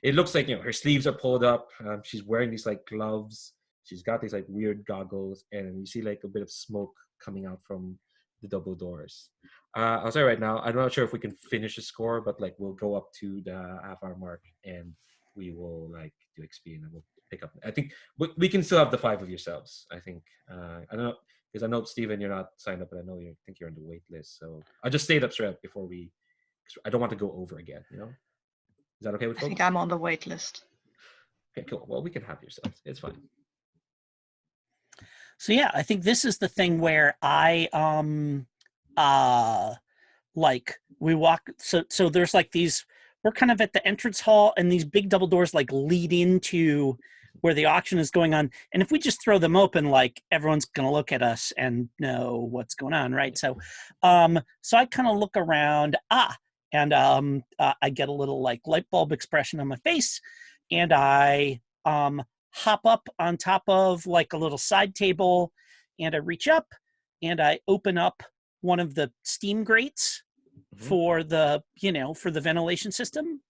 [SPEAKER 1] her sleeves are pulled up. She's wearing these like gloves. She's got these like weird goggles, and you see like a bit of smoke coming out from the double doors. I'll say right now, I'm not sure if we can finish the score, but like we'll go up to the half-hour mark, and we will like do XP, and then we'll pick up. I think we can still have the 5 of yourselves. I think I don't know because I know Steven, you're not signed up, but I know I think you're on the wait list. So I just stayed up straight up before I don't want to go over again. Is that okay with folks?
[SPEAKER 4] I think I'm on the wait list.
[SPEAKER 1] Okay, cool. Well, we can have yourselves. It's fine.
[SPEAKER 2] So yeah, I think this is the thing where I like we walk so there's like these, we're kind of at the entrance hall and these big double doors like lead into where the auction is going on, and if we just throw them open, like everyone's gonna look at us and know what's going on, right? So so I kind of look around and I get a little like light bulb expression on my face, and I hop up on top of like a little side table, and I reach up and I open up one of the steam grates for the ventilation system,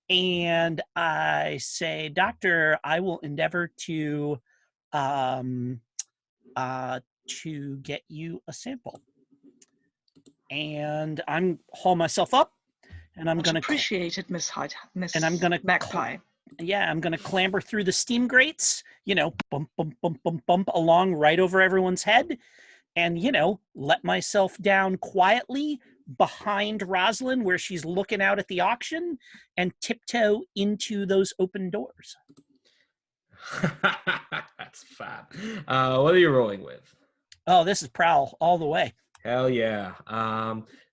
[SPEAKER 2] and I say, "Doctor, I will endeavor to get you a sample." And I'm haul myself up, and I'm going to
[SPEAKER 4] appreciate it, Miss
[SPEAKER 2] and I'm going to
[SPEAKER 4] Magpie.
[SPEAKER 2] I'm going to clamber through the steam grates, bump, bump, bump, bump, bump along right over everyone's head, and, let myself down quietly behind Rosalind where she's looking out at the auction, and tiptoe into those open doors.
[SPEAKER 1] That's fab. What are you rolling with?
[SPEAKER 2] Oh, this is Prowl all the way.
[SPEAKER 1] Hell yeah.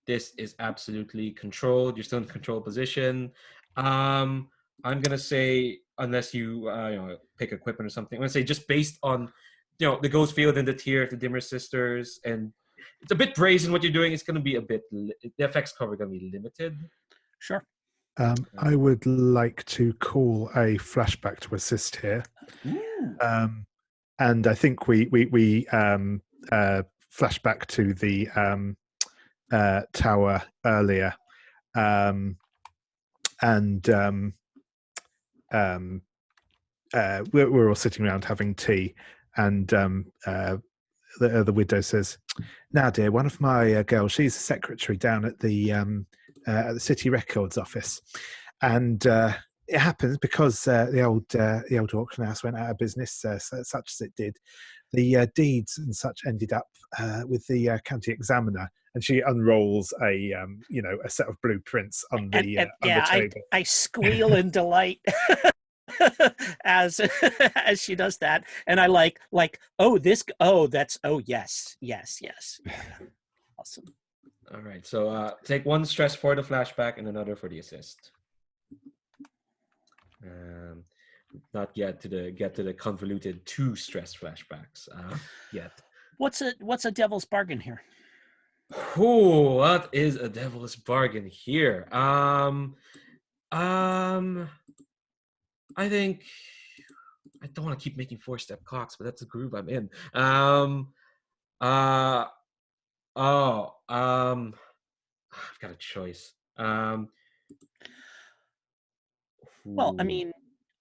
[SPEAKER 1] This is absolutely controlled. You're still in control position. I'm gonna say, unless you pick equipment or something, I'm gonna say just based on the ghost field and the tier, the dimmer sisters, and it's a bit brazen what you're doing. It's gonna be a bit the effects cover gonna be limited.
[SPEAKER 2] Sure.
[SPEAKER 5] I would like to call a flashback to assist here. And I think we flash back to the tower earlier, and we're all sitting around having tea, and the widow says, "Now, dear, one of my girls, she's a secretary down at the city records office, and it happens because the old auction house went out of business, such as it did. The deeds and such ended up with the county examiner." And she unrolls a set of blueprints on the table.
[SPEAKER 2] I squeal in delight as she does that, and I like yes. Awesome.
[SPEAKER 1] All right, so take 1 stress for the flashback and another for the assist. Not yet to the convoluted 2 stress flashbacks yet.
[SPEAKER 2] What's a devil's bargain here?
[SPEAKER 1] What is a devil's bargain here? I think I don't want to keep making 4-step clocks, but that's the groove I'm in. I've got a choice.
[SPEAKER 2] Well, I mean,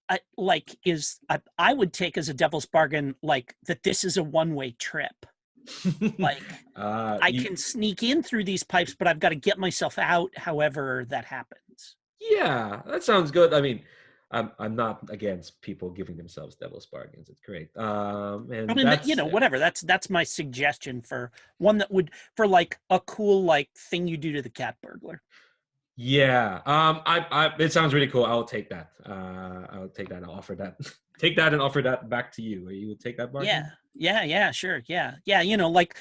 [SPEAKER 2] I would take as a devil's bargain like that this is a one-way trip. Like I can sneak in through these pipes, but I've got to get myself out however that happens.
[SPEAKER 1] Yeah, that sounds good. I mean, I'm not against people giving themselves devil's bargains. It's great. And
[SPEAKER 2] I mean,
[SPEAKER 1] that's
[SPEAKER 2] whatever. That's my suggestion for one that would for like a cool like thing you do to the cat burglar.
[SPEAKER 1] Yeah. It sounds really cool. I'll take that. I'll take that. I'll offer that. Take that and offer that back to you. You would take that bargain?
[SPEAKER 2] Yeah, sure. Yeah. Like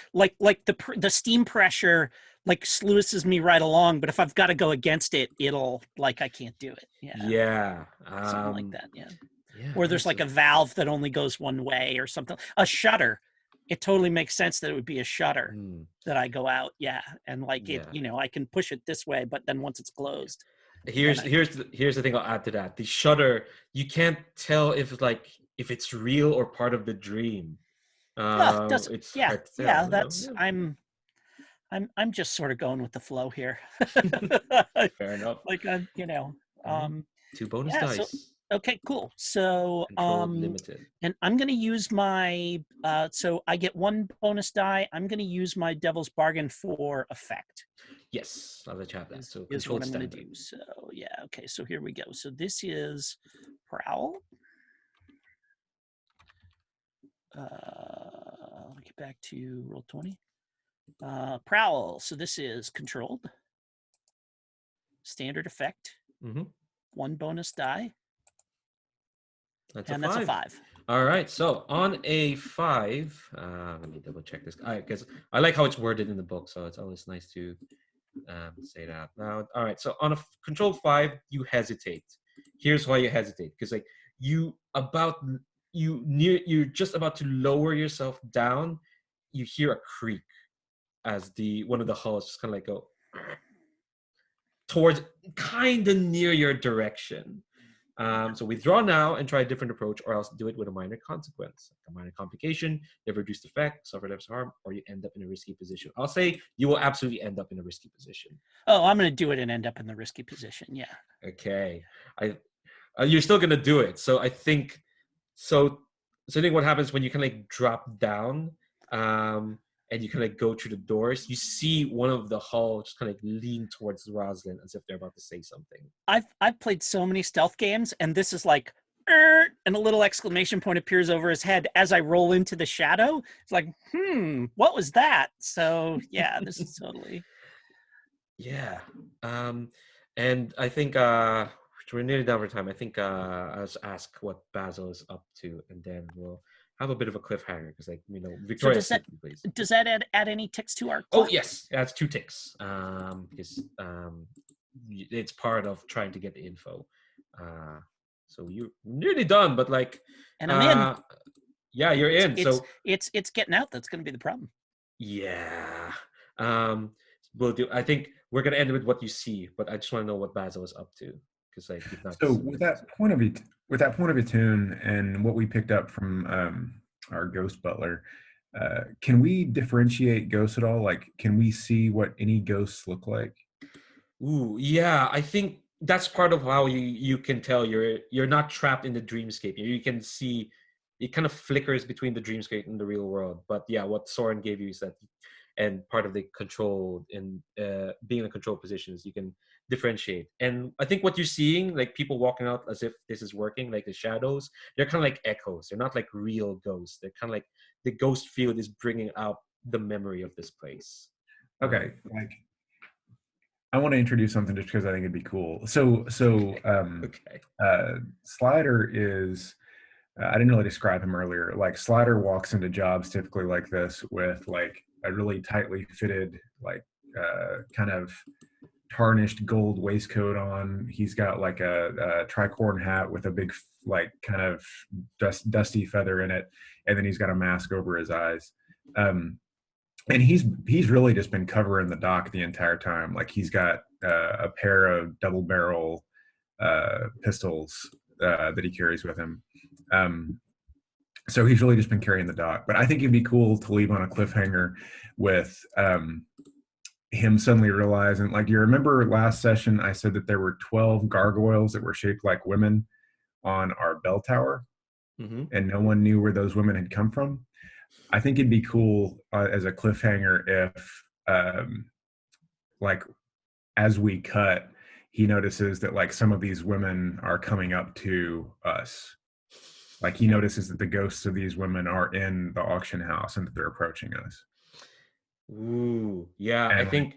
[SPEAKER 2] the steam pressure like sluices me right along, but if I've got to go against it, it'll like I can't do it.
[SPEAKER 1] Yeah.
[SPEAKER 2] Something like that. Yeah.
[SPEAKER 1] Yeah.
[SPEAKER 2] Or there's like a valve that only goes one way or something. A shutter. It totally makes sense that it would be a shutter that I go out. Yeah. And like it, I can push it this way, but then once it's closed.
[SPEAKER 1] Here's the thing I'll add to that. The shutter, you can't tell if it's real or part of the dream. It's hard to tell,
[SPEAKER 2] that's I'm just sort of going with the flow here.
[SPEAKER 1] Fair enough.
[SPEAKER 2] Like
[SPEAKER 1] 2 bonus dice.
[SPEAKER 2] Okay, cool. So
[SPEAKER 1] limited.
[SPEAKER 2] And I'm going to use my so I get 1 bonus die. I'm going to use my devil's bargain for effect.
[SPEAKER 1] Yes, I'll let you have that. So
[SPEAKER 2] is what I'm going to do. So yeah, okay. So here we go. So this is prowl. Let me get back to roll 20. Prowl. So this is controlled. Standard effect. 1 bonus die.
[SPEAKER 1] That's
[SPEAKER 2] a 5.
[SPEAKER 1] All right. So on a 5, let me double check this. Because I like how it's worded in the book, so it's always nice to say that. Now, all right. So on a controlled 5, you hesitate. Here's why you hesitate. Because like you're just about to lower yourself down. You hear a creak as one of the hulls just kind of like go towards kind of near your direction. So withdraw now and try a different approach, or else do it with a minor consequence. A minor complication, you have reduced effect, suffer less harm, or you end up in a risky position. I'll say you will absolutely end up in a risky position.
[SPEAKER 2] Oh, I'm going to do it and end up in the risky position. Yeah.
[SPEAKER 1] Okay. You're still going to do it. So I think what happens when you kind of like drop down and you kind of go through the doors, you see one of the hull just kind of lean towards Rosalind as if they're about to say something.
[SPEAKER 2] I've played so many stealth games, and this is like, and a little exclamation point appears over his head as I roll into the shadow. It's like, what was that? So yeah, this is totally.
[SPEAKER 1] Yeah. And I think we're nearly done for time. I think I'll just ask what Basil is up to, and then we'll have a bit of a cliffhanger because, Victoria.
[SPEAKER 2] So does that add any ticks to our
[SPEAKER 1] clock? Oh yes, it adds 2 ticks because it's part of trying to get the info. So you're nearly done, but
[SPEAKER 2] and I'm in.
[SPEAKER 1] Yeah, you're in.
[SPEAKER 2] It's getting out that's going to be the problem.
[SPEAKER 1] Yeah. We'll do. I think we're going to end with what you see, but I just want to know what Basil is up to.
[SPEAKER 6] So with that point of attune and what we picked up from our ghost butler, can we differentiate ghosts at all? Like, can we see what any ghosts look like?
[SPEAKER 1] Ooh, yeah. I think that's part of how you can tell you're not trapped in the dreamscape. You can see it kind of flickers between the dreamscape and the real world. But yeah, what Soren gave you is that, and part of the control in being in a control positions, you can differentiate. And I think what you're seeing, like people walking out as if this is working, like the shadows, they're kind of like echoes. They're not like real ghosts. They're kind of like the ghost field is bringing out the memory of this place.
[SPEAKER 6] Okay, I want to introduce something just because I think it'd be cool. So Slider is. I didn't really describe him earlier. Like Slider walks into jobs typically like this with like a really tightly fitted, kind of tarnished gold waistcoat on. He's got like a tricorn hat with a big, kind of dusty feather in it, and then he's got a mask over his eyes. And he's really just been covering the dock the entire time. Like he's got a pair of double barrel pistols that he carries with him. So he's really just been carrying the dock. But I think it'd be cool to leave on a cliffhanger with him suddenly realizing, like, you remember last session I said that there were 12 gargoyles that were shaped like women? on our bell tower,
[SPEAKER 1] Mm-hmm.
[SPEAKER 6] and no one knew where those women had come from. I think it'd be cool as a cliffhanger if, like, as we cut, he notices that like some of these women are coming up to us. Like he notices that the ghosts of these women are in the auction house and that they're approaching us.
[SPEAKER 1] Ooh, yeah. I
[SPEAKER 6] And like,
[SPEAKER 1] think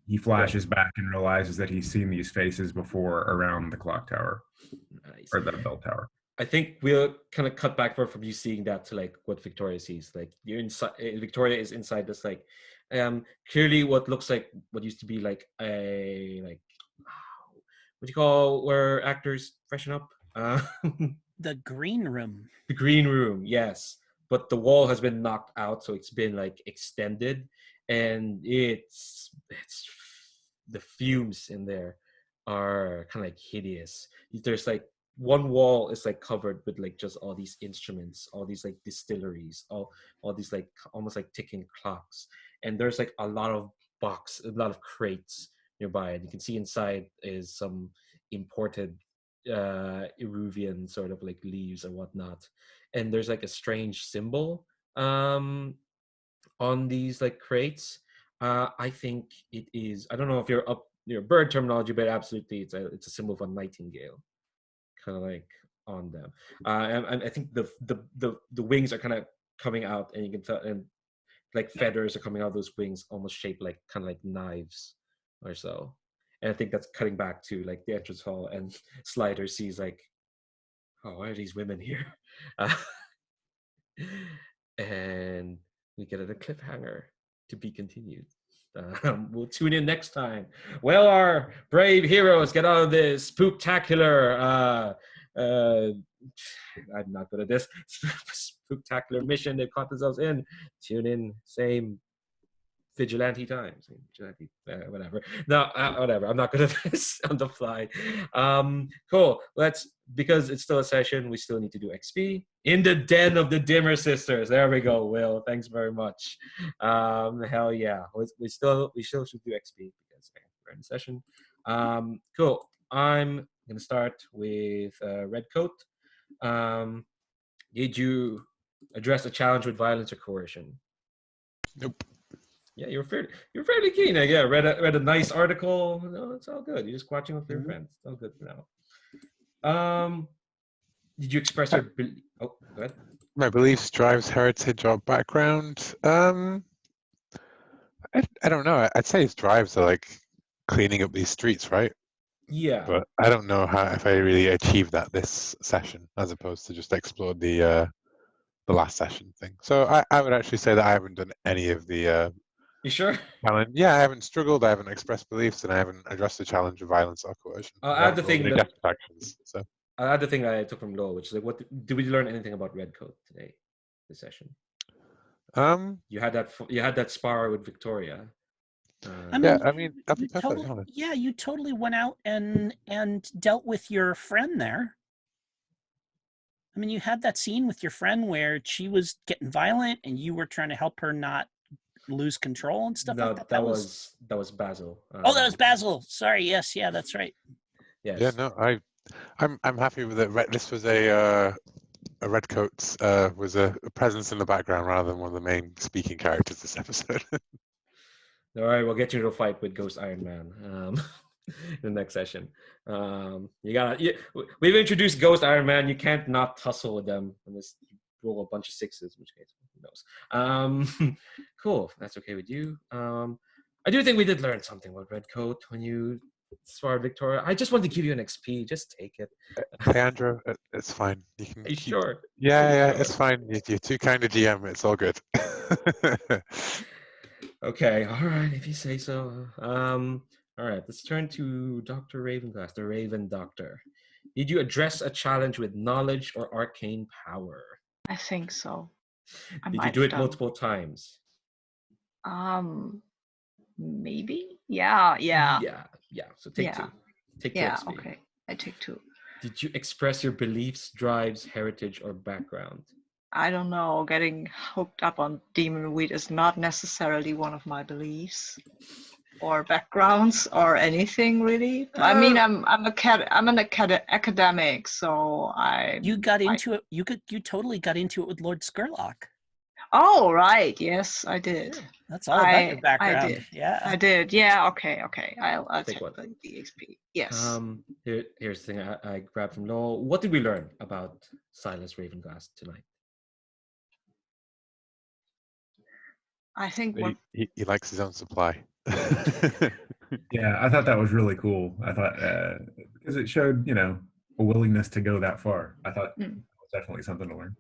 [SPEAKER 6] he flashes back and realizes that he's seen these faces before around the clock tower
[SPEAKER 1] nice.
[SPEAKER 6] or the bell tower.
[SPEAKER 1] I think we'll kind of cut back from you seeing that to like what Victoria sees. Like you're inside. Victoria is inside this like, clearly what looks like what used to be like a like, what do you call where actors freshen up?
[SPEAKER 2] The green room.
[SPEAKER 1] The green room, yes. But the wall has been knocked out, so it's been like extended, and it's the fumes in there are kind of like hideous. There's like one wall is like covered with like just all these instruments, all these like distilleries, all these like almost like ticking clocks, and there's like a lot of crates nearby, and you can see inside is some imported Eruvian sort of like leaves or whatnot, and there's like a strange symbol on these like crates. I think it is, I don't know if you're up your bird terminology, but absolutely it's a symbol of a nightingale kind of like on them. And I think the wings are kind of coming out, and you can tell, and like feathers are coming out of those wings, almost shaped like kind of like knives or so. And I think that's cutting back to like the entrance hall, and Slider sees like, oh, why are these women here? And we get a cliffhanger to be continued. We'll tune in next time. Well, our brave heroes get out of this spooktacular. I'm not good at this. Spooktacular mission they've caught themselves in. Tune in, same vigilante times, whatever. No, whatever. I'm not good at this on the fly. Cool. Because it's still a session, we still need to do XP in the den of the Dimmer sisters. There we go, Will. Thanks very much. Hell yeah. We still should do XP because we're in session. Cool. I'm gonna start with Redcoat. Did you address a challenge with violence or coercion?
[SPEAKER 3] Nope.
[SPEAKER 1] Yeah, you're fairly keen. Yeah, read a nice article. No, it's all good. You're just watching with your friends. It's all good for now. Did you express your oh, go ahead.
[SPEAKER 3] My beliefs, drives, heritage, or background. I don't know. I'd say his drives are like cleaning up these streets, right?
[SPEAKER 1] Yeah.
[SPEAKER 3] But I don't know if I really achieved that this session, as opposed to just explore the last session thing. So I would actually say that I haven't done any of the
[SPEAKER 1] You sure?
[SPEAKER 3] challenge. Yeah, I haven't struggled, I haven't expressed beliefs, and I haven't addressed the challenge of violence or coercion.
[SPEAKER 1] I'll
[SPEAKER 3] I
[SPEAKER 1] add the
[SPEAKER 3] haven't rolled
[SPEAKER 1] thing
[SPEAKER 3] any
[SPEAKER 1] that
[SPEAKER 3] desperate actions. So
[SPEAKER 1] I'll add the thing that I took from Lowell, which is like, what did we learn anything about Redcoat today? This session. You had that spar with Victoria.
[SPEAKER 2] I mean,
[SPEAKER 3] yeah, I mean, I'll be
[SPEAKER 2] you
[SPEAKER 3] perfectly
[SPEAKER 2] totally,
[SPEAKER 3] honest.
[SPEAKER 2] yeah, you totally went out and dealt with your friend there. I mean, you had that scene with your friend where she was getting violent and you were trying to help her not lose control and stuff
[SPEAKER 1] No,
[SPEAKER 2] like that.
[SPEAKER 1] that was Basil.
[SPEAKER 2] Oh, that was Basil. Sorry. Yes. Yeah, that's right.
[SPEAKER 1] Yes.
[SPEAKER 3] Yeah, no, I'm happy with it. This was a Redcoat was a presence in the background rather than one of the main speaking characters this episode.
[SPEAKER 1] All right, we'll get you to a fight with Ghost Iron Man in the next session. We've introduced Ghost Iron Man. You can't not tussle with them unless you roll a bunch of sixes, in which case, who knows? Cool. That's okay with you. I do think we did learn something about Redcoat when you sparred Victoria. I just wanted to give you an XP. Just take it.
[SPEAKER 3] Hey, Andrew, it's fine. You can
[SPEAKER 1] Are you sure?
[SPEAKER 3] Yeah,
[SPEAKER 1] Sure.
[SPEAKER 3] it's fine. You're too kind to GM. It's all good.
[SPEAKER 1] Okay, all right, if you say so. All right, let's turn to Dr. Ravenglass, the Raven Doctor. Did you address a challenge with knowledge or arcane power?
[SPEAKER 4] I think so.
[SPEAKER 1] Did you do it multiple times?
[SPEAKER 4] Maybe. Yeah.
[SPEAKER 1] Yeah. So take two. Take two.
[SPEAKER 4] Yeah.
[SPEAKER 1] XP.
[SPEAKER 4] Okay. I take two.
[SPEAKER 1] Did you express your beliefs, drives, heritage, or background?
[SPEAKER 4] I don't know. Getting hooked up on demon weed is not necessarily one of my beliefs. or backgrounds or anything really. I mean, I'm an academic, so
[SPEAKER 2] You got into it. You totally got into it with Lord Scurlock.
[SPEAKER 4] Oh right, yes, I did.
[SPEAKER 2] That's all about your
[SPEAKER 4] I
[SPEAKER 2] background.
[SPEAKER 4] did.
[SPEAKER 2] Yeah.
[SPEAKER 4] I did. Yeah. Okay. I'll
[SPEAKER 1] Take
[SPEAKER 4] take
[SPEAKER 1] one.
[SPEAKER 4] the XP. Yes.
[SPEAKER 1] Here's the thing I grabbed from Noel. What did we learn about Silas Ravenglass tonight?
[SPEAKER 4] I think what
[SPEAKER 3] He likes his own supply.
[SPEAKER 6] Yeah, I thought that was really cool. I thought because it showed, a willingness to go that far. I thought that was definitely something to learn.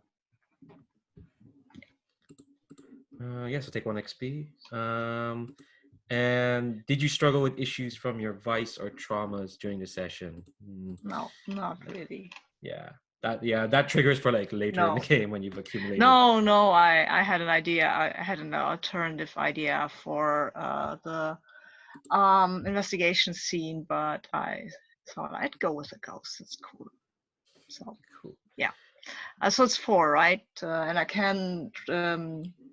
[SPEAKER 1] So take 1 XP. And did you struggle with issues from your vice or traumas during the session?
[SPEAKER 4] no, not really.
[SPEAKER 1] Yeah, that triggers for like later in the game when you've accumulated.
[SPEAKER 4] No, I had an idea. I had an alternative idea for the investigation scene, but I thought I'd go with a ghost. It's cool. So
[SPEAKER 1] Cool.
[SPEAKER 4] yeah. So it's 4, right? And I can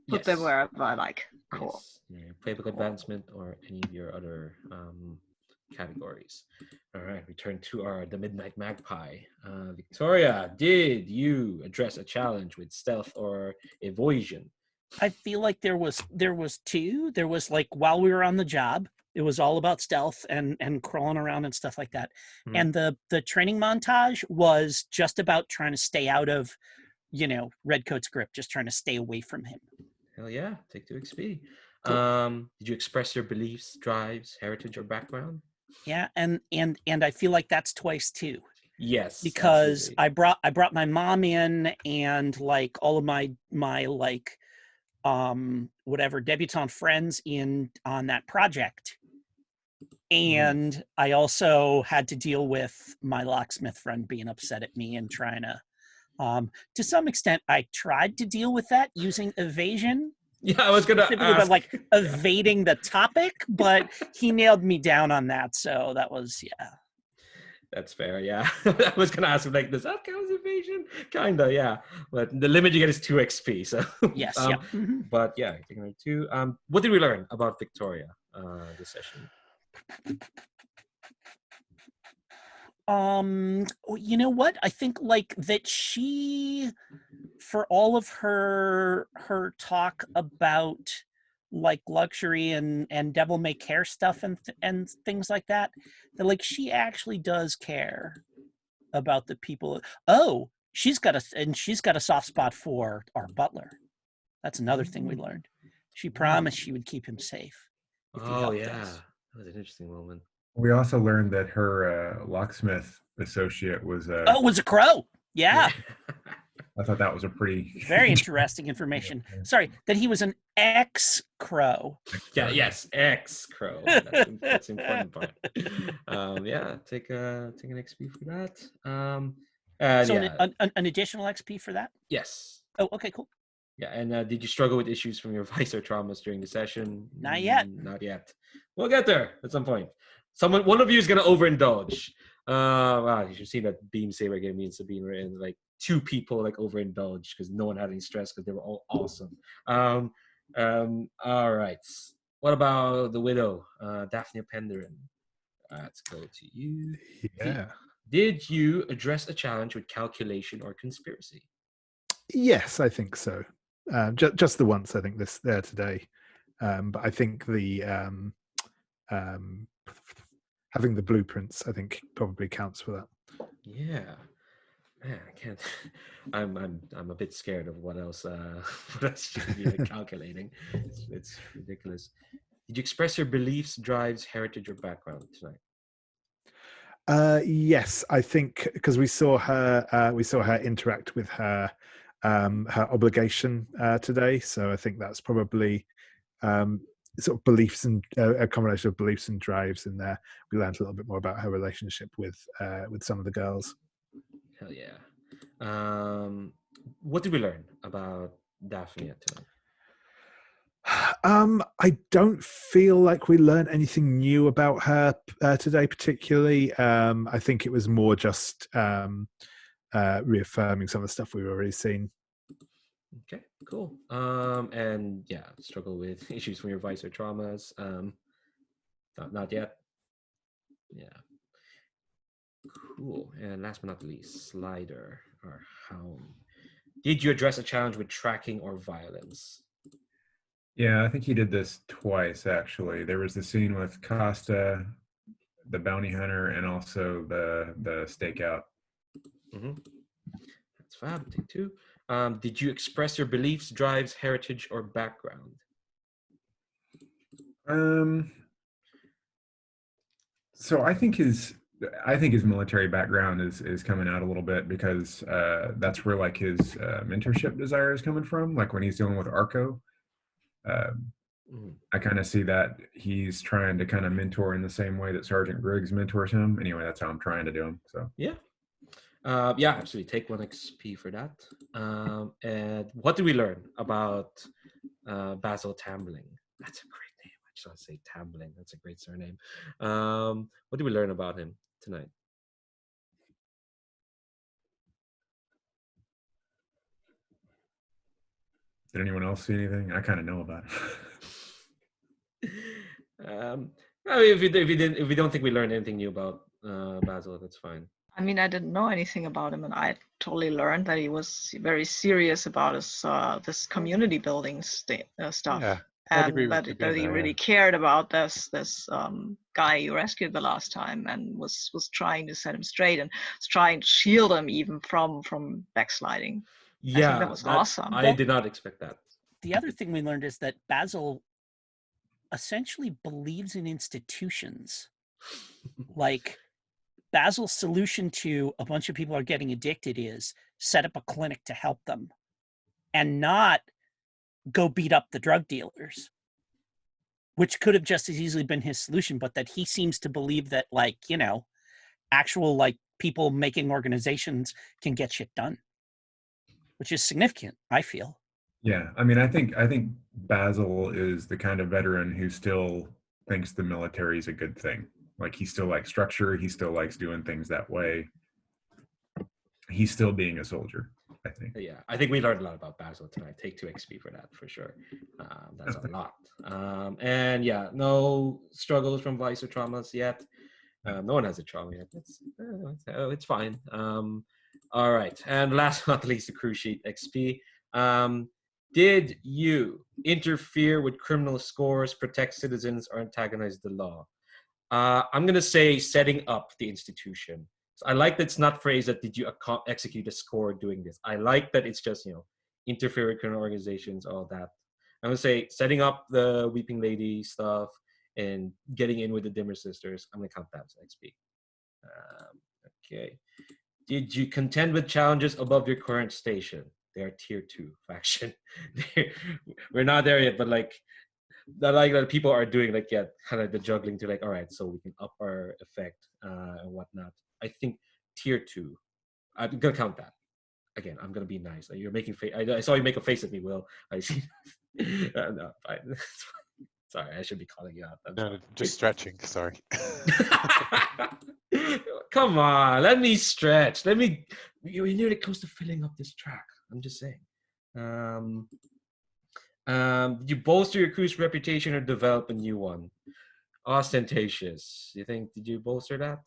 [SPEAKER 4] put them wherever I like. Cool.
[SPEAKER 1] Yes. Yeah, playbook advancement or any of your other categories. All right, we turn to the Midnight Magpie. Victoria, did you address a challenge with stealth or evasion?
[SPEAKER 2] I feel like there was 2. There was like while we were on the job, it was all about stealth and crawling around and stuff like that. And the training montage was just about trying to stay out of, Redcoat's grip, just trying to stay away from him.
[SPEAKER 1] Hell yeah, take 2 XP.
[SPEAKER 2] Cool.
[SPEAKER 1] Did you express your beliefs, drives, heritage, or background?
[SPEAKER 2] Yeah, and I feel like that's twice too.
[SPEAKER 1] Yes,
[SPEAKER 2] because
[SPEAKER 1] absolutely.
[SPEAKER 2] I brought my mom in and like all of my like whatever debutante friends in on that project. And I also had to deal with my locksmith friend being upset at me and trying to some extent, I tried to deal with that using evasion.
[SPEAKER 1] Yeah, I was gonna ask.
[SPEAKER 2] But like evading the topic, but he nailed me down on that. So that was
[SPEAKER 1] That's fair, yeah. I was gonna ask him like, does that count as evasion? Kinda, yeah. But the limit you get is 2 XP. So
[SPEAKER 2] yes,
[SPEAKER 1] But yeah, taking number 2. What did we learn about Victoria this session?
[SPEAKER 2] You know what? I think like that she, for all of her talk about like luxury and devil may care stuff and things like that, that like she actually does care about the people. Oh, she's got a soft spot for our butler. That's another thing we learned. She promised she would keep him safe if he helped us.
[SPEAKER 1] That was an interesting moment.
[SPEAKER 6] We also learned that her locksmith associate was
[SPEAKER 2] was a crow. Yeah.
[SPEAKER 6] I thought that was a pretty
[SPEAKER 2] very interesting information. Sorry, that he was an ex-crow.
[SPEAKER 1] Yeah, yes, ex-crow. That's the important part. Take an XP for that.
[SPEAKER 2] An additional XP for that?
[SPEAKER 1] Yes.
[SPEAKER 2] Oh, okay, cool.
[SPEAKER 1] Yeah, and did you struggle with issues from your vice or traumas during the session?
[SPEAKER 2] Not yet.
[SPEAKER 1] Not yet. We'll get there at some point. One of you is gonna overindulge. Wow, you should see that Beam Saber game me and Sabine were in. Like 2 people like overindulged because no one had any stress because they were all awesome. All right. What about the widow, Daphnia Penderin? Let's go to you.
[SPEAKER 5] Yeah.
[SPEAKER 1] Did you address a challenge with calculation or conspiracy?
[SPEAKER 5] Yes, I think so. Just the once, I think today. But I think the having the blueprints, I think, probably counts for that.
[SPEAKER 1] Yeah, man, I can't. I'm a bit scared of what else should be like calculating. It's ridiculous. Did you express your beliefs, drives, heritage, or background tonight?
[SPEAKER 5] Yes, I think because we saw her interact with her obligation today. So I think that's probably sort of beliefs and a combination of beliefs and drives in there. We learned a little bit more about her relationship with some of the girls.
[SPEAKER 1] Hell yeah. What did we learn about Daphnia tonight?
[SPEAKER 5] I don't feel like we learned anything new about her today particularly. I think it was more just reaffirming some of the stuff we've already seen.
[SPEAKER 1] Okay, cool. And yeah, struggle with issues from your vice or traumas. Not yet. Yeah. Cool. And last but not least, Slider or Hound. Did you address a challenge with tracking or violence?
[SPEAKER 6] Yeah, I think he did this twice actually. There was the scene with Costa, the bounty hunter, and also the stakeout.
[SPEAKER 1] Mm-hmm. That's fab. Take two. Did you express your beliefs, drives, heritage, or background?
[SPEAKER 6] So I think his military background is coming out a little bit because that's where like his mentorship desire is coming from. Like when he's dealing with Arco, I kind of see that he's trying to kind of mentor in the same way that Sergeant Griggs mentors him. Anyway, that's how I'm trying to do him. So
[SPEAKER 1] yeah, absolutely. Take 1 XP for that. And what did we learn about Basil Tambling? That's a great name. I just want to say Tambling. That's a great surname. What did we learn about him tonight?
[SPEAKER 6] Did anyone else see anything? I kind of know about it.
[SPEAKER 1] I mean, if we don't think we learned anything new about Basil, that's fine.
[SPEAKER 4] I mean, I didn't know anything about him, and I totally learned that he was very serious about his this community building stuff,
[SPEAKER 3] Yeah, I'd agree
[SPEAKER 4] and
[SPEAKER 3] with
[SPEAKER 4] that,
[SPEAKER 3] you
[SPEAKER 4] that
[SPEAKER 3] being
[SPEAKER 4] he
[SPEAKER 3] there,
[SPEAKER 4] really
[SPEAKER 3] yeah.
[SPEAKER 4] cared about this guy you rescued the last time, and was trying to set him straight and was trying to shield him even from backsliding. I think that was awesome.
[SPEAKER 1] I did not expect that.
[SPEAKER 2] The other thing we learned is that Basil essentially believes in institutions. Like, Basil's solution to a bunch of people are getting addicted is set up a clinic to help them and not go beat up the drug dealers, which could have just as easily been his solution, but that he seems to believe that, like, you know, actual, like, people making organizations can get shit done, which is significant, I feel.
[SPEAKER 6] Yeah, I mean, I think Basil is the kind of veteran who still thinks the military is a good thing. Like he still likes structure. He still likes doing things that way. He's still being a soldier, I think.
[SPEAKER 1] Yeah, I think we learned a lot about Basil tonight. Take 2 XP for that, for sure. That's a lot. And yeah, no struggles from vice or traumas yet. No one has a trauma yet. It's fine. All right. And last but not least, the crew sheet XP. Did you interfere with criminal scores, protect citizens, or antagonize the law? I'm going to say setting up the institution. So I like that it's not phrased that did you execute a score doing this. I like that it's just, interfere with criminal organizations, all that. I'm going to say setting up the Weeping Lady stuff and getting in with the Dimmer Sisters. I'm going to count that as XP. Okay. Did you contend with challenges above your current station? They are tier 2 faction. We're not there yet, but like that people are doing like kind of the juggling to like, all right, so we can up our effect and whatnot. I think tier 2. I'm gonna count that. Again, I'm gonna be nice. You're making face. I saw you make a face at me, Will. I see. No, fine. Sorry, I should be calling you out.
[SPEAKER 3] No, just stretching. Sorry.
[SPEAKER 1] Come on, let me stretch. You're nearly close to filling up this track. I'm just saying. Did you bolster your crew's reputation or develop a new one? Ostentatious. Did you bolster that?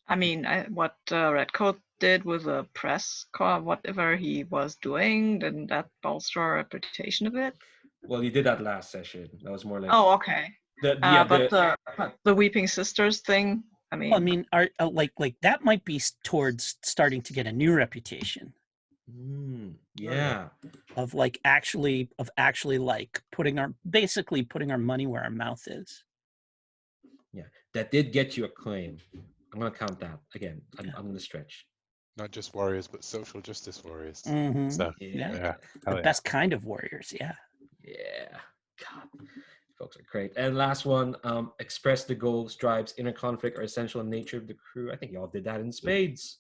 [SPEAKER 4] I mean, what Redcoat did with the press corps, whatever he was doing, didn't that bolster our reputation a bit?
[SPEAKER 1] Well, you did that last session. That was more like.
[SPEAKER 4] Oh, okay. But the Weeping Sisters thing. I mean,
[SPEAKER 2] like that might be towards starting to get a new reputation.
[SPEAKER 1] Yeah.
[SPEAKER 2] Of actually like putting our money where our mouth is.
[SPEAKER 1] Yeah, that did get you a claim. I'm gonna count that again. I'm gonna stretch.
[SPEAKER 3] Not just warriors, but social justice warriors.
[SPEAKER 2] Mm-hmm.
[SPEAKER 3] So
[SPEAKER 2] yeah. The best kind of warriors. Yeah.
[SPEAKER 1] Yeah. God, folks are great. And last one, express the goals, drives, inner conflict, or essential nature of the crew. I think y'all did that in spades.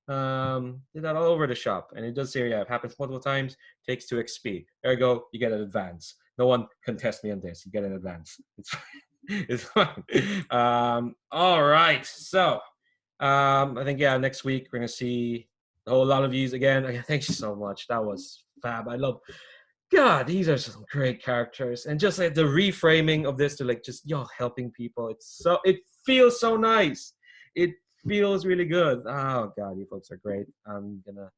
[SPEAKER 1] Did that all over the shop, and it does say it happens multiple times. Takes 2 XP. There you go. You get an advance. No one can test me on this. You get an advance. It's fine. It's fine. All right. So, I think next week we're gonna see a whole lot of yous again. Thank you so much. That was fab. I love God, these are some great characters, and just like the reframing of this to like just y'all helping people. It feels so nice. It feels really good. Oh God, you folks are great. I'm gonna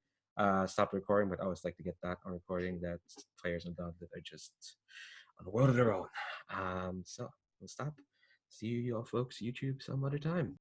[SPEAKER 1] stop recording, but I always like to get that on recording that players and dogs that are just on a world of their own. So we'll stop. See you all folks YouTube some other time.